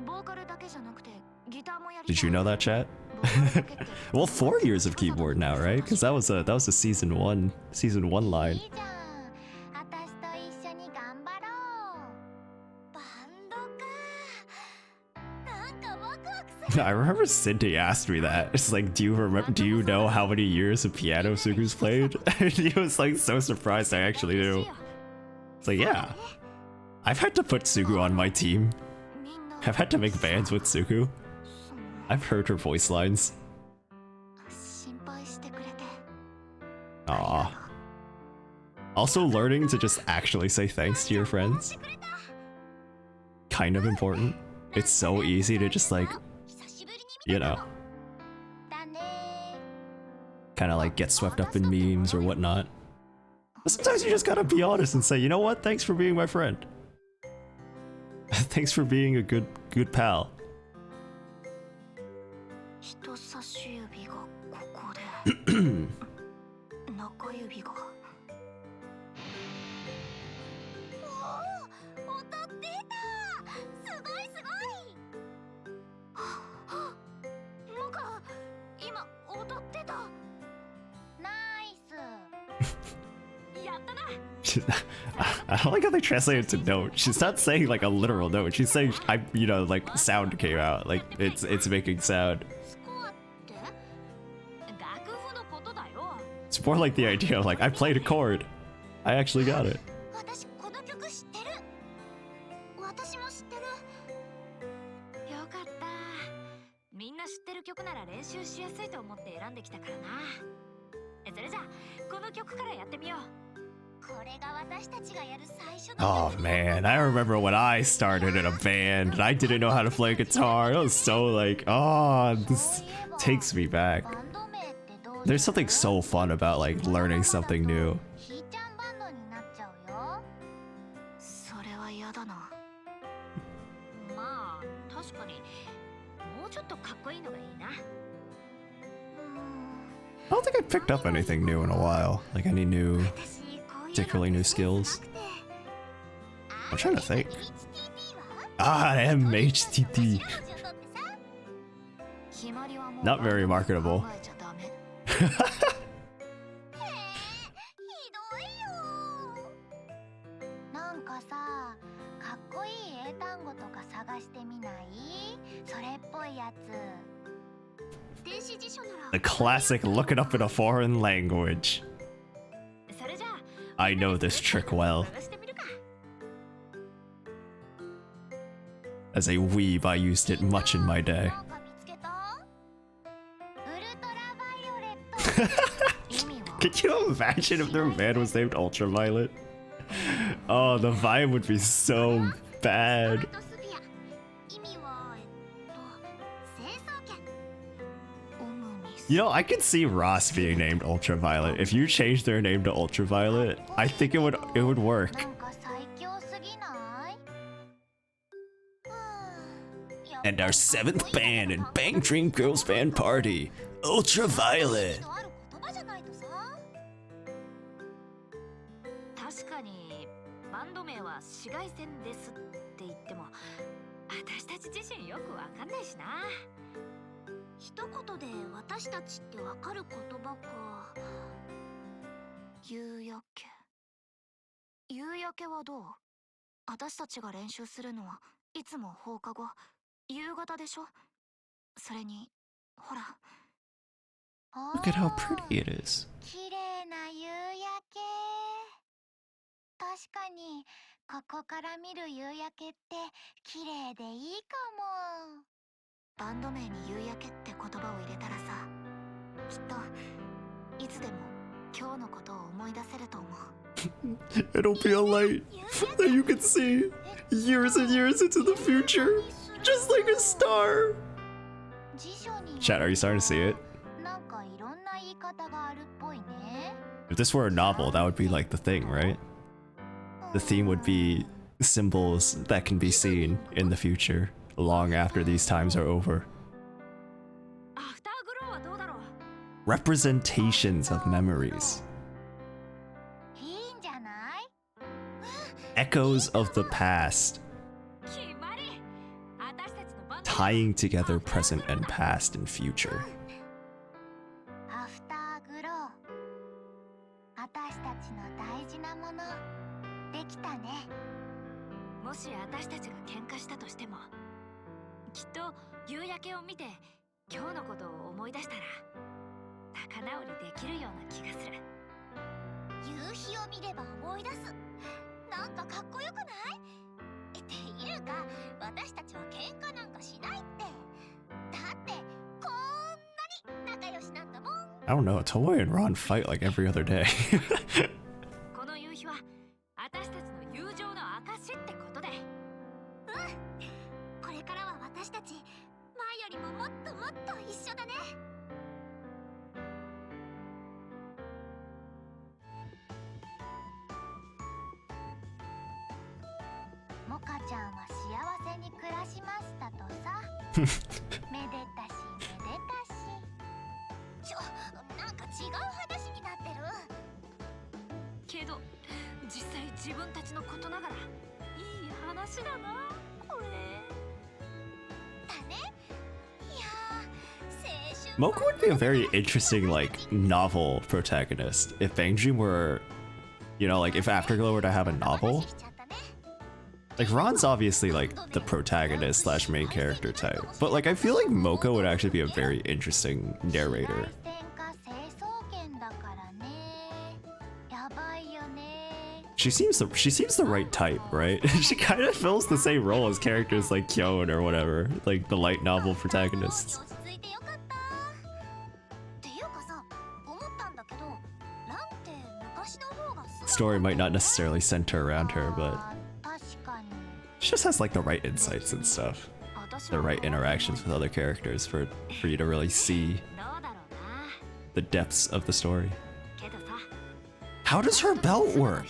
S3: ボーカルだけじゃなくてギターもやりたい。
S1: Did you know that, chat? Well, 4 years of keyboard now, right? Because that was a season one line.
S2: いいじゃん私と一緒に頑張ろうバンドかなんかワクワクする
S1: I remember Cindy asked me that. It's like, do you know how many years of piano Sugu's played? And he was like so surprised I actually knew. It's like, yeah. I've had to put Sugu on my team.
S3: みんな
S1: I've had to make bands with Sugu.
S3: その
S1: I've heard her voice lines.
S3: 心配してくれて。
S1: Aww. Also learning to just actually say thanks to your friends. Kind of important. It's so easy to just like,
S2: 久しぶりに見
S1: you
S2: た
S1: know,
S2: のだね
S1: kind of like get swept up in memes or whatnot. But sometimes you just gotta be honest and say, you know what? Thanks for being my friend. Thanks for being a good pal.
S3: 人差し指がここで中指が。
S2: おお、音出た。すごいすごい。
S3: モカ、今踊ってた。
S2: ナイス。
S4: やったな。
S1: I don't like how they translate it to note. She's not saying like a literal note. She's saying like sound came out. Like it's making sound.
S2: スコアって？
S4: 楽譜のことだよ。
S1: It's more like the idea of like I played a chord. I actually got it.
S2: 私この曲知ってる。私も知ってる。
S4: よかった。みんな知ってる曲なら練習しやすいと思って選んできたからな。それじゃあこの曲からやってみよう。
S2: これが私たちがやる最初の
S1: Oh man, I remember when I started in a band and I didn't know how to play guitar. It was so like, oh, this takes me back.
S2: バンド名ってどう？
S1: There's something so fun about like learning something new.
S2: ひーちゃんバンドになっちゃうよ。
S3: それは嫌だな。
S4: まあ確かにもうちょっとかっこいいのがいいな。
S1: I don't think I picked up anything new in a while. Like any new,
S2: 私こういうの
S1: particularly new skills.
S2: なくて。
S1: I'm trying to think.
S2: HTT は？
S1: Ah, MHTT.
S2: 白の順取ってさ。
S3: 決まりはもう
S1: Not very marketable.
S3: 考えちゃダメ。
S2: へえ、ひどいよ。なんかさ、かっこいい英単語とか探してみない？それっぽいやつ。電子辞書なら。
S1: The classic look it up in a foreign language.
S4: それじゃあ
S1: I know this trick well.
S4: 探してみるか。
S1: As a weeb, I used it much in my day.
S2: なんか見つけた？ウルトラバイオレット。
S3: 意味は
S1: Could you imagine if their band was named Ultraviolet? Oh, the vibe would be so bad.
S2: スフィア。意味は成層圏。
S3: 主に
S1: You know, I could see Ross being named Ultraviolet. If you changed their name to Ultraviolet, I think it would work.
S2: なんか最強すぎない？はあ
S1: And our seventh band in Bang Dream Girls Band Party, Ultraviolet.
S2: ある言葉じゃないとさ。
S4: 確かにバンド名は紫外線ですって言っても私たち自身よくわかんないしな。
S2: 一言で私たちってわかる言葉か。
S3: 夕焼け。夕焼けはどう？私たちが練習するのはいつも放課後、夕方でしょ。それに、ほら。
S1: Look at how pretty it is.
S2: 綺麗な夕焼け。確かにここから見る夕焼けって綺麗でいいかも。
S3: バンド名に夕焼けって言葉を入れたらさ、きっといつでも今日のことを思い出せると思う。
S1: It'll be a light that you can see years and years into the future, just like a star.
S2: 辞書に
S1: Chat, are you starting to see it?
S2: なんかいろんな言い方があるっぽいね。
S1: If this were a novel, that would be like the thing, right? The theme would be symbols that can be seen in the future, long after these times are over.
S4: アフターグローはどうだろう。
S1: Representations of memories.
S2: いいんじゃない？
S1: Echoes of the past,
S4: 決まり。私たちのバンド
S1: tying together present and past and future.
S2: アフターグロー。私たちの大事なものできたね。
S4: もし私たちが喧嘩したとしてもきっと夕焼けを見て今日のことを思い出したら仲直りできるような気がする。
S2: 夕日を見れば思い出す。なんかかっこよくない？っていうか私たちは喧嘩なんかしないって。だってこんなに仲良しなんだもん。
S1: I don't know, Tomoe and Ron fight like every other day.
S4: この夕日は私たちの友情の証ってことで。
S2: これからは私たち前よりももっともっと一緒だね。モカちゃんは幸せに暮らしましたとさ。めでたしめでたし。
S4: けど実際自分たちのことながらいい話だなこれ。
S2: だね。いやー、青春
S1: Moko would be a very interesting, like, novel protagonist if Bang Dream were, you know, like, if Afterglow were to have a novel. Like, Ron's obviously, like, the protagonist slash main character type, but, like, I feel like Moko would actually be a very interesting narrator. She seems the right type, right? She kind of fills the same role as characters like Kyon or whatever, like the light novel protagonists. Story might not necessarily center around her, but she just has like the right insights and stuff, the right interactions with other characters for you to really see the depths of the story. How does her belt work?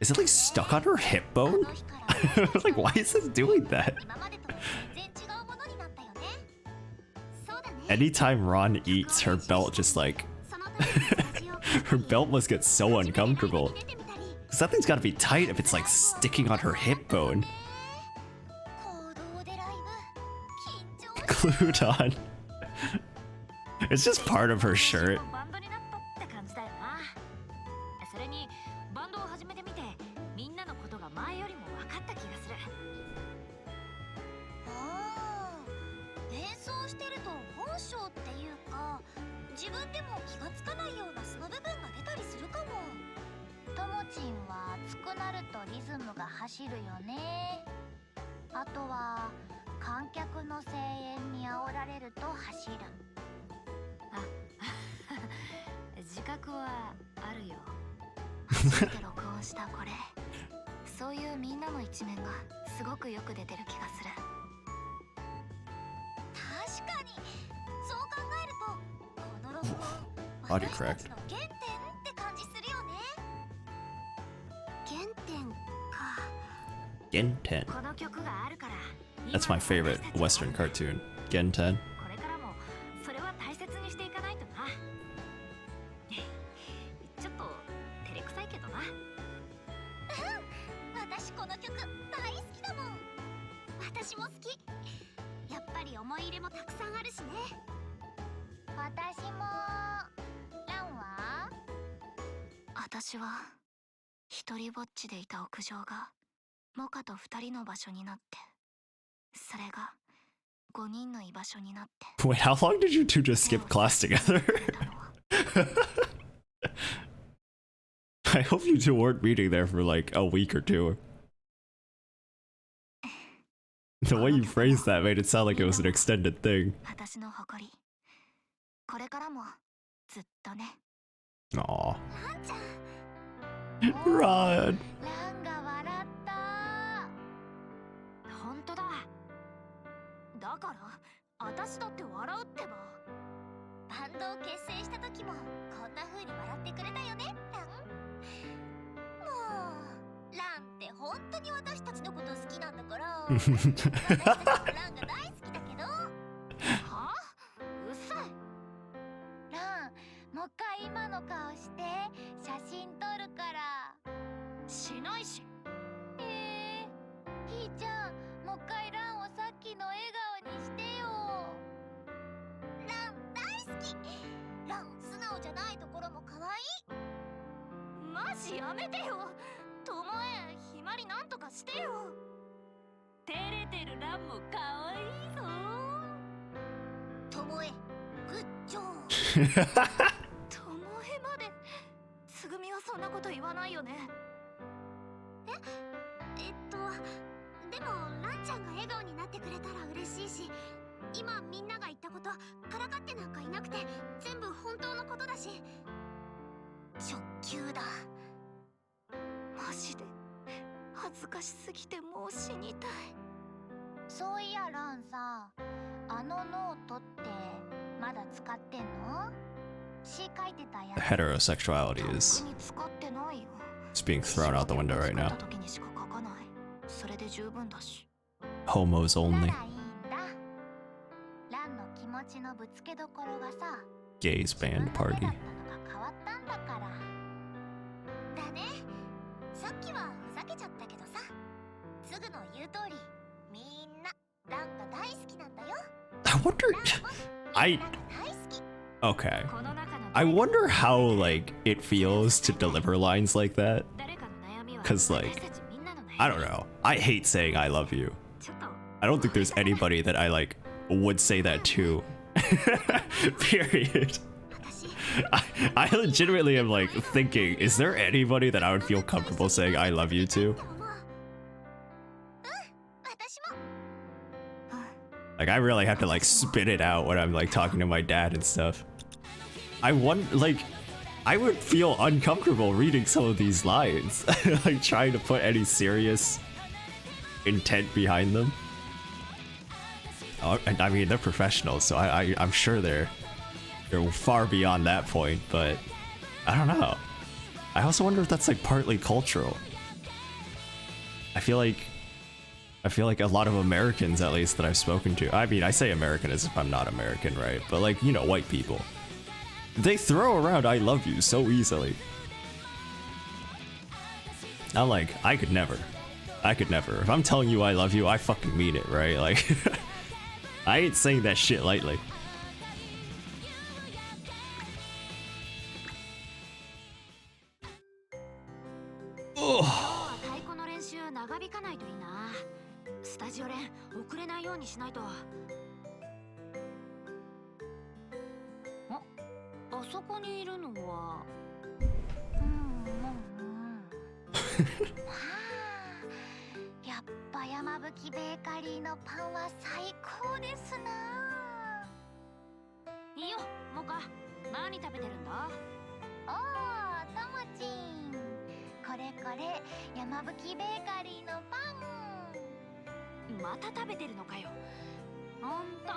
S1: Is it like stuck on her hip bone? Like, why is it doing that? Anytime Ron eats, her belt just like... her belt must get so uncomfortable. Cause that thing's gotta be tight if it's like sticking on her hip bone. Glued on. It's just part of her shirt. Body crack. Genten. That's my favorite Western cartoon. Genten. Wait, how long did you two just skip class together? I hope you two weren't meeting there for like a week or two. The way you phrased that made it sound like it was an extended thing. Aww. Ron. Heterosexuality is it's being thrown out the window right now. Homos only. gays band party.
S2: だったのが変わったんだから。だね。さっきはふざけちゃったけどさ、すぐの言う通り、みんなランが大好きなんだよ。
S1: I wonder.
S2: 大好き。
S1: Okay.
S4: この中の
S1: I wonder how like it feels to deliver lines like that.
S4: 誰かの悩みは
S1: 'Cause, like,
S4: 私たちみんなの悩み。
S1: I don't know. I hate saying I love you.
S4: ちょっと
S1: I don't think there's anybody that I like would say that to. Period.
S2: 私
S1: I legitimately am like thinking, is there anybody that I would feel comfortable saying I love you to?
S2: と思う。私も。
S1: Like I really have to like spit it out when I'm like talking to my dad and stuff. I want like I would feel uncomfortable reading some of these lines, like trying to put any serious intent behind them. Oh, and I mean they're professionals, so I'm sure they're far beyond that point, but I don't know. I also wonder if that's like partly cultural. I feel like a lot of Americans, at least that I've spoken to, I mean, I say American as if I'm not American, right? But like, you know, white people, they throw around I love you so easily. I'm like, I could never. If I'm telling you I love you, I fucking mean it, right? Like, I ain't saying that shit lightly. Oh.
S4: 太鼓の練習長引かないといいな。スタジオ練遅れないようにしないと。あそこにいるのは。
S2: やっぱ山吹ベーカリーのパンは最高ですな。
S4: いいよ、モカ。何食べてるんだ？
S2: おー、ともちん。これこれ、山吹ベーカリーのパン。
S4: また食べてるのかよ。ほんと、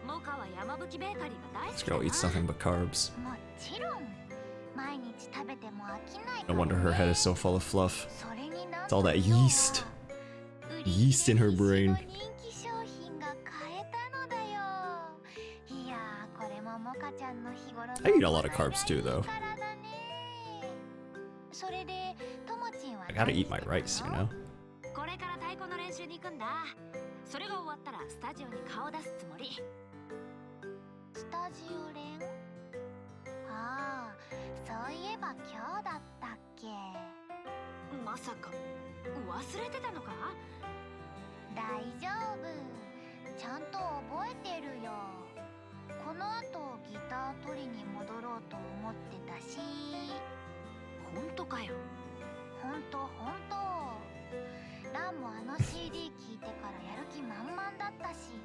S4: モカは山吹ベーカリーが大好
S1: This
S4: きだ
S1: girl
S4: な。
S1: eats nothing but carbs.
S2: もちろん。毎日食べても飽きないか
S1: No
S2: らね。
S1: wonder her head is so full of fluff.
S2: それになん
S1: It's all that
S2: と今日は
S1: yeast. Yeast in her brain.
S2: 人気商品が買えたのだよ。いやー、これもモカちゃんの日頃の
S1: I eat a lot of carbs too, though.
S2: からだね。それでともちんは
S1: I gotta eat my rice, you know?
S4: これから太鼓の練習に行くんだ。それが終わったらスタジオに顔出すつもり。
S2: スタジオ練。ああ、そういえば今日だったっけ。
S4: まさか忘れてたのか？
S2: 大丈夫、ちゃんと覚えてるよ。この後ギター取りに戻ろうと思ってたし。
S4: ほんとかよ。
S2: ほんとほんと。ランもあの CD 聴いてからやる気満々だったし、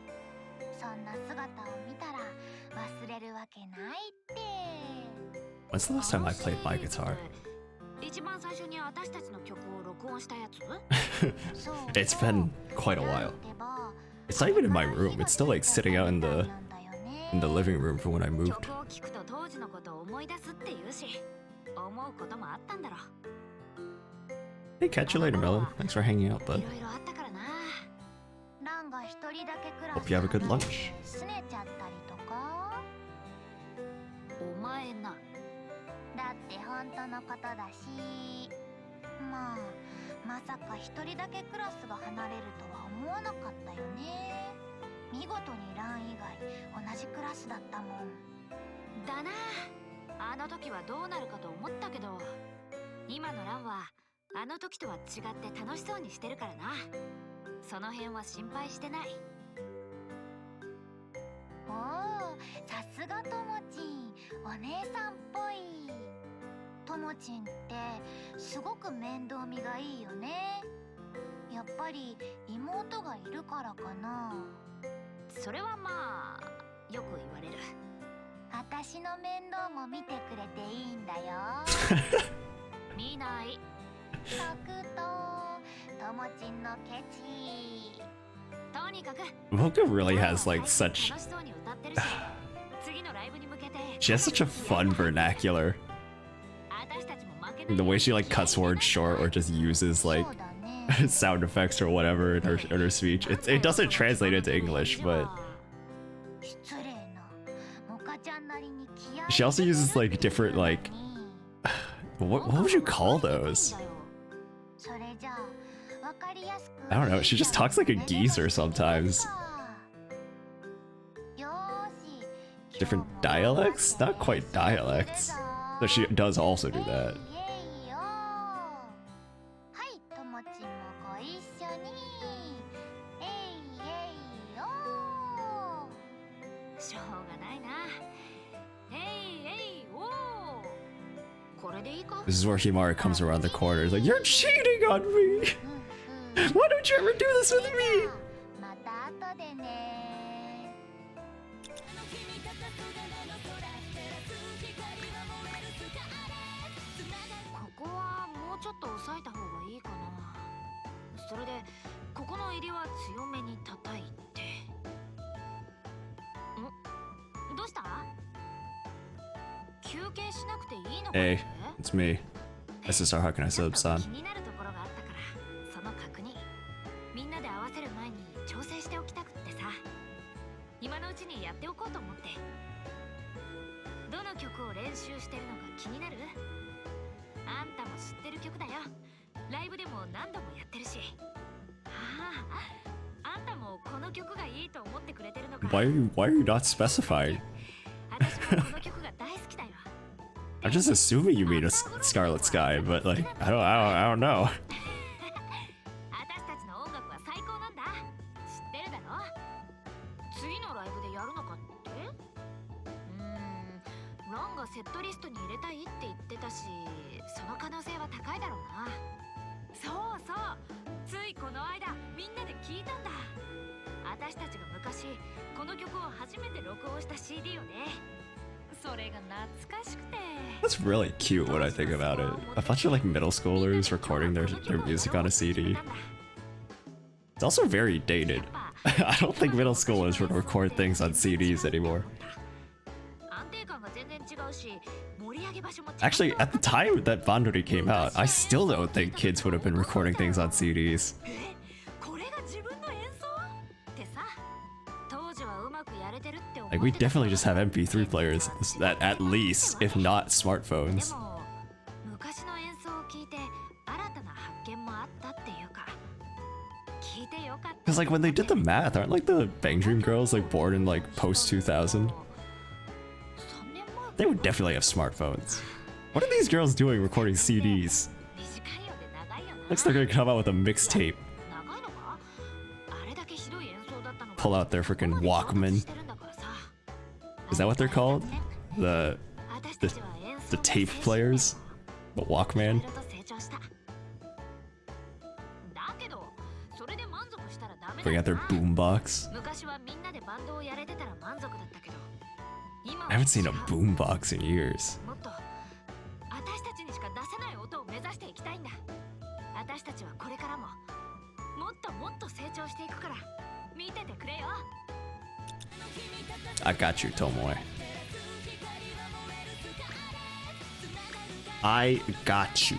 S2: そんな姿を見たら忘れるわけないって。
S1: When's the last time I played my guitar?
S4: 一番最初に私たちの曲を録音したやつ？
S1: It's been quite a while. It's not even in my room. It's still like sitting out in the living room from when I moved.
S4: 曲を聴くと当時のことを思い出すって言うし、思うこともあったんだろ。
S1: Hey, catch you later, Melon. Thanks for hanging out,
S4: い
S1: bud.
S4: ろいろあったからな。
S2: ランが一人だけクラス
S1: Hope you have a good lunch.
S2: すねちゃったりとか。
S4: お前な。
S2: だって本当のことだし。まあ、まさか一人だけクラスが離れるとは思わなかったよね。見事にラン以外同じクラスだったもん。
S4: だな。あの時はどうなるかと思ったけど、今のランはあの時とは違って楽しそうにしてるからな。その辺は心配してない。
S2: おお、さすがともちん、お姉さんっぽい。ともちんってすごく面倒見がいいよね。やっぱり妹がいるからかな。
S4: それはまあよく言われる。
S2: 私の面倒も見てくれていいんだよ。
S4: 見ない。
S2: 特等ともちんのケチ。
S4: とにかく
S1: Mocha really has like such.
S4: 楽しそうに歌ってるし、次のライブに向けて
S1: She has such a fun vernacular.
S4: 私たちも負けない
S1: The way she like cuts words short or just uses like
S2: そうだね。
S1: sound effects or whatever in her speech. It doesn't translate into English, but
S2: 失礼な。モカちゃんなりに気合
S1: She also uses like different like what would you call those? I don't know. She just talks like a geezer sometimes. Different dialects? Not quite dialects. But she does also do that.
S4: しょうがないな。えいおー。これでいいか？
S1: This is where Himari comes around the corner. He's like, "You're cheating on me! Why don't you ever do this with me?"
S2: また後でね。
S4: ここはもうちょっと抑えた方がいいかな。それでここの入りは強めに叩いて。ん？どうした？休憩しなくていいのかって？
S1: Hey, it's me. SSR, how can I sub,
S4: ちょっ
S1: son?
S4: と気になるところがあったから、その確認。みんなで合わせる前に調整しておきたくってさ。今のうちにやっておこうと思って。どの曲を練習してるのか気になる？あんたも知ってる曲だよ。ライブでも何度もやってるし。ああ、あんたもこの曲がいいと思ってくれてるのか。
S1: Why are you not specified?
S4: 私もこの曲が大好きだよ。
S1: I'm just assuming you mean a Scarlet Sky, but like, I don't know.
S4: 私たちの音楽は最高なんだ。知ってるだろ？次のライブでやるのかって？ランがセットリストに入れたいって言ってたし、その可能性は高いだろうな。そうそう、ついこの間みんなで聞いたんだ。私たちが昔この曲を初めて録音した CD をね。それが懐かしくて。
S1: That's really cute when I think about it. A bunch of like middle schoolers recording their music on a CD. It's also very dated. I don't think middle schoolers would record things on CDs anymore. Actually, at the time that Bandori came out, I still don't think kids would have been recording things on CDs. Like, we definitely just have MP3 players at least, if not smartphones. Because like when they did the math, aren't like the Bang Dream girls like born in like post 2000? They would definitely have smartphones. What are these girls doing recording CDs? Looks like they're gonna come out with a mixtape. Pull out their freaking Walkman. Is that what they're called? The tape players? The Walkman? Bring out their boombox. I haven't seen a boombox in years. I got you, Tomoe. I got you.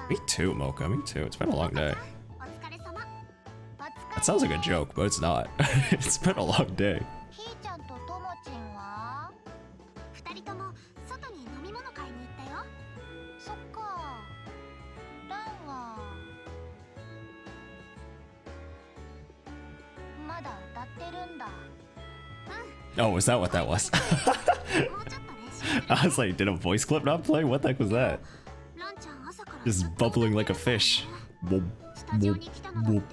S1: Me too, Mocha. Me too. It's been a long day. That sounds like a joke, but it's not. It's been a long day.
S2: まだ歌ってるんだ。
S1: Oh, is that what that was? I was like, did a voice clip not play? What the heck was that? Just bubbling like a fish. Boop, boop, boop.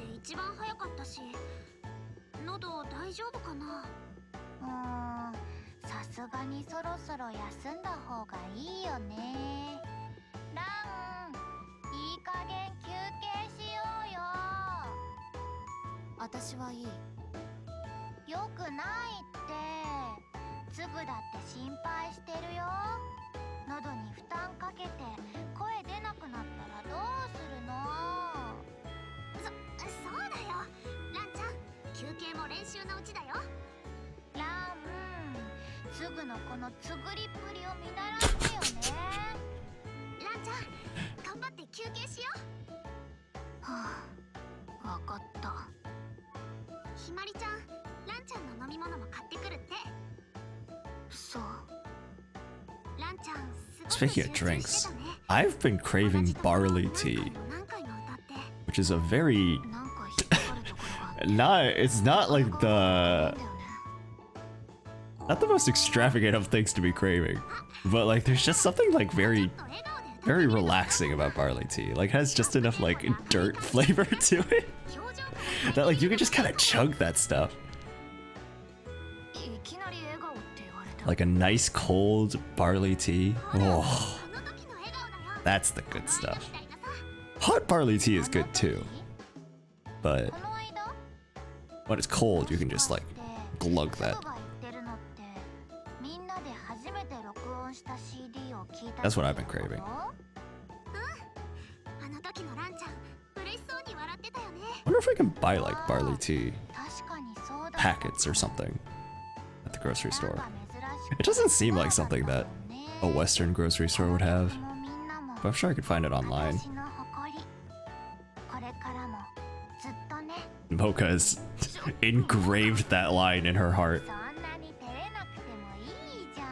S2: さすがにそろそろ休んだ方がいいよね。ラン、いい加減休憩しようよ。
S3: 私はいい。
S2: よくないって。つぶだって心配してるよ。喉に負担かけて声出なくなったらどうするの？そうだよ。ランちゃん、休憩も練習のうちだよ。ラン、つぐのこのつぐりっぷりを見習ってよね。ランちゃん、頑張って休憩しよう。はあ、わかった。ひまりちゃん、ラ飲み物も買ってくるって。
S3: そう。
S2: ランちゃん、すごく
S1: Speaking
S2: 集
S1: of
S2: 中
S1: drinks,
S2: してたね。
S1: I've been craving barley tea,
S2: 何回も歌って。
S1: which is a very
S3: なんか引っかかるところがあって。
S1: it's not like not the most extravagant of things to be craving, but like there's just something like very relaxing about barley tea. Like has just enough like dirt flavor to it that like you can just kind of chug that stuff.
S3: いきなり笑顔って言われた。
S1: Like a nice cold barley tea. Oh,
S2: あの時の笑顔だよ。
S1: that's the good stuff.
S2: みたいなさ。
S1: Hot barley tea is good too, but
S3: この間
S1: when it's cold, you can just like glug that.
S3: が言ってるのってみんなで初めて録音した CD を聞いた。
S1: That's what I've been craving.
S2: あの時のランちゃん、嬉しそうに笑ってたよね。
S1: I wonder if I can buy like barley tea
S3: 確かにそうだ。
S1: packets or something at the grocery
S3: なん
S1: store.
S3: か珍しく
S1: It doesn't seem like something that a Western grocery store would have,
S3: もうみんなも
S1: but I'm sure I could find it online.
S3: 私の誇り。これからもずっとね。
S1: Mocha has engraved that line in her heart.
S3: そんなに照れなくてもいいじゃん。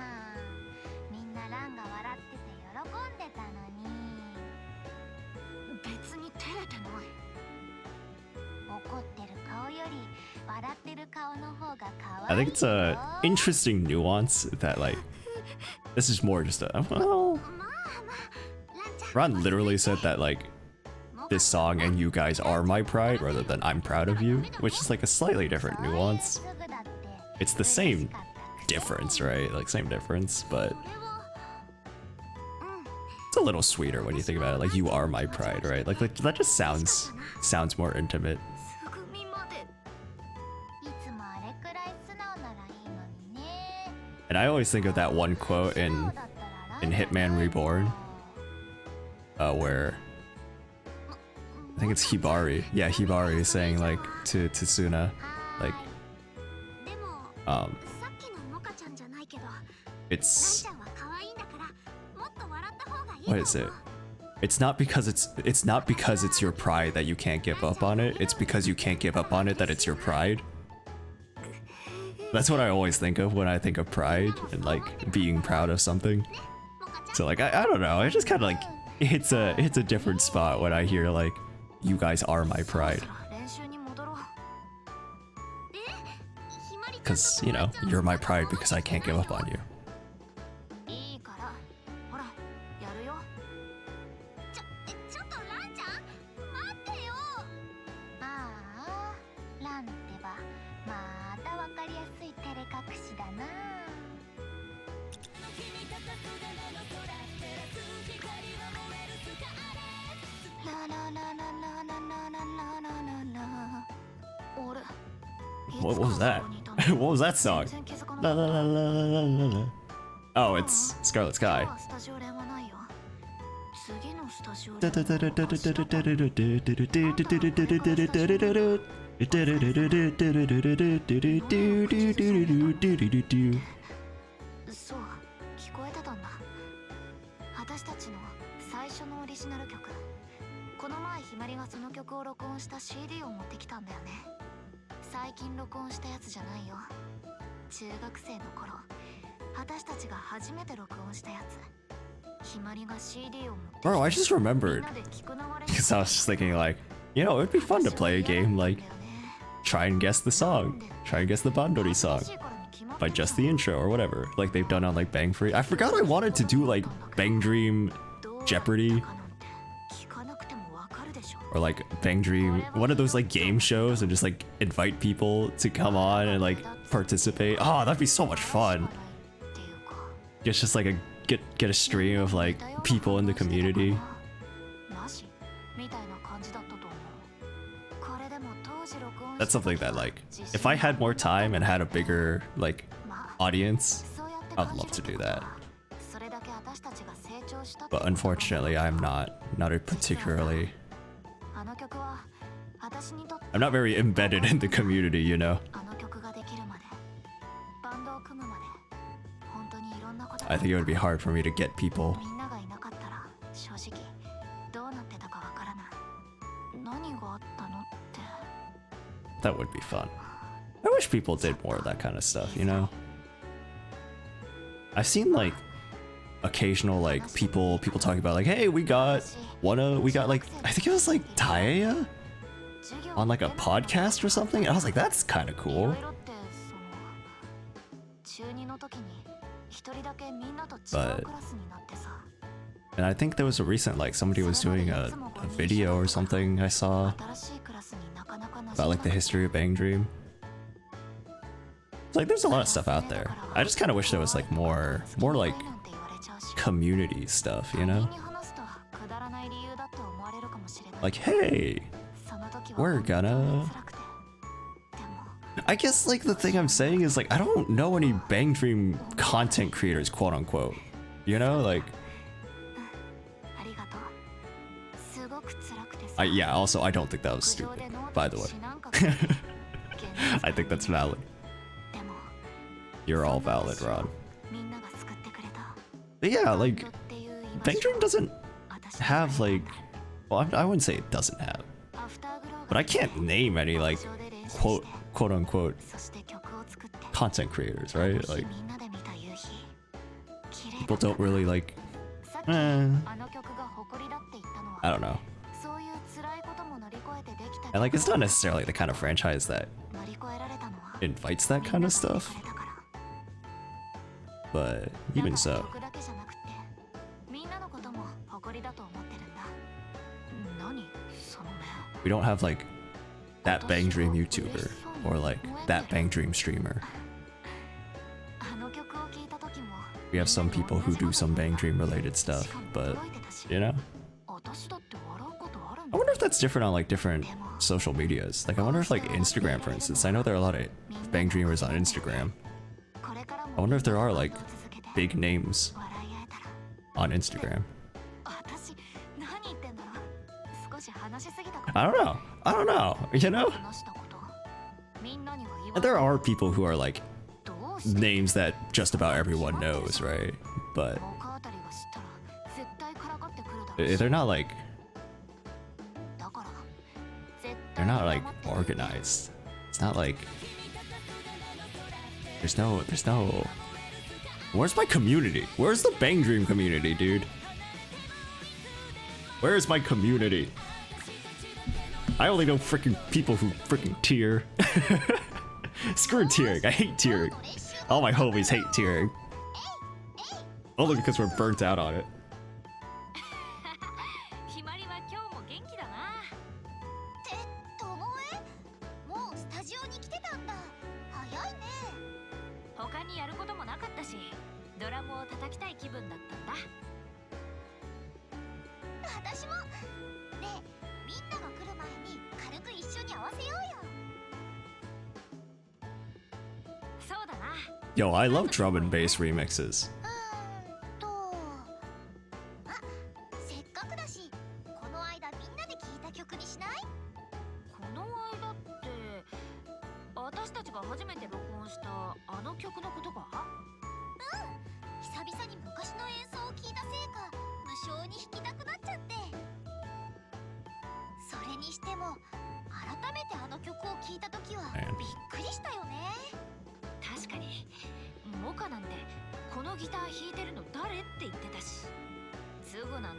S3: みんなランが笑ってて喜んでたのに。別に照れてない。怒ってる顔より笑ってる顔の方が可
S1: I
S3: 愛い
S1: think it's a interesting nuance that like this is more just a well,
S2: まあまあ、ランちゃん。
S1: Ron literally said that like this song and you guys are my pride rather than I'm proud of you, which is like a slightly different nuance. It's the same difference, right? Like same difference, but it's a little sweeter when you think about it. Like you are my pride, right? Like that just sounds more intimate.
S3: つぐみまで。いつもあれくらい素直ならいいのにね。
S1: And I always think of that one quote in Hitman Reborn, where I think it's Hibari. Yeah, Hibari is saying like to Tsuna, like
S2: でも、
S1: um
S2: さっきのモカちゃんじゃないけど、ラン
S1: it's
S2: ちゃんは可愛いんだから、もっと笑った方がいいと
S1: what
S2: 思う。
S1: is it? It's not because it's your pride that you can't give up on it. It's because you can't give up on it that it's your pride. That's what I always think of when I think of pride and like being proud of something.
S2: モカちゃん。
S1: So like I don't know. It just kind of like it's a different spot when I hear like you guys are my pride.
S3: 練習に戻ろう。
S2: ひまりちゃんと
S1: Because, you know, you're my pride because I can't give up on you.
S3: いいから。ほら、やるよ。
S2: ちょっとランちゃん、待ってよ。
S3: ああ、ランってば、またわかりやすい照れ隠しだな。ラララララララララララ。俺。
S1: What was that? What was that song? La, la, la, la, la, la, la. Oh, it's Scarlet Sky.
S3: スタジオ練はないよ。次のスタジオ
S1: Da, da, da, da, da, da, da, da, da, da, da.
S3: そう、聞こえてたんだ。私たちの最初のオリジナル曲。この前ひまりがその曲を録音した CD を持ってきたんだよね。最近録音したやつじゃないよ。中学生の頃、私たちが初めて録音したやつ。ひまりが CD を持ってきて
S1: Bro, I just
S3: みん
S1: remembered
S3: なで聞く流れ
S1: because I was just thinking like, you know, it'd be fun to play a game like try and guess the song, try and guess the Bandori song by just the intro or whatever, like they've done on like Bang Free. I forgot I wanted to do like Bang Dream Jeopardy or like Bang Dream, one of those like game shows and just like invite people to come on and like participate. Oh, that'd be so much fun. It's just like a get a stream of like people in the community. That's something that like if I had more time and had a bigger like audience, I'd love to do that. But unfortunately, I'm not a particularly I'm not very embedded in the community, you know. I think it would be hard for me to get people. That would be fun. I wish people did more of that kind of stuff, you know? I've seen like occasional like people talking about like, hey, we got like, I think it was like Taeya on like a podcast or something. And I was like, that's kind of cool. But and I think there was a recent like somebody was doing a video or something I saw about like the history of Bang Dream. Like there's a lot of stuff out there. I just kind of wish there was like more like community stuff, you know? Like, hey, we're gonna... I guess like the thing I'm saying is like I don't know any Bang Dream content creators, quote unquote. You know, like yeah, also I don't think that was stupid, by the way. I think that's valid. You're all valid, Rod. But yeah, like Bang Dream doesn't have like, well, I wouldn't say it doesn't have, but I can't name any like quote unquote content creators, right? Like people don't really like I don't know. And like it's not necessarily the kind of franchise that invites that kind of stuff, but even so, we don't have like that Bang Dream YouTuber or like that Bang Dream streamer. We have some people who do some Bang Dream related stuff, but you know, I wonder if that's different on like different social medias. Like I wonder if like Instagram, for instance, I know there are a lot of Bang Dreamers on Instagram. I wonder if there are like big names on Instagram. I don't know, you know? And there are people who are like names that just about everyone knows, right? But they're not like organized. It's not like there's no where's my community? Where's the Bang Dream community, dude? Where's my community? I only know freaking people who freaking tier. Screw tiering. I hate tiering. All my homies hate tiering. Only because we're burnt out on it. Yo, I love drum and bass remixes.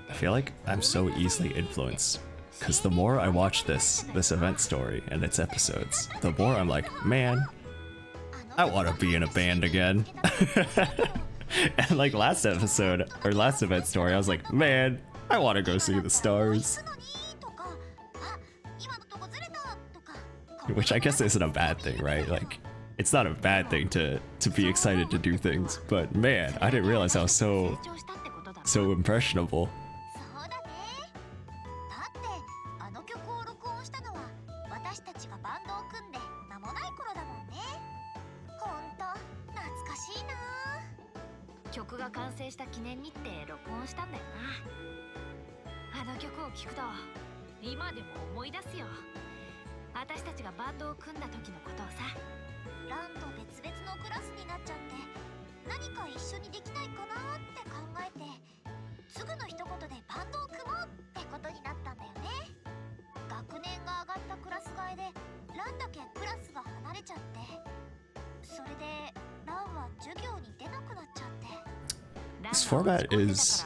S1: I feel like I'm so easily influenced, because the more I watch this event story and its episodes, the more I'm like, man, I want to be in a band again. And like last episode, or last event story, I was like, man, I want to go see the stars. Which I guess isn't a bad thing, right? Like, it's not a bad thing to be excited to do things, but man, I didn't realize I was so impressionable. This format is...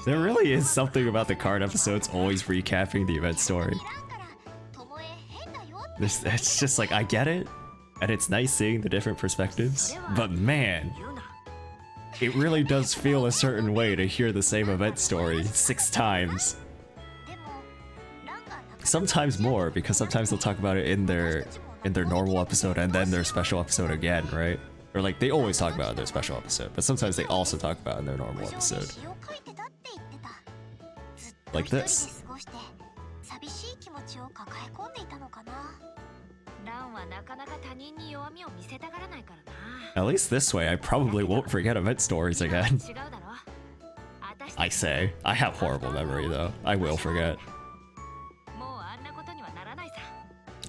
S1: There really is something about the card episodes always recapping the event story. It's just like, I get it, and it's nice seeing the different perspectives, but man, it really does feel a certain way to hear the same event story 6 times. Sometimes more, because sometimes they'll talk about it in their normal episode and then their special episode again, right? Or like, they always talk about it in their special episode, but sometimes they also talk about it in their normal episode. Like this. At least this way, I probably won't forget event stories again. I say. I have horrible memory though. I will forget.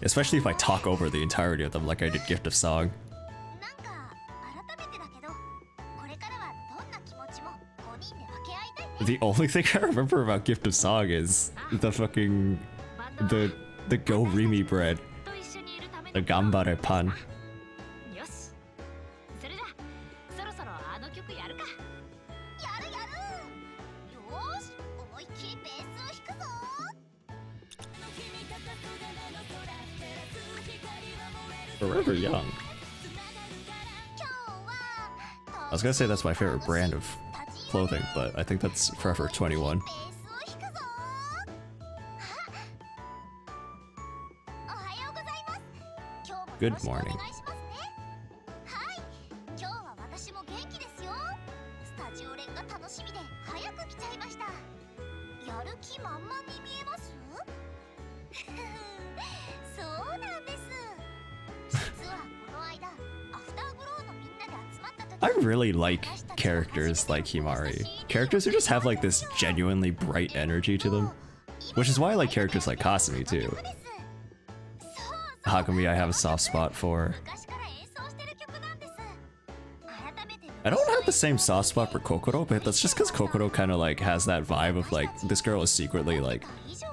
S1: Especially if I talk over the entirety of them like I did Gift of Song. The only thing I remember about Gift of Song is the fucking... the Go Rimi bread. The Gambare pan. Forever Young. I was gonna say that's my favorite brand of clothing, but I think that's Forever 21. Good morning. I really like characters like Himari. Characters who just have like this genuinely bright energy to them. Which is why I like characters like Kasumi too. Hagumi I have a soft spot for. I don't have the same soft spot for Kokoro, but that's just because Kokoro kind of like has that vibe of like, this girl is secretly like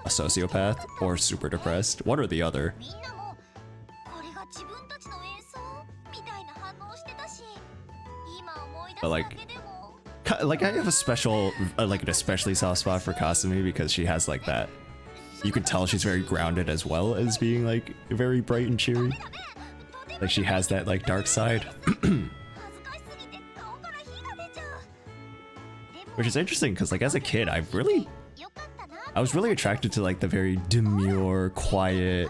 S1: a sociopath or super depressed, one or the other. But like I have a special, like an especially soft spot for Kasumi because she has like that. You could tell she's very grounded as well as being like very bright and cheery. Like she has that like dark side. Which is interesting because like as a kid I was really attracted to like the very demure, quiet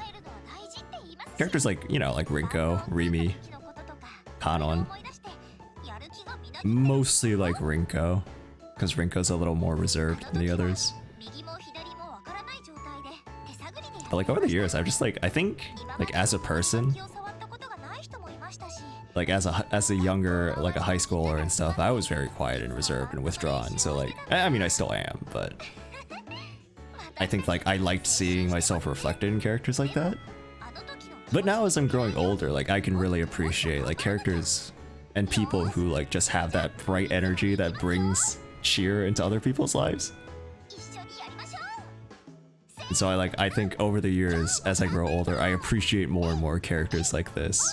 S1: characters like, you know, like Rinko, Rimi, Kanon. Mostly like Rinko, because Rinko's a little more reserved than the others. But like over the years, I've just like, I think like as a person, like as a younger, like a high schooler and stuff, I was very quiet and reserved and withdrawn. So like, I mean, I still am, but I think like I liked seeing myself reflected in characters like that. But now as I'm growing older, like I can really appreciate like characters and people who like just have that bright energy that brings cheer into other people's lives. And so I think over the years, as I grow older, I appreciate more and more characters like this.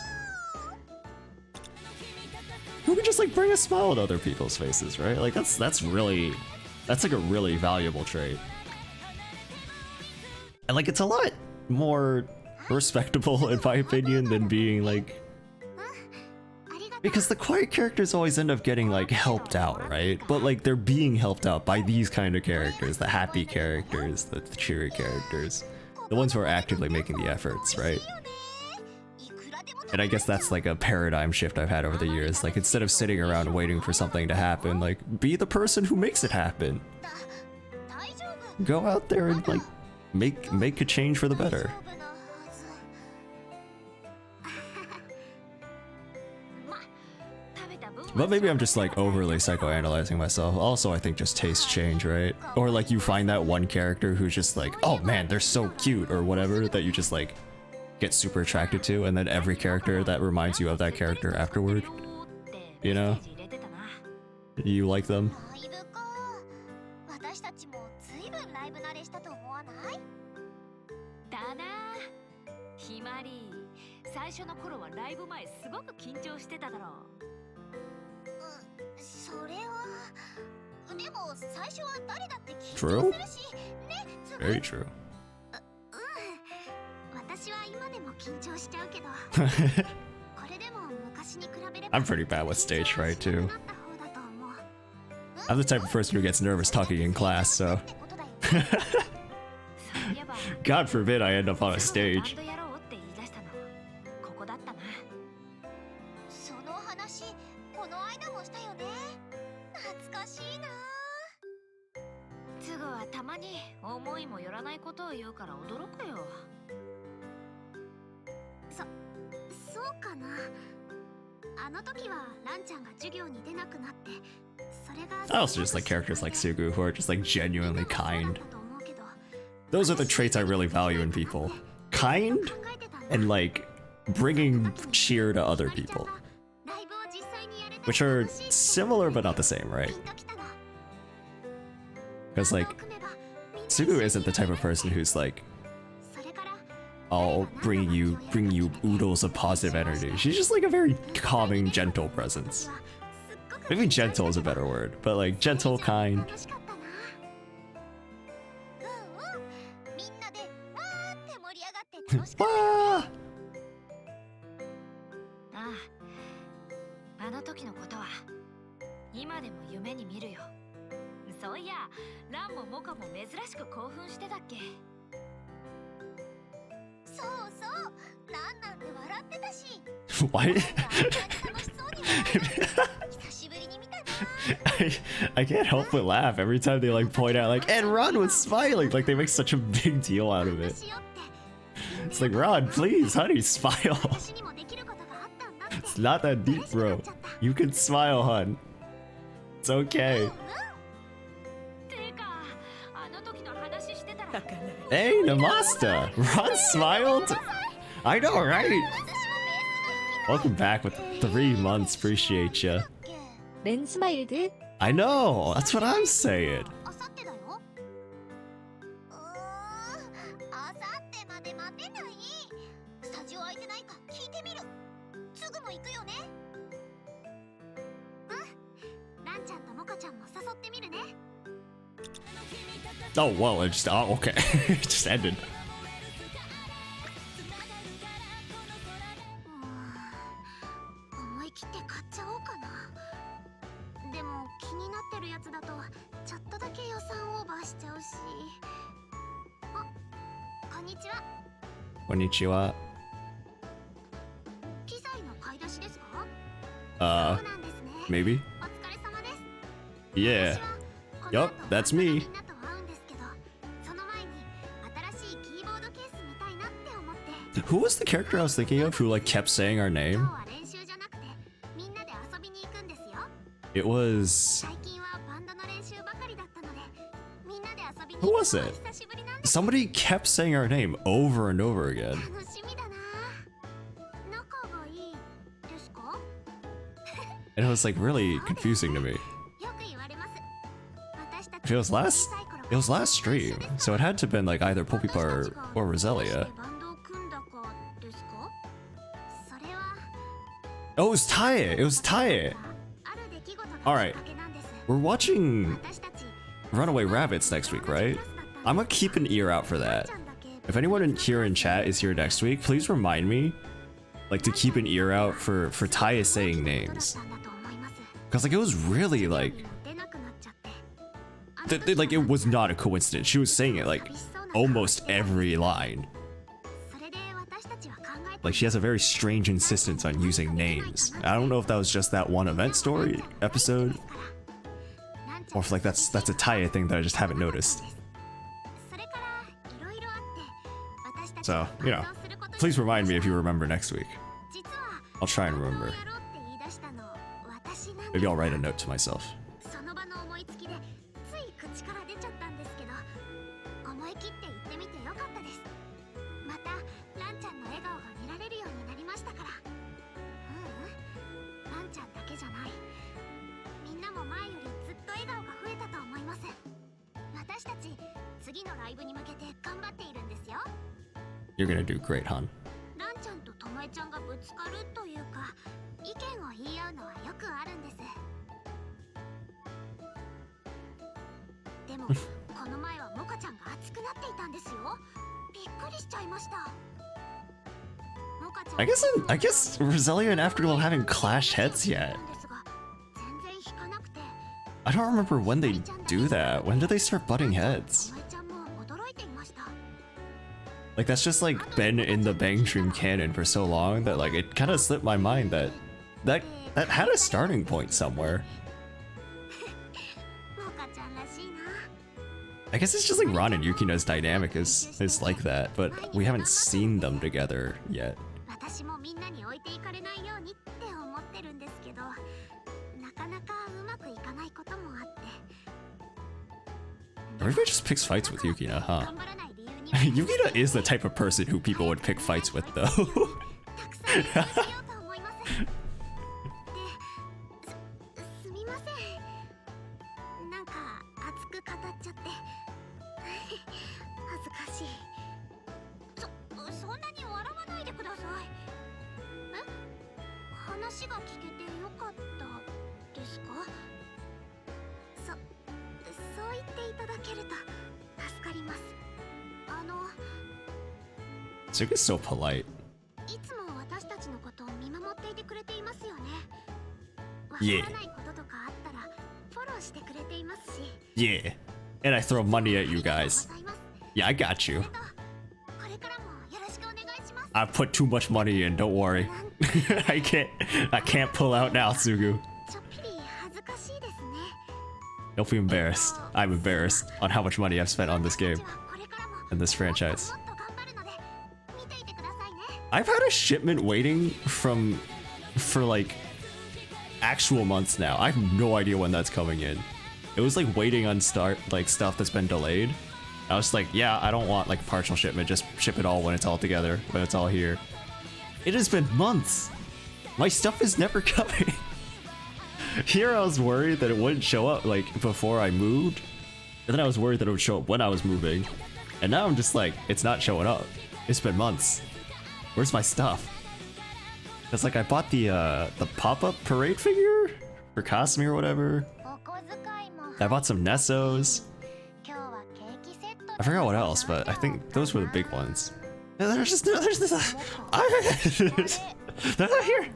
S1: Who can just like bring a smile to other people's faces, right? Like that's like a really valuable trait. And like it's a lot more respectable in my opinion than being like, because the quiet characters always end up getting like helped out, right? But like they're being helped out by these kind of characters, the happy characters, the cheery characters, the ones who are actively making the efforts, right? And I guess that's like a paradigm shift I've had over the years. Like instead of sitting around waiting for something to happen, like be the person who makes it happen. Go out there and like make a change for the better. But maybe I'm just like overly psychoanalyzing myself. Also, I think just tastes change, right? Or like you find that one character who's just like, oh man, they're so cute or whatever, that you just like get super attracted to, and then every character that reminds you of that character afterward, you know? You like them.
S2: それはでも最初は誰だって緊
S1: True?
S2: 張するしね。
S1: Very true.
S2: 私は今でも緊張しちゃうけどこれでも昔に比べれば
S1: I'm pretty bad with stage fright too.
S2: なった方だと思う。
S1: I'm the type of person who gets nervous talking in class, so
S2: ってことだよね。
S4: そういえば
S1: God forbid I end up on a
S4: バ
S1: stage.
S4: ンドやろうって言い出したのここだったな。
S2: その話この間もしたよね。懐かしいな。
S4: ツグはたまに思いもよらないことを言うから驚くよ。
S2: そうかな。あの時はランちゃんが授業に出なくなって、それが
S1: I also just like characters like Sugu who are just like genuinely kind. Those are the traits I really value in people. Kind and like bringing cheer to other people. Which are similar but not the same, right? Because like Sugu isn't the type of person who's like, I'll bring you oodles of positive energy. She's just like a very calming, gentle presence. Maybe gentle is a better word, but like gentle, kind.
S2: みんなでわーって盛り上がって楽しかったよね。
S1: Wah!
S4: ああ、あの時のことは今でも夢に見るよ。そういや、ランもモカも珍しく興奮してたっけ。
S2: そうそう、ランなんて笑ってたし。
S1: Why?
S2: 楽しそうに笑ってた。久しぶりに見たな。
S1: I can't help but laugh every time they like point out like, and Ron was smiling, like they make such a big deal out of it. It's like, Ron, please, honey, smile. It's not that deep, bro. You can smile, hun. It's okay.
S4: てか、あの時の話してたら。
S1: Hey, Namasta! Ron smiled? I know, right? Welcome back with 3 months, appreciate ya.
S6: 렌 스마일드?
S1: I know, that's what I'm saying.
S2: あさってだよ。あさってまで待てない。スタジオ空いてないか聞いてみる。すぐも行くよね。ランちゃんとモカちゃんも誘ってみるね。
S1: Oh, well, it just, oh, okay. It just ended.
S2: 思い切って買っちゃおうかな。でも気になってるやつだとちょっとだけ予算オーバーしちゃうし。あ、こんにちは。
S1: Konnichiwa.
S2: 機材の買い出しですか？
S1: Uh,
S2: そうなんですね。
S1: maybe?
S2: お疲れ様です。
S1: Yeah.
S2: 私はこの
S1: Yup,
S2: 後
S1: that's
S2: み
S1: me.
S2: んなと会うんですけど、その前に新しいキーボードケース見たいなって思って。
S1: Who was the character I was thinking of who like kept saying our
S2: 今
S1: name?
S2: 日は練習じゃなくてみんなで遊びに行くんですよ。
S1: It was...
S2: 最近はバンドの練習ばかりだったので、みんなで遊びに
S1: Who
S2: 行く
S1: was
S2: のは
S1: it?
S2: 久しぶりなんです。
S1: Somebody kept saying our name over and over again.
S2: 楽しみだな。仲がいいですか？
S1: And it was like really confusing to me.
S2: よく言われます。私たち
S1: It was last...
S2: 小さい頃
S1: It was last stream, so it had to have been like either Poppypa or Roselia.
S2: バンドを組んだかですか？それは
S1: Oh, it was Tae! It was Tae!
S2: ある出来事がきっ
S1: Alright.
S2: かけなんです。
S1: We're watching
S2: 私たち
S1: Runaway Rabbits next week, right? I'm gonna keep an ear out for that. If anyone here in chat is here next week, please remind me, like, to keep an ear out for Tae saying names. Cause like it was really like, like it was not a coincidence. She was saying it like almost every line. Like she has a very strange insistence on using names. I don't know if that was just that one event story episode, or if like that's a Tae thing that I just haven't noticed. So, you know, please remind me if you remember next week. I'll try and remember. Maybe I'll write a note to myself.
S2: その場の思いつきでつい口から出ちゃったんですけど、思い切って言ってみてよかったです。またランちゃんの笑顔が見られるようになりましたから。ランちゃんだけじゃない。みんなも前よりずっと笑顔が増えたと思います。私たち次のライブに向けて頑張っているんですよ。
S1: You're gonna do great, hon.
S2: ランちゃんとともえちゃんがぶつかるというか、意見を言い合うのはよくあるんです。くなっていたんですよ。びっくりしちゃいました。
S1: I guess Roselia and Afterglow haven't clashed heads yet. I don't remember when they do that. When do they start butting heads? Like that's just like been in the Bang Dream canon for so long that like it kind of slipped my mind that had a starting point somewhere. I guess it's just like Ron and Yukina's dynamic is like that, but we haven't seen them together yet.
S2: 私もみんなに置いていかれないようにって思ってるんですけど、なかなかうまくいかないこともあって。
S1: Everybody just picks fights with Yukina, huh? Yukina is the type of person who people would pick fights with, though.
S2: すみません。なんか熱く語っちゃって恥ずかしい。そんなに笑わないでください。え？話が聞けてよかったですか？そう言っていただけると助かります。
S1: Zuka's so polite.
S2: いつも私たちのことを見守っていてくれていますよね。わ
S1: Yeah.
S2: からないこととかあったらフォローしてくれていますし。
S1: Yeah. And I throw money at you guys. Yeah, I got you.
S2: これからもよろしくお願いします。
S1: I put too much money in, don't worry. I can't pull out now, Sugu.
S2: ちょっぴり恥ずかしいですね。
S1: Don't be embarrassed. I'm embarrassed on how much money I've spent on this game
S2: これからも
S1: and this franchise.
S2: もっと頑張るので見ていてくださいね。
S1: I've had a shipment waiting for like actual months now. I have no idea when that's coming in. It was like waiting on stuff that's been delayed. I was like, yeah, I don't want like partial shipment, just ship it all when it's all together, when it's all here. It has been months. My stuff is never coming. Here I was worried that it wouldn't show up like before I moved, and then I was worried that it would show up when I was moving, and now I'm just like, it's not showing up. It's been months. Where's my stuff? It's like I bought the pop-up parade figure for Kasumi or whatever.
S2: お小遣いも
S1: I bought some Nessos.
S2: 今日はケーキセット
S1: I forgot what else, but I think those were the big ones. There's this. They're not here.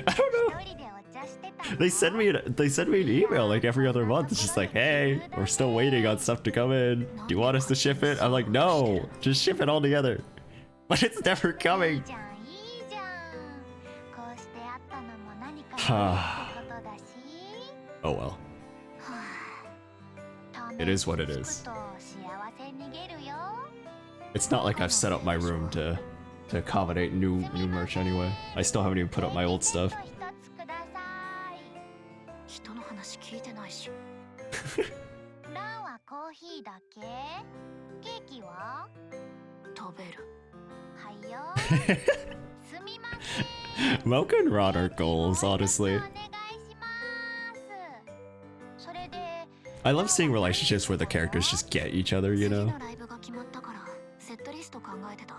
S1: I don't know.
S2: 一人でお茶してたの。
S1: They send me an email like every other month. It's just like, hey, we're still waiting on stuff to come in. Do you want us to ship it? I'm like, no, just ship it all together. But it's never coming.
S2: いいじゃんいいじゃん。こうして会ったのも何かのってことだし。
S1: Oh well. It is what it is.
S2: と幸せに逃げるよ。
S1: It's not like I've set up my room to accommodate new merch anyway. I still haven't even put up my old stuff.
S2: 一つください。
S4: 人の話聞いてないし。
S2: ランはコーヒーだけ？ケーキは？
S4: 食べる。
S2: はいよ。すみません。
S1: Mocha and Rod are goals, honestly.
S2: お願いします。それで
S1: I love seeing relationships where the characters just get each other, you
S4: 次
S1: know?
S4: のライブが決まったからセットリスト考えてた。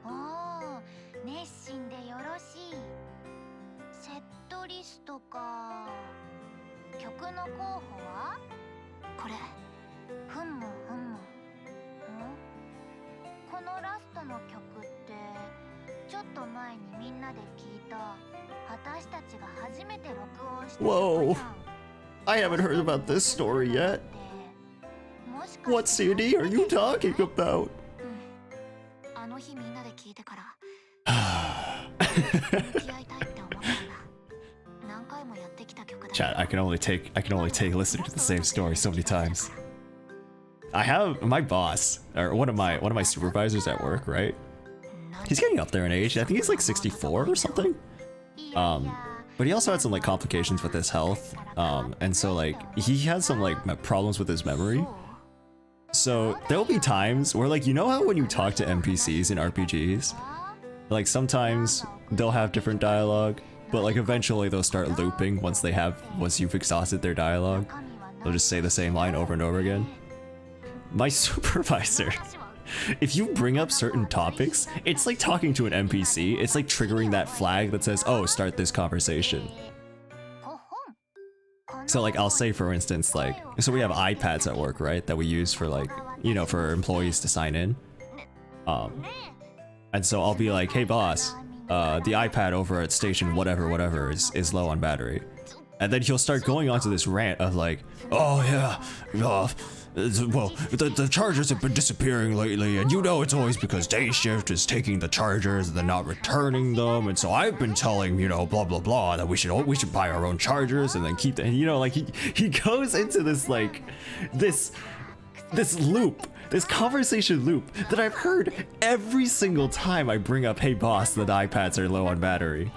S2: おー、熱心でよろしい。セットリストか。曲の候補は？
S4: これ
S2: ふんむふんむ。ん？このラストの曲ってちょっと前にみんなで聞いた私たちが初めて録音した曲
S1: Whoa.
S2: じゃん。
S1: I haven't heard about this story yet.
S2: もしかして
S1: What CD are you talking about?
S4: あの日みんなで聞いてから向き合いたいって思ったんだ。何回もやってきた曲だ。
S1: Chat, I can only take listening to the same story so many times. I have my boss, or one of my supervisors at work, right? He's getting up there in age. I think he's like 64 or something. But he also had some like complications with his health. And so like he has some like problems with his memory. So there'll be times where like, you know how when you talk to NPCs in RPGs, like sometimes they'll have different dialogue, but like eventually they'll start looping once you've exhausted their dialogue. They'll just say the same line over and over again. My supervisor, if you bring up certain topics, it's like talking to an NPC. It's like triggering that flag that says, oh, start this conversation. So like I'll say for instance, like, so we have iPads at work, right? That we use for like you know, for employees to sign in. And so I'll be like, hey boss, the iPad over at station whatever is low on battery. And then he'll start going on to this rant of like, oh yeah, well, the chargers have been disappearing lately, and you know it's always because day shift is taking the chargers and they're not returning them, and so I've been telling, you know, blah blah blah, that we should buy our own chargers and then keep them, you know, like he goes into this like this loop, this conversation loop that I've heard every single time I bring up, hey boss, the iPads are low on battery.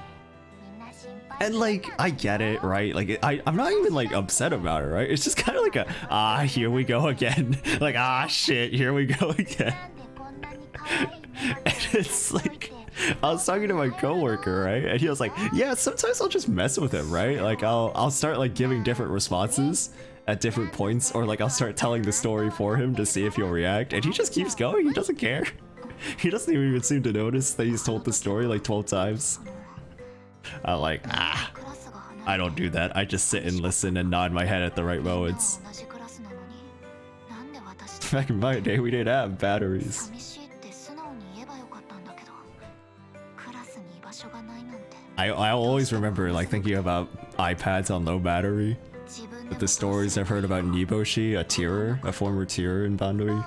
S1: And like, I get it, right? Like, I'm not even like upset about it, right? It's just kind of like here we go again. Like, shit, here we go again. And it's like, I was talking to my coworker, right? And he was like, yeah, sometimes I'll just mess with him, right? Like, I'll start like giving different responses at different points, or like I'll start telling the story for him to see if he'll react. And he just keeps going, he doesn't care. He doesn't even seem to notice that he's told the story like 12 times. I'm like, I don't do that. I just sit and listen and nod my head at the right moments. Back in my day, we didn't have batteries. I always remember like thinking about iPads on low battery. With the stories I've heard about Niboshi, a former tierer in Bandai.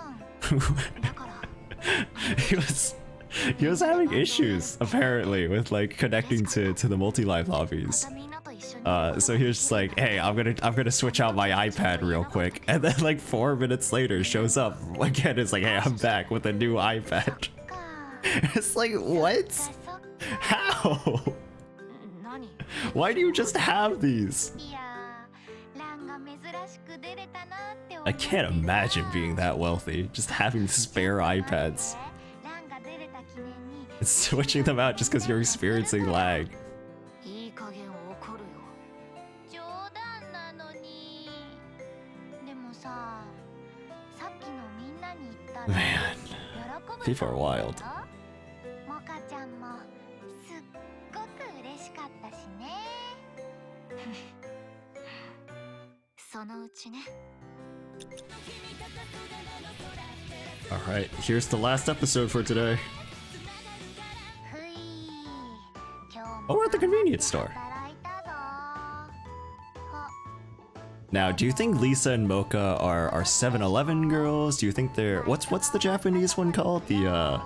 S1: He was having issues apparently with like connecting to the multi-live lobbies. So he was just like, hey, I'm gonna switch out my iPad real quick, and then like 4 minutes later shows up again. It's like, hey, I'm back with a new iPad. It's like, what? How? Why do you just have these? I can't imagine being that wealthy, just having spare iPads. And switching them out just because you're experiencing lag. Man, people are wild. Alright, here's the last episode for today. Oh, we're at the convenience store. Now, do you think Lisa and Mocha are 7-Eleven girls? Do you think they're... What's the Japanese one called? The,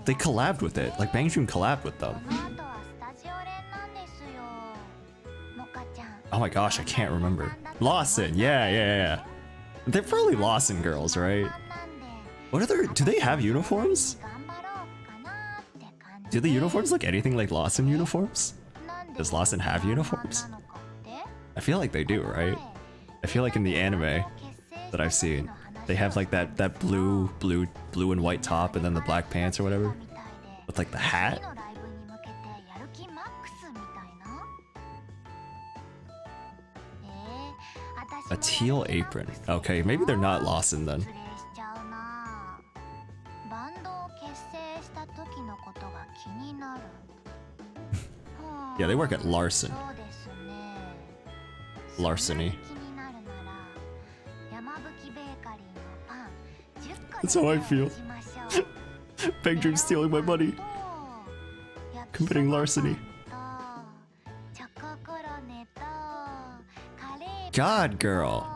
S1: they collabed with it. Like, Bang Dream collabed with them. Oh my gosh, I can't remember. Lawson, yeah. They're probably Lawson girls, right? What are their... Do they have uniforms? Do the uniforms look anything like Lawson uniforms? Does Lawson have uniforms? I feel like they do, right? I feel like in the anime that I've seen, they have like that blue and white top and then the black pants or whatever. With like the hat? A teal apron. Okay, maybe they're not Lawson then. Yeah, they work at Larson. Larceny. That's how I feel. Bang Dream stealing my money. Committing larceny. God, girl.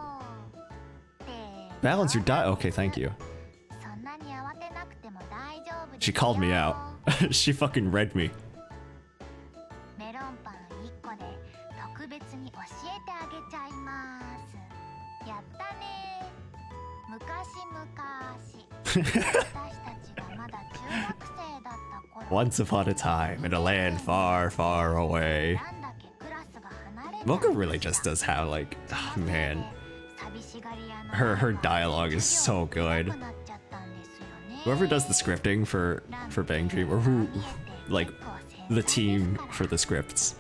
S1: Balance your diet. Okay, thank you. She called me out. She fucking read me. Once upon a time, in a land far, far away. Mocha really just does have like, oh man. Her dialogue is so good. Whoever does the scripting for Bang Dream, or who, like, the team for the scripts,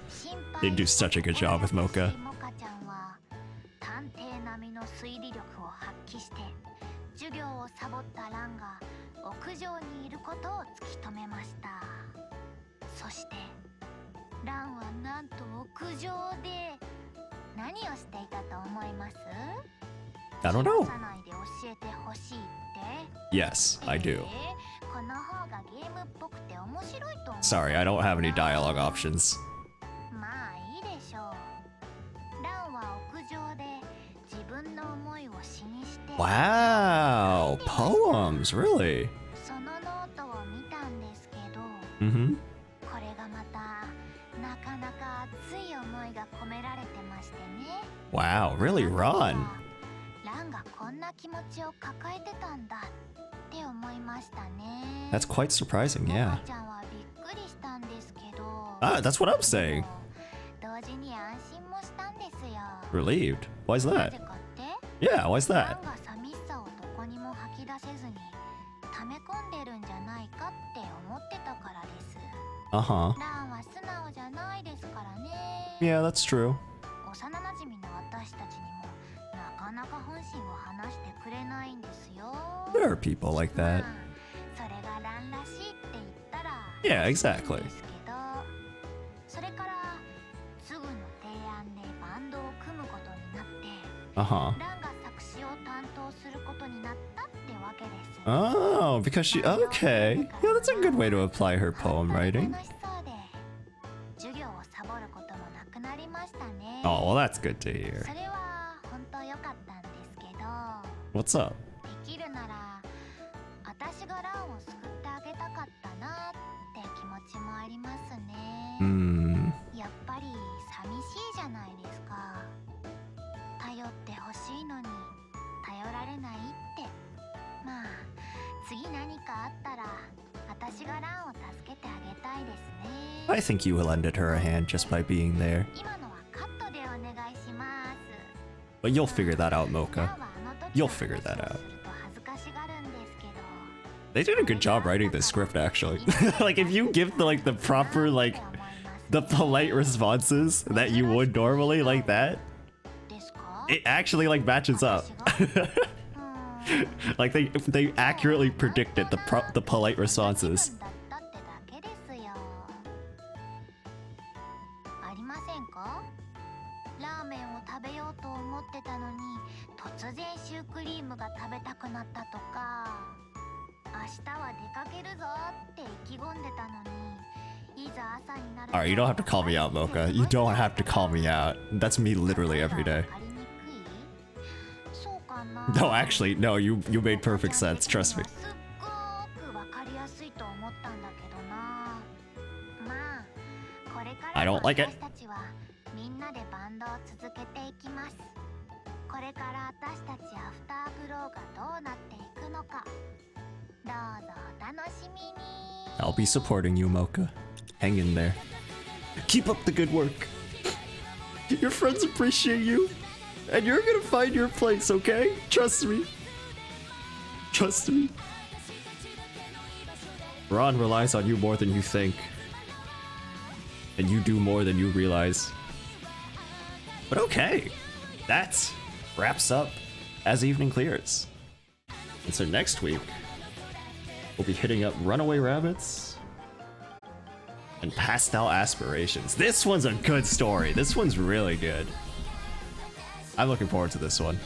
S1: they do such a good job with Mocha. I don't know.
S2: 話さないで教えてほしいって
S1: Yes, I do.
S2: この方がゲームっぽくて面白いと思う。
S1: Sorry, I don't have any dialogue options.
S2: まあいいでしょう。ランは屋上で自分の思いを詩にして
S1: Wow, poems, really?
S2: そのノートを見たんですけど、
S1: Mm-hmm.
S2: これがまたなかなか熱い思いが込められてましてね。
S1: Wow, really, Ron?
S2: ランがこんな気持ちを抱えてたんだって思いましたね。
S1: That's quite surprising,
S2: モ
S1: yeah.
S2: カちゃんはびっくりしたんですけど、
S1: Ah, that's what I'm saying.
S2: 同時に安心もしたんですよ。
S1: Relieved? Why's
S2: な
S1: that?
S2: ぜかって
S1: Yeah, why's
S2: ラ
S1: that?
S2: ンが寂しさをどこにも吐き出せずに溜め込んでるんじゃないかって思ってたからです。
S1: Uh-huh.
S2: ランは素直じゃないですからね。
S1: Yeah, that's true.
S2: 幼馴染の私たちにもなかなか本心を話してくれないんですよ。
S1: There are people like
S2: ま
S1: that.
S2: あそれがランらしいって言ったら
S1: Yeah, exactly.
S2: いいんですけど、それからすぐの提案でバンドを組むことになって、
S1: Uh-huh.
S2: ランが作詞を担当することになったってわけです。
S1: Oh, because she... Okay. Yeah, that's a good way to apply her poem
S2: 本当に
S1: writing.
S2: 楽しそうで、授業をサボることもなくなりましたね。
S1: Oh, well, that's good to hear.
S2: それは本当良かったんですけど、
S1: What's up?
S2: できるなら私がランを救ってあげたかったなって気持ちもありますね。
S1: Hmm.
S2: やっぱり寂しいじゃないですか。頼ってほしいのに頼られないって。まあ次何かあったら私がランを助けてあげたいですね。
S1: I think you lended her a hand just by being there.
S2: 今のはカットでお願いします。
S1: But you'll figure that out,
S2: ラン
S1: Mocha.
S2: はあの時
S1: You'll figure that out.
S2: すると恥ずかしがるんですけど、
S1: They did a good job writing this script, actually. Like, if you give the proper, like, the polite responses that you would normally, like that,
S2: ですか？
S1: it actually, like, matches up. Like, they accurately predicted the polite responses.
S2: だってだけですよ。ありませんか？ラーメンを食べようと思ってたのに突然シュークリームが食べたくなったとか、明日は出かけるぞって意気込んでたのに、いざ朝になると
S1: Alright, you don't have to call me out, Mocha. You don't have to call me out. That's me literally every day.
S2: わかりにくい？そうかな。
S1: No, actually, no, you made perfect sense. Trust me.
S2: すっごくわかりやすいと思ったんだけどな。まあこれから
S1: I don't like it.
S2: 私たちはみんなでバンドを続けていきます。これから私たちアフターグローがどうなっていくのか、どうぞお楽しみに。
S1: I'll be supporting you, Mocha. Hang in there. Keep up the good work. Your friends appreciate you. And you're gonna find your place, okay? Trust me. Trust me. Ron relies on you more than you think. And you do more than you realize. But okay. That wraps up As Evening Clears. And so next week, we'll be hitting up Runaway Rabbits and Pastel Aspirations. This one's a good story. This one's really good. I'm looking forward to this one.